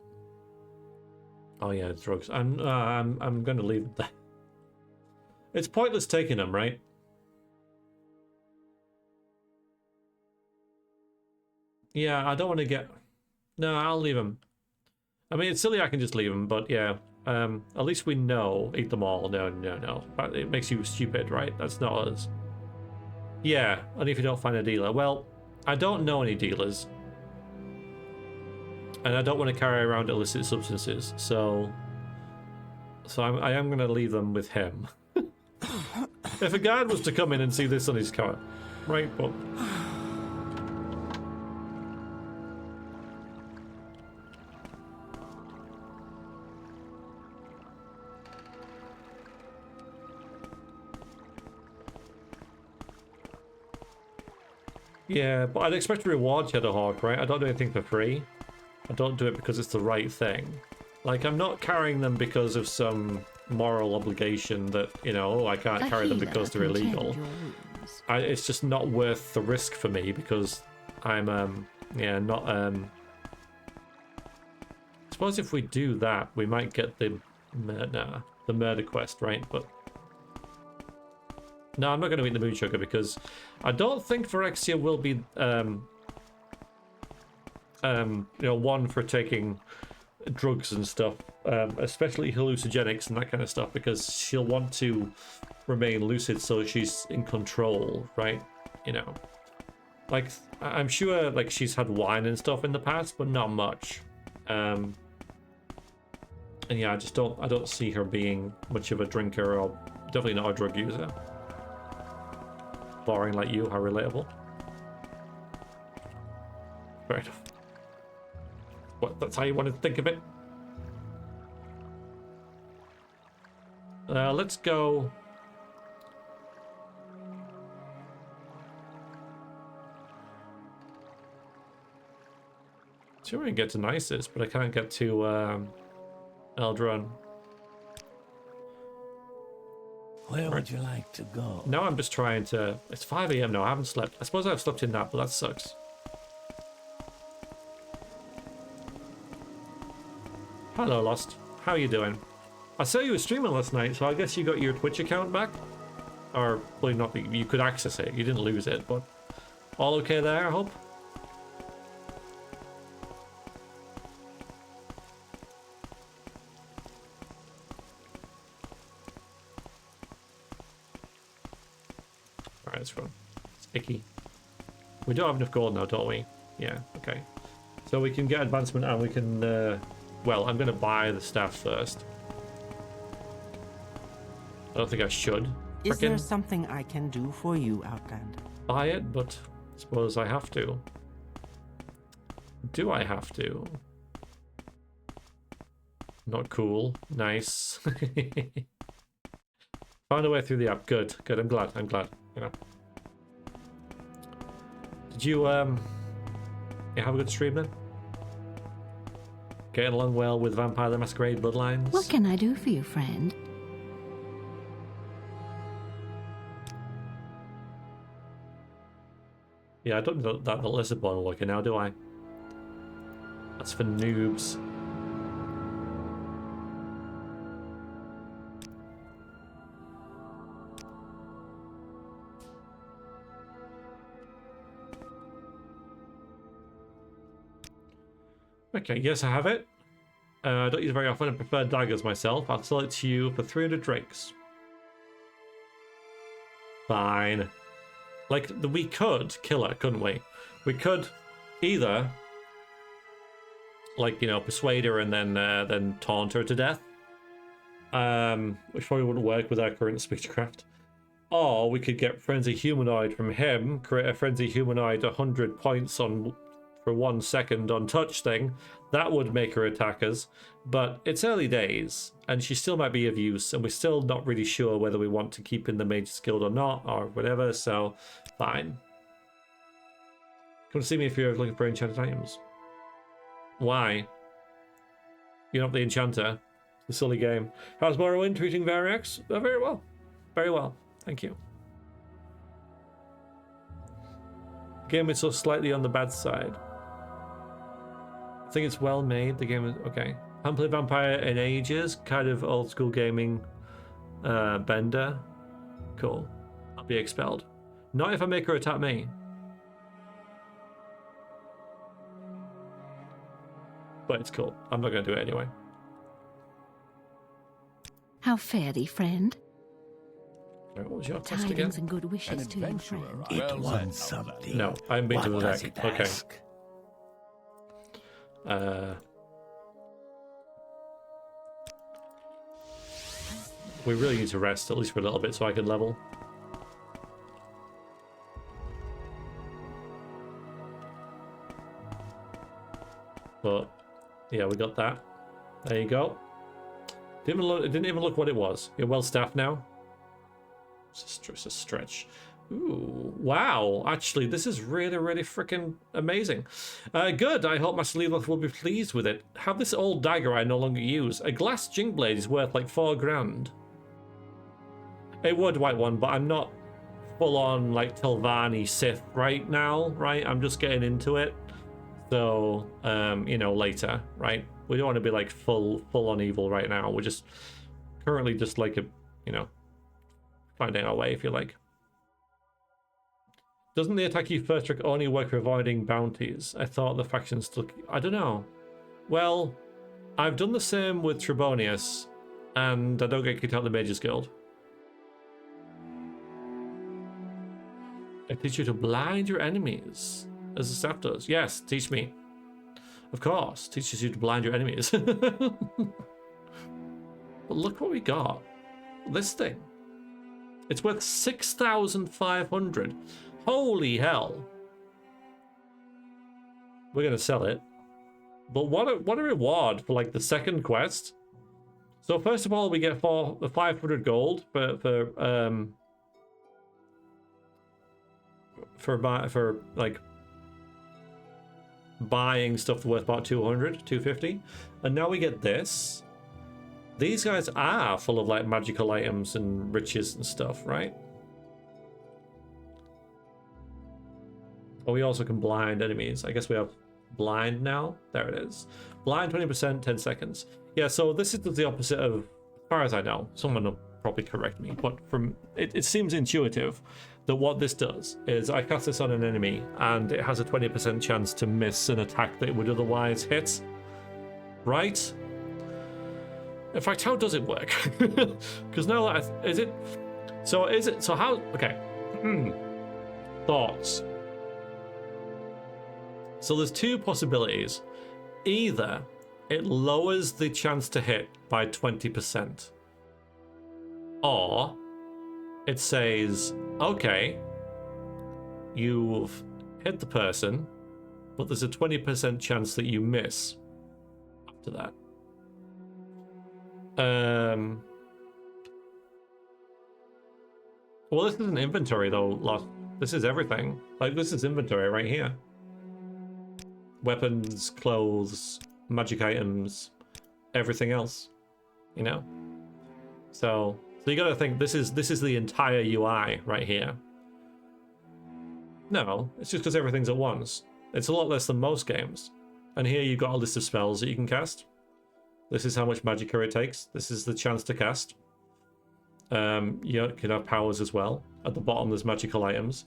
A: Oh yeah, drugs. I'm gonna leave it there. It's pointless taking them, right? Yeah, I don't want to get... No, I'll leave them. I mean, it's silly I can just leave them, but yeah. At least we know. Eat them all. No. It makes you stupid, right? That's not us. Yeah, only if you don't find a dealer. Well, I don't know any dealers. And I don't want to carry around illicit substances, so I am going to leave them with him. If a guard was to come in and see this on his car, right, but... Yeah, but I'd expect to reward Shadowhawk, right? I don't do anything for free. I don't do it because it's the right thing. Like, I'm not carrying them because of some moral obligation that, you know, oh, I can't carry them because they're illegal. It's just not worth the risk for me because I'm, yeah, not, I suppose if we do that, we might get the murder quest, right? But no, I'm not going to eat the moon sugar because I don't think Vrexia will be, you know, one for taking drugs and stuff, especially hallucinogenics and that kind of stuff, because she'll want to remain lucid so she's in control, right? You know, like I'm sure like she's had wine and stuff in the past, but not much. And yeah, I don't see her being much of a drinker or definitely not a drug user. Boring like you, how relatable. Fair enough. What, that's how you want to think of it? Let's go. See if we can get to Nisus, but I can't get to Eldrun.
H: Where would you like to go?
A: No, I'm just trying to... It's 5 AM now, I haven't slept. I suppose I've slept in that, but that sucks. Hello, Lost. How are you doing? I saw you were streaming last night, so I guess you got your Twitch account back? Or, well, not that you could access it. You didn't lose it, but... All okay there, I hope? Alright, let's run. It's icky. We don't have enough gold now, don't we? Yeah, okay. So we can get advancement and we can... well, I'm going to buy the staff first. I don't think I should.
G: Is there something I can do for you, Outlander?
A: Buy it, but I suppose I have to. Do I have to? Not cool. Nice. Found a way through the app. Good. Good. I'm glad. You know. Did you have a good stream then? Getting along well with Vampire the Masquerade Bloodlines?
C: What can I do for you, friend?
A: Yeah, I don't know that the Lisbon looking now, do I? That's for noobs. Okay, yes, I have it. I don't use it very often. I prefer daggers myself. I'll sell it to you for 300 drakes. Fine. Like, we could kill her, couldn't we? We could either, like, you know, persuade her and then taunt her to death. Which probably wouldn't work with our current speechcraft. Or we could get Frenzy Humanoid from him, create a Frenzy Humanoid 100 points on for 1 second on touch thing. That would make her attack us. But it's early days, and she still might be of use, and we're still not really sure whether we want to keep in the Mage Guild or not, or whatever, so fine. Come to see me if you're looking for enchanted items. Why? You're not the enchanter. It's a silly game. How's Morrowind treating Variax? Very well. Very well. Thank you. game is so slightly on the bad side. I think it's well made. The game is okay. Haven't played Vampire in ages. Kind of old school gaming bender. Cool. I'll be expelled. Not if I make her attack me. But it's cool. I'm not going to do it anyway.
C: How fare thee, friend?
A: Right, what was your quest again?
C: Tidings and good wishes to you, friend.
H: It wants something.
A: No, I haven't been to the
H: What does
A: deck.
H: it
A: Okay.
H: ask?
A: We really need to rest, at least for a little bit, so I can level. But, yeah, we got that. There you go. It didn't even look what it was. You're well staffed now. It's a stretch. Ooh, wow. Actually, this is really, really freaking amazing. Good. I hope Master Leelith will be pleased with it. Have this old dagger I no longer use. A glass jing blade is worth like 4 grand. It would, white one, but I'm not full on like Telvanni Sith right now, right? I'm just getting into it. So, you know, later, right? We don't want to be like full on evil right now. We're just currently just like you know, finding our way, if you like. Doesn't the attack you first trick only work for avoiding bounties? I thought the factions took... I don't know. Well, I've done the same with Trebonius, and I don't get kicked out of the Mages Guild. I teach you to blind your enemies, as the staff does. Yes, teach me. Of course, teaches you to blind your enemies. But look what we got. This thing. It's worth 6,500. Holy hell. We're going to sell it. But what a reward for like the second quest. So first of all, we get 500 gold for like buying stuff worth about 200, 250. And now we get this. These guys are full of like magical items and riches and stuff, right? Oh, we also can blind enemies. I guess we have blind now. There it is. Blind 20%, 10 seconds. Yeah, so this is the opposite of, as far as I know. Someone will probably correct me, but from it seems intuitive that what this does is I cast this on an enemy and it has a 20% chance to miss an attack that it would otherwise hit. Right? In fact, how does it work? Because now, so how, okay. Thoughts. So there's two possibilities. Either it lowers the chance to hit by 20%, or it says, okay, you've hit the person, but there's a 20% chance that you miss after that. Well, this isn't inventory though. This is everything. Like, this is inventory right here. Weapons, clothes, magic items, everything else. You know. So you got to think this is the entire UI right here. No, it's just because everything's at once. It's a lot less than most games. And here you've got a list of spells that you can cast. This is how much magicka it takes. This is the chance to cast. You can have powers as well. At the bottom there's magical items.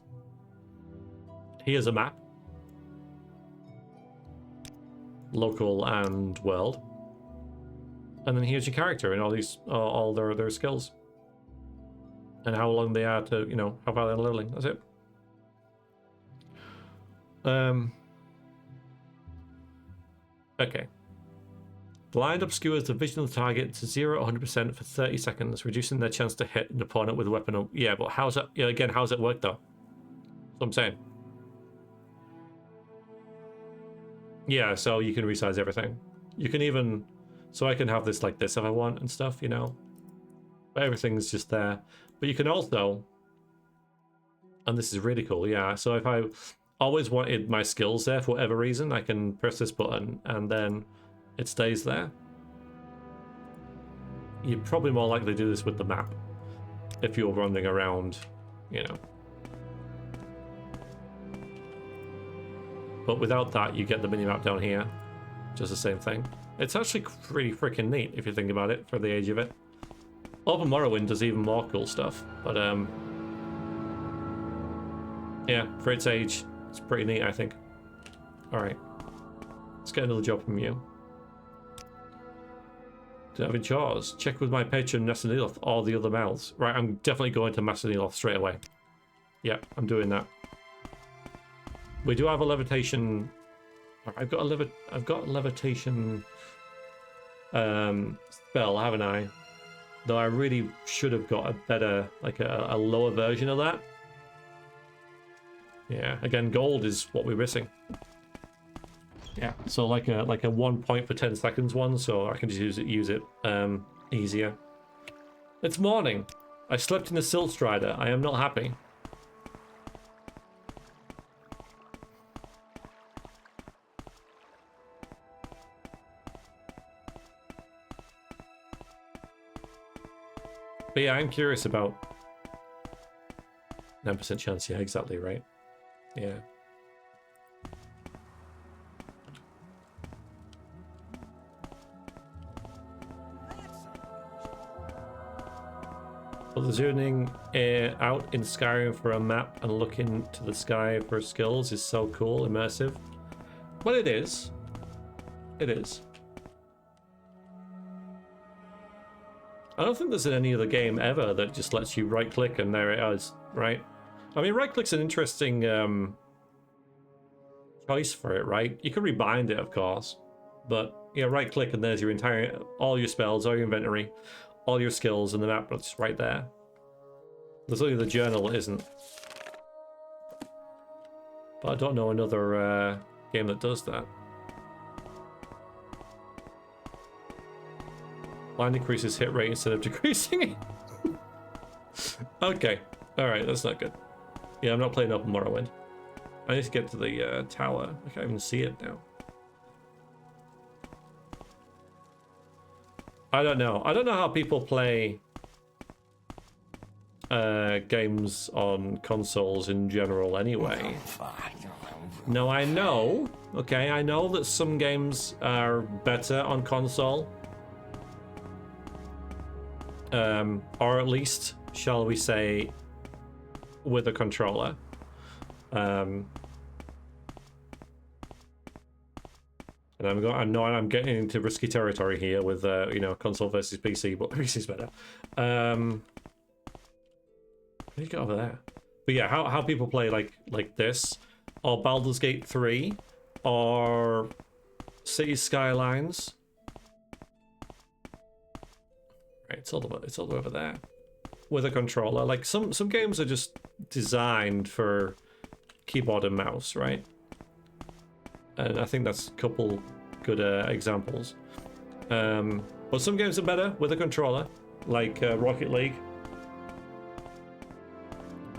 A: Here's a map. Local and world. And then here's your character and all these all their skills. And how long they are to, you know, how far they're leveling. That's it. Okay. Blind obscures the vision of the target to 0 100% for 30 seconds, reducing their chance to hit an opponent with a weapon. Yeah, but how's that? Yeah, again, how's it work though? That's what I'm saying. Yeah, so you can resize everything. You can even, so I can have this like this if I want and stuff, you know. But everything's just there. But you can also, and this is really cool, yeah. So if I always wanted my skills there for whatever reason, I can press this button and then it stays there. You're probably more likely to do this with the map if you're running around, you know. but without that, you get the minimap down here. Just the same thing. It's actually pretty freaking neat if you think about it, for the age of it. Open Morrowind does even more cool stuff, but yeah, for its age, it's pretty neat, I think. Alright. Let's get another job from you. Do I have any chores? Check with my patron Nasaniloth or the other mouths. Right, I'm definitely going to Nasaniloth straight away. Yeah, I'm doing that. We do have a levitation. I've got a levitation spell, haven't I? Though I really should have got a better, like a lower version of that. Yeah, again, gold is what we're missing. Yeah, so like a 1 point for 10 seconds one, so I can just use it easier. It's morning. I slept in the Silt Strider. I am not happy. But yeah, I'm curious about 9% chance. Yeah, exactly right. Yeah. Well, the zooming out in Skyrim for a map and looking to the sky for skills is so cool, immersive. Well, it is. It is. I don't think there's any other game ever that just lets you right-click and there it is, right? I mean, right-click's an interesting choice for it, right? You could rebind it, of course, but yeah, right-click and there's your entire, all your spells, all your inventory, all your skills, and the map is right there. There's only the journal that isn't. But I don't know another game that does that. Line decreases hit rate instead of decreasing it. Okay. Alright, that's not good. Yeah, I'm not playing Open Morrowind. I need to get to the tower. I can't even see it now. I don't know. I don't know how people play games on consoles in general anyway. No, I know. Okay, I know that some games are better on console. Or at least, shall we say, with a controller. And I'm getting into risky territory here with you know, console versus PC, but PC's better. What do you got over there? But yeah, how people play like this, or Baldur's Gate 3, or City Skylines. Right, it's all the way over there with a controller. Like some games are just designed for keyboard and mouse, right? And I think that's a couple good examples. But some games are better with a controller, like Rocket League.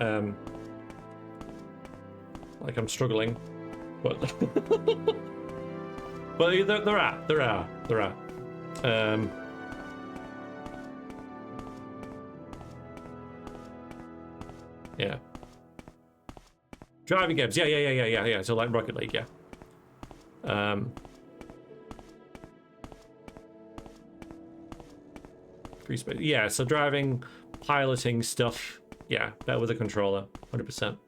A: Like I'm struggling, but but there are. Yeah. Driving games, yeah. So like Rocket League, yeah. Free space, yeah. So driving, piloting stuff, yeah. Better with a controller, 100%.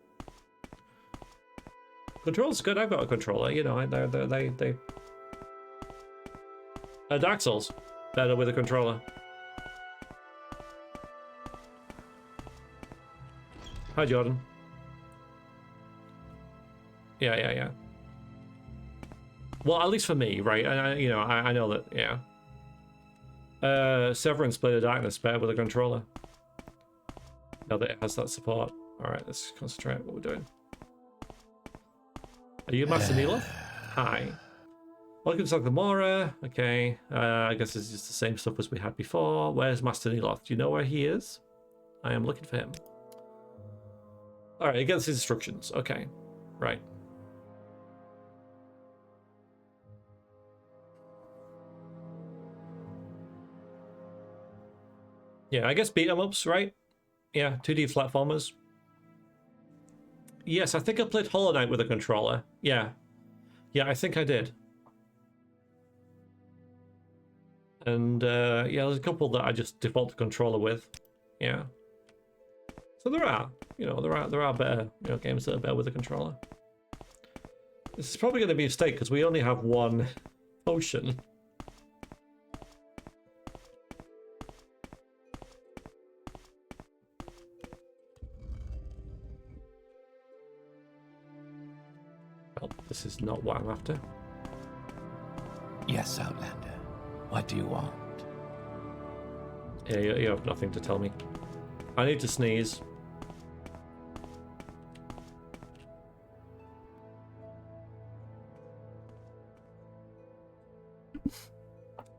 A: Controller's good. I've got a controller. You know, they. Dark Souls, better with a controller. Hi, Jordan. Yeah. Well, at least for me, right? And I know that, yeah. Severance Blade of Darkness better with a controller. Now that it has that support. Alright, let's concentrate on what we're doing. Are you Master Neela? Hi. Welcome to the Mora. Okay. I guess it's just the same stuff as we had before. Where's Master Neela? Do you know where he is? I am looking for him. Alright, against instructions. Okay. Right. Yeah, I guess beat 'em ups, right? Yeah, 2D platformers. Yes, I think I played Hollow Knight with a controller. Yeah. Yeah, I think I did. And yeah, there's a couple that I just default to controller with. Yeah. So there are, you know, there are better, you know, games that are better with a controller. This is probably going to be a mistake because we only have one potion. Well, this is not what I'm after.
H: Yes, Outlander. What do you want?
A: Yeah, you have nothing to tell me. I need to sneeze.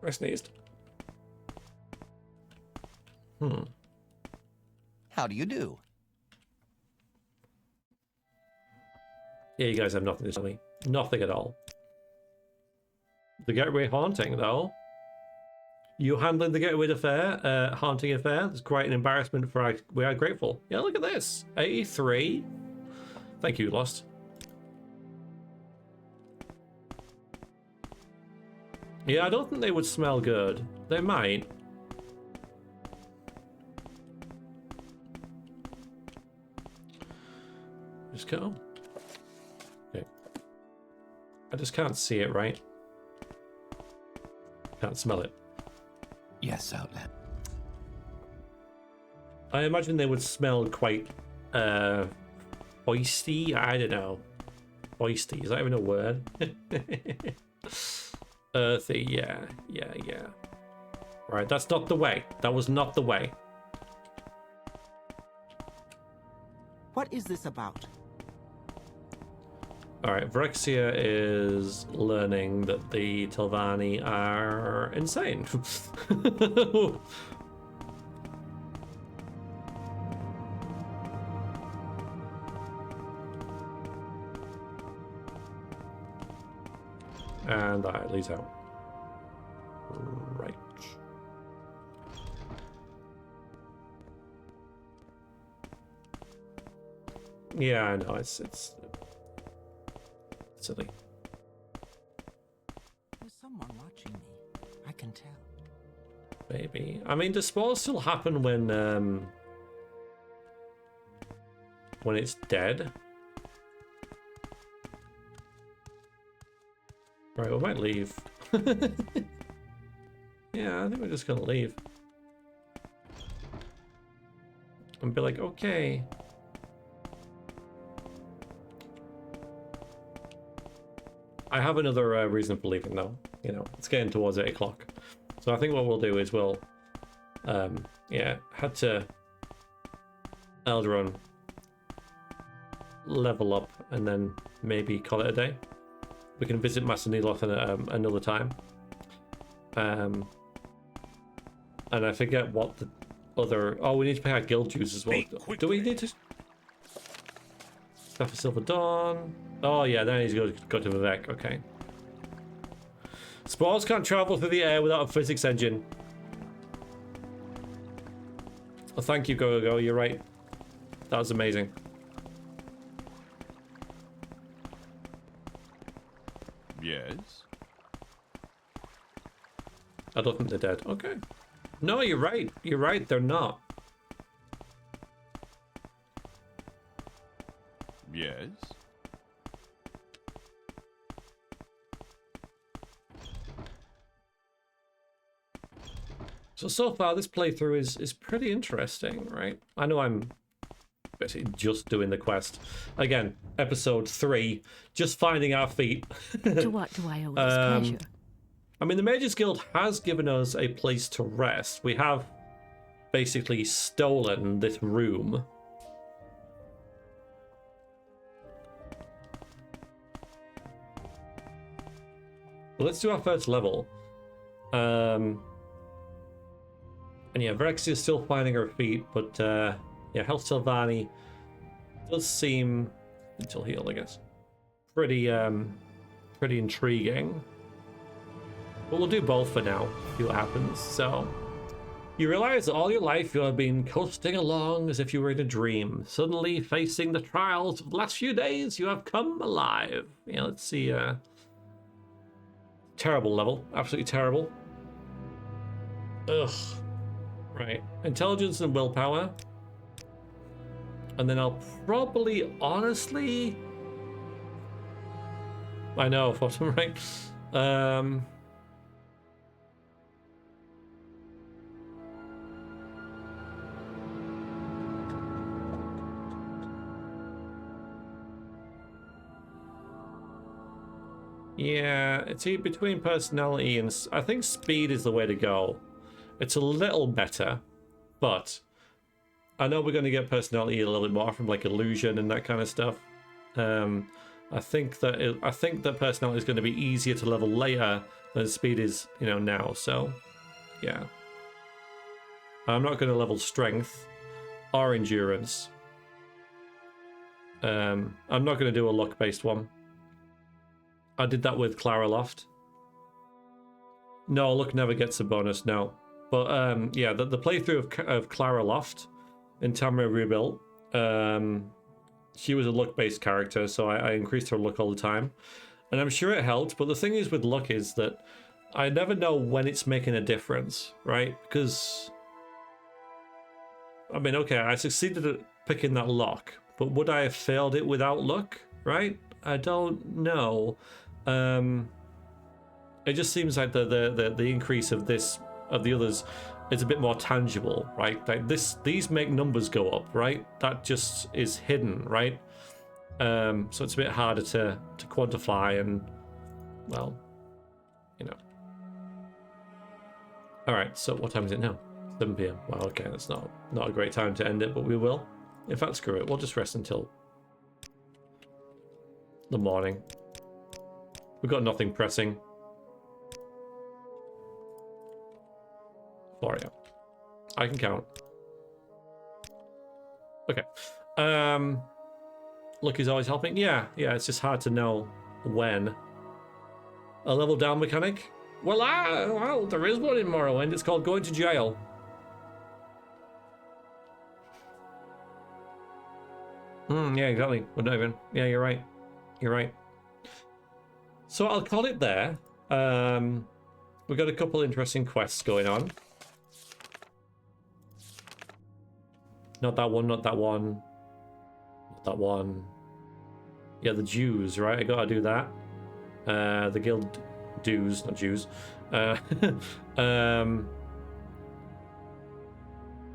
A: I sneezed.
H: How do you do?
A: Yeah, you guys have nothing to tell me. Nothing at all. The Gateway Haunting, though. You handling the Gateway affair, haunting affair. It's quite an embarrassment for us. We are grateful. Yeah, look at this. 83. Thank you, Lost. Yeah, I don't think they would smell good. They might. Just go. Okay. I just can't see it, right? Can't smell it.
H: Yes, Outlander.
A: I imagine they would smell quite foisty. I don't know. Foisty, is that even a word? Earthy, yeah. Right, that's not the way. That was not the way.
G: What is this about?
A: Alright, Vrexia is learning that the Telvanni are insane. And that leads out. Right. Yeah, I know, it's silly.
G: There's someone watching me. I can tell.
A: Maybe. I mean, does spores still happen when it's dead? Right, we might leave. Yeah, I think we're just gonna leave. And be like, okay. I have another reason for leaving though. You know, it's getting towards 8 o'clock. So I think what we'll do is we'll, yeah, head to Eldaron, level up, and then maybe call it a day. We can visit Master Neloth another time. And I forget what the other... Oh, we need to pay our guild dues as well. Do we need to... Staff of Silver Dawn. Oh, yeah, then he's got to go to Vivek. Okay. Spores can't travel through the air without a physics engine. Oh, thank you, Go. You're right. That was amazing.
B: Yes?
A: I don't think they're dead. Okay. No, you're right. You're right. They're not.
B: Yes?
A: So far, this playthrough is pretty interesting, right? I know I'm basically just doing the quest. Again, episode 3, just finding our feet.
C: To what do I owe this pleasure?
A: I mean, the Mages Guild has given us a place to rest. We have basically stolen this room. Well, let's do our first level. And yeah, Vrexia is still finding her feet, but yeah, Health Telvanni does seem, until healed, I guess, pretty intriguing. But we'll do both for now, see what happens. So, you realize that all your life you have been coasting along as if you were in a dream. Suddenly, facing the trials of the last few days, you have come alive. Yeah, let's see Terrible level. Absolutely terrible. Ugh. Right. Intelligence and willpower. And then I'll probably, honestly... I know, right? Yeah, it's between personality and... I think speed is the way to go. It's a little better, but I know we're going to get personality a little bit more from like illusion and that kind of stuff. I think that personality is going to be easier to level later than speed is, you know, now. So, yeah. I'm not going to level strength or endurance. I'm not going to do a luck-based one. I did that with Clara Loft. No, luck never gets a bonus, no. But yeah, the playthrough of Clara Loft in Tamriel Rebuilt, she was a luck-based character, so I increased her luck all the time. And I'm sure it helped, but the thing is with luck is that I never know when it's making a difference, right? Because, I mean, okay, I succeeded at picking that lock, but would I have failed it without luck, right? I don't know. It just seems like the increase of this, of the others, is a bit more tangible, right? Like these make numbers go up, right? That just is hidden, right? So it's a bit harder to quantify and, well, you know. All right, so what time is it now? 7 p.m. Well, okay, that's not a great time to end it, but we will. In fact, screw it. We'll just rest until the morning. We've got nothing pressing. Floria. I can count. Okay. Luck is always helping. Yeah, it's just hard to know when. A level down mechanic? Well, there is one in Morrowind. It's called going to jail. Yeah, exactly. We're not even. Yeah, you're right. You're right. So I'll call it there. We've got a couple interesting quests going on. Not that one, not that one. Not that one. Yeah, the Jews, right? I gotta do that. The guild dues, not Jews.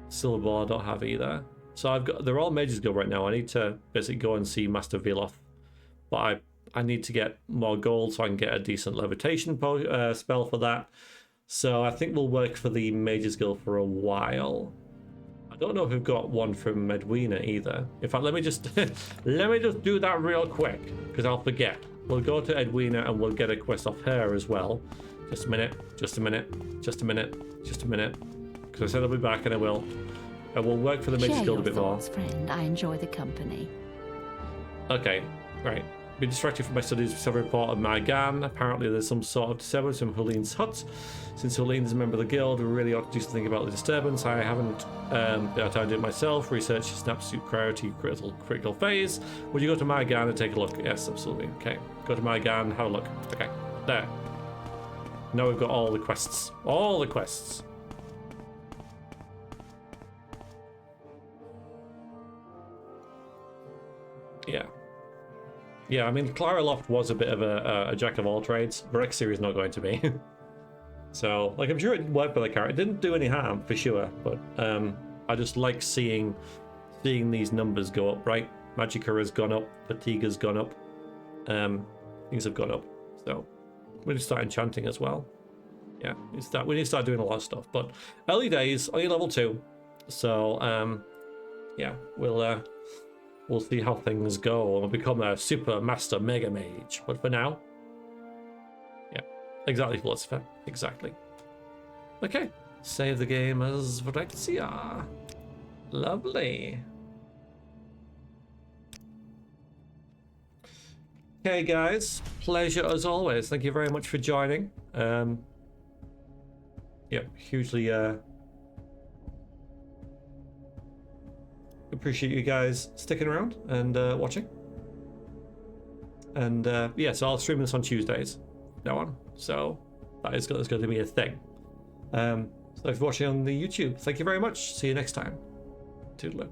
A: Silver Ball I don't have either. So I've got, they're all Mages Guild right now. I need to basically go and see Master Veloth. But I need to get more gold so I can get a decent levitation spell for that. So I think we'll work for the Mages Guild for a while. I don't know if we've got one from Medwina either. In fact, let me just let me just do that real quick because I'll forget. We'll go to Edwina and we'll get a quest off her as well. Just a minute, just a minute, just a minute, just a minute. Because I said I'll be back and I will. I will work for the Mages Guild a bit more.
C: Friend, I enjoy the company.
A: Okay, right. Been distracted from my studies with several report of Margan. Apparently there's some sort of disturbance from Helene's hut. Since Helene is a member of the guild, we really ought to do something about the disturbance. I haven't been able to do it myself. Research is an absolute priority, critical phase. Would you go to Margan and take a look? Yes, absolutely. Okay, go to Margan, have a look. Okay, there. Now we've got all the quests. All the quests. Yeah. Yeah, I mean, Clara Loft was a bit of a jack of all trades. Vrexia is not going to be. So, like, I'm sure it worked for the character. It didn't do any harm, for sure. But I just like seeing these numbers go up, right? Magicka has gone up. Fatigue has gone up. Things have gone up. So, we need to start enchanting as well. Yeah, we need to start doing a lot of stuff. But early days, only level 2. So, yeah, we'll see how things go. We'll become a super master mega mage. But for now, yeah, exactly, philosopher. Exactly. Okay, save the game as Vrexia. Lovely. Okay, guys, pleasure as always. Thank you very much for joining. Yeah, hugely appreciate you guys sticking around and watching. And yeah, so I'll stream this on Tuesdays. now on. So that is going to be a thing. So if you're watching on the YouTube, thank you very much. See you next time. Toodaloo.